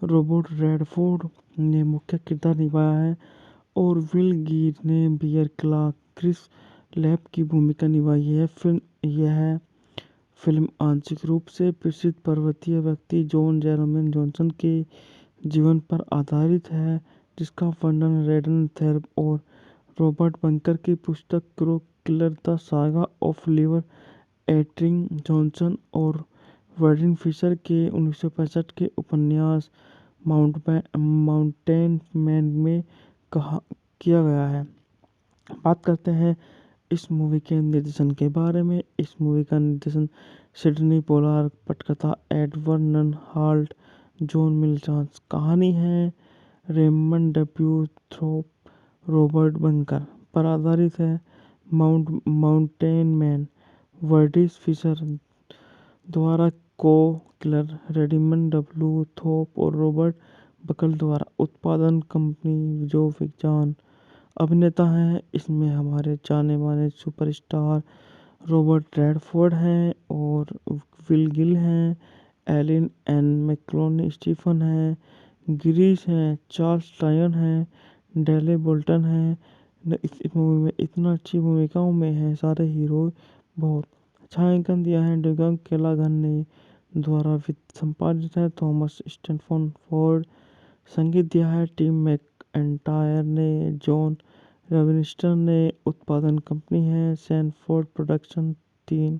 S1: रॉबर्ट रेडफोर्ड ने मुख्य किरदार निभाया है और विल गिर ने बियर क्लार्क क्रिस लैब की भूमिका निभाई है। यह फिल्म आंशिक रूप से प्रसिद्ध पर्वतीय व्यक्ति जॉन जेरोम जॉनसन के जीवन पर आधारित है, जिसका वर्णन रेडन थेर्ब और रॉबर्ट बंकर की पुस्तक crow killer the saga of liver eating Johnson और वर्डिन फिशर के 1965 के उपन्यास माउंटेन मैन में कहा किया गया है। बात करते हैं इस मूवी के निर्देशन के बारे में। इस मूवी का निर्देशन सिडनी पोलार्ड, पटकथा एडवर्ड नन हाल्ट, जॉन मिलचांस। कहानी है रेमंड डब्ल्यू थ्रोप, रॉबर्ट बंकर पर आधारित है। माउंटेन मैन वर्डिन फिशर द्वारा को किलर रेडिमंड डब्ल्यू थोप और रॉबर्ट बकल द्वारा उत्पादन कंपनी जो विज्ञान अभिनेता हैं। इसमें हमारे जाने माने सुपरस्टार रॉबर्ट रेडफोर्ड हैं और विल गिल हैं, एलिन एन मैक्लोनी स्टीफन हैं, गिरीश हैं, चार्ल्स टायन हैं, डेले बोल्टन हैं। इस मूवी में इतना अच्छी भूमिकाओं में हैं सारे हीरो। बहुत छायांकन दिया है डगन केलागन ने द्वारा संपादित है थॉमस स्टैनफोर्ड फोर्ड। संगीत दिया है टिम मैकएंटायर ने। जॉन रविनिस्टर ने। उत्पादन कंपनी है सैनफोर्ड प्रोडक्शन 3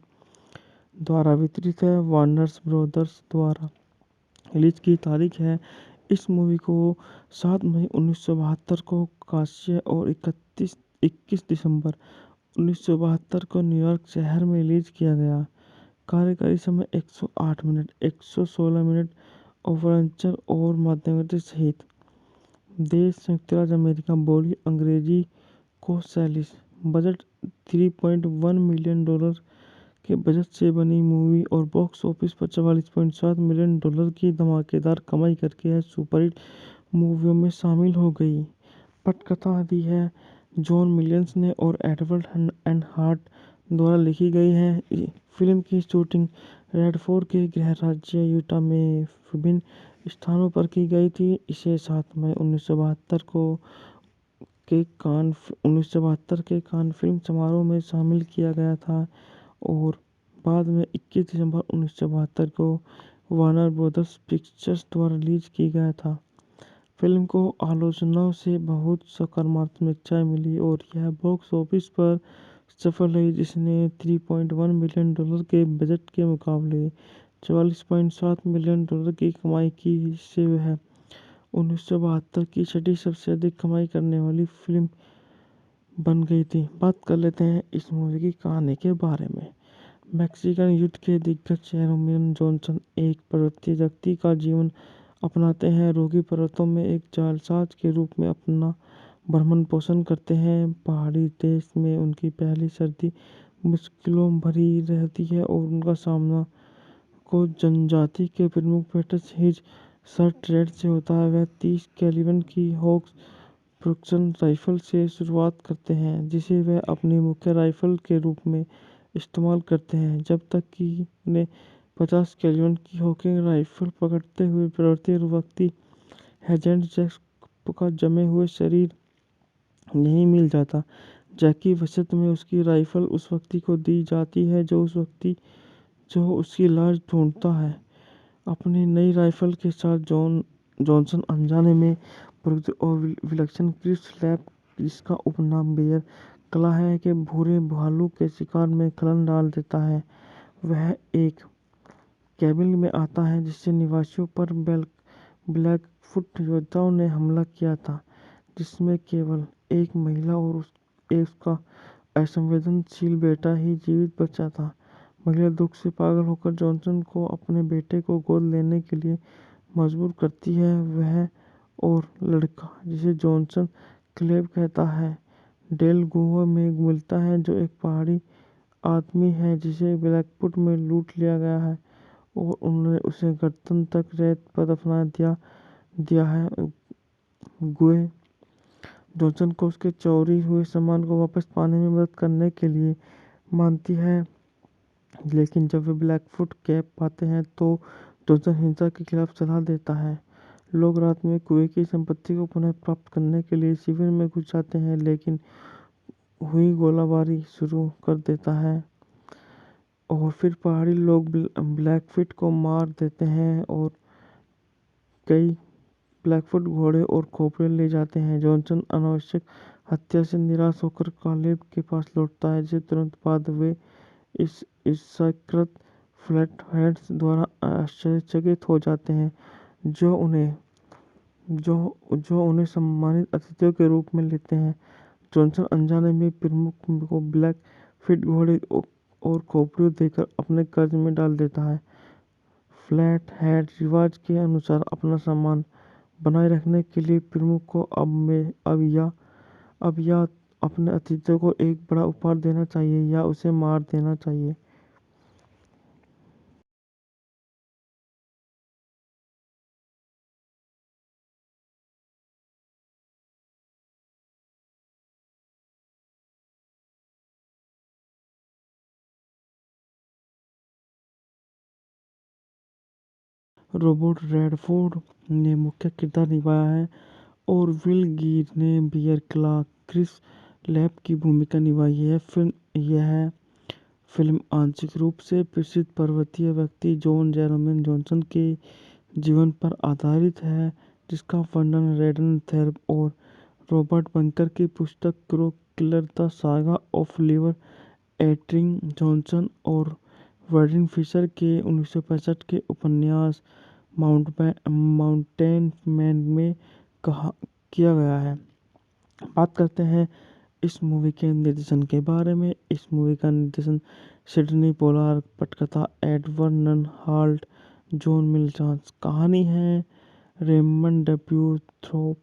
S1: द्वारा वितरित है वार्नर्स ब्रदर्स द्वारा। रिलीज की तारीख है इस मूवी को 7 मई 1972 को कांस्य और 21 दिसंबर 1972 को न्यूयॉर्क शहर में रिलीज किया गया। कार्यकारी समय 108 मिनट, 116 मिनट ओवरंचर और मध्यवर्ती सहित। देश संयुक्त राज्य अमेरिका। बोली अंग्रेजी को शैली। बजट $3.1 मिलियन के बजट से बनी मूवी और बॉक्स ऑफिस पर $44.7 मिलियन की धमाकेदार कमाई करके यह सुपरहिट मूवियों में शामिल हो गई। पटकथा दी है जॉन मिलियंस ने और एडवर्ड एंड हार्ट द्वारा लिखी गई है। फिल्म की शूटिंग रेडफोर्ड के गृह राज्य यूटा में विभिन्न स्थानों पर की गई थी। इसे 7 मई 1972 के कान फिल्म समारोह में शामिल किया गया था और बाद में 21 दिसंबर 1972 को वार्नर ब्रदर्स पिक्चर्स द्वारा रिलीज किया गया था। फिल्म को आलोचनाओं से बहुत सकारात्मक समीक्षाएं मिली और यह बॉक्स ऑफिस पर सफल रही, जिसने $3.1 मिलियन के बजट के मुकाबले $44.7 मिलियन की कमाई की, जिससे वह 1972 की छठी सबसे अधिक कमाई करने वाली फिल्म बन गई थी। बात कर लेते हैं इस मूवी की कहानी के बारे में। मैक्सिकन युद्ध के दिग्गज जेरोम जॉनसन एक पर्वतीय व्यक्ति का जीवन अपनाते हैं। रोगी पर्वतों में एक जालसाज के रूप में अपना भरण पोषण करते हैं। पहाड़ी देश में उनकी पहली सर्दी मुश्किलों भरी रहती है और उनका सामना को जनजाति के प्रमुख पेटस हिज सर्ट्रेड से होता है। वह 30 कैलिबर की हॉक्स प्रोडक्शन राइफल से शुरुआत करते हैं, जिसे वह अपनी मुख्य राइफल के रूप में इस्तेमाल करते हैं, जब तक कि उन्हें 50 कैलिबर की हॉकिंग राइफल पकड़ते हुए पर्वतीय व्यक्ति हेजेंट जैक्स का जमे हुए शरीर नहीं मिल जाता। जैकी वसत में उसकी राइफल उस व्यक्ति को दी जाती है जो उसकी लाश ढूंढता है। अपनी नई राइफल के साथ जॉनसन अनजाने में और विलक्षण क्रिस लैब, जिसका उपनाम बेयर क्ला है, के भूरे भालू के शिकार में खलन डाल देता है। वह एक कैबिन में आता है जिससे निवासियों पर ब्लैकफुट योद्धाओं ने हमला किया था, जिसमें केवल एक महिला और उसका असंवेदनशील बेटा ही जीवित बचा था। महिला दुख से पागल होकर जॉनसन को अपने बेटे को गोद लेने के लिए मजबूर करती है। वह और लड़का, जिसे जॉनसन क्लेब कहता है, डेल गुहा में मिलता है, जो एक पहाड़ी आदमी है जिसे ब्लैकफुट में लूट लिया गया है और उन्होंने उसे गर्दन तक रेत पर दफना दिया है। गुहे जॉनसन को उसके चोरी हुए सामान को वापस पाने में मदद करने के लिए मानती है, लेकिन जब वे ब्लैकफुट कैब पाते हैं तो जॉनसन हिंसा के खिलाफ सलाह देता है। लोग रात में कुएं की संपत्ति को पुनः प्राप्त करने के लिए शिविर में घुस जाते हैं, लेकिन हुई गोलाबारी शुरू कर देता है और फिर पहाड़ी लोग ब्लैकफिट को मार देते हैं और कई ब्लैकफुट घोड़े और खोपड़े ले जाते हैं। जॉनसन अनावश्यक हत्या से निराश होकर कालेब के पास लौटता है, जिसे तुरंत बाद वे इस ईर्ष्याकृत फ्लैटहेड्स द्वारा आश्चर्यचकित हो जाते हैं, जो उन्हें सम्मानित अतिथियों के रूप में लेते हैं। जॉनसन अनजाने में प्रमुख को ब्लैकफिट घोड़े और खोपड़ियों देकर अपने कर्ज में डाल देता है। फ्लैटहेड रिवाज के अनुसार अपना सम्मान बनाए रखने के लिए प्रमुख को अब या अपने अतिथियों को एक बड़ा उपहार देना चाहिए या उसे मार देना चाहिए। रॉबर्ट रेडफोर्ड ने मुख्य किरदार निभाया है और विल गिर ने बियर क्लार्क क्रिस लैप की भूमिका निभाई है। यह फिल्म आंशिक रूप से प्रसिद्ध पर्वतीय व्यक्ति जॉन जेरोम जॉनसन के जीवन पर आधारित है, जिसका वर्णन रेडन थेर्प और रॉबर्ट बंकर की पुस्तक crow killer the saga of liver eating Johnson और वर्डिन फिशर के 1965 के उपन्यास माउंटेन मैन में कहा किया गया है। बात करते हैं इस मूवी के निर्देशन के बारे में। इस मूवी का निर्देशन सिडनी पोलार्ड, पटकथा एडवर्ड नन हाल्ट, जॉन मिलचांस। कहानी है रेमंड डब्ल्यू थ्रोप,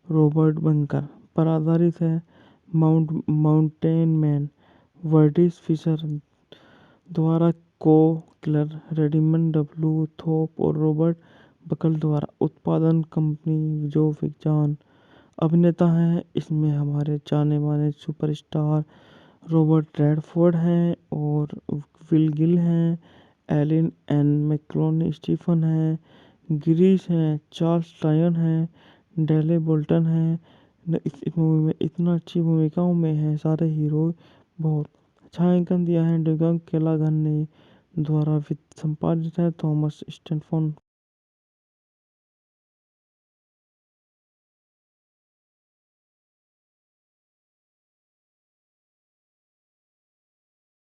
S1: रॉबर्ट बंकर पर आधारित है। माउंटेन मैन वर्डिस फिशर द्वारा को किलर रेडिमंड डब्ल्यू थोप और रॉबर्ट बकल द्वारा उत्पादन कंपनी जो विज्ञान अभिनेता हैं। इसमें हमारे जाने माने सुपरस्टार रॉबर्ट रेडफोर्ड हैं और विल गिल हैं, एलिन एन मैक्लोनी स्टीफन हैं, गिरीश हैं, चार्ल्स लायन हैं, डेले बोल्टन हैं। इस मूवी में इतना अच्छी भूमिकाओं में हैं सारे हीरो। बहुत छायांकन दिया है डगन केलागन ने द्वारा वित्त संपादित है थॉमस स्टैनफोर्ड।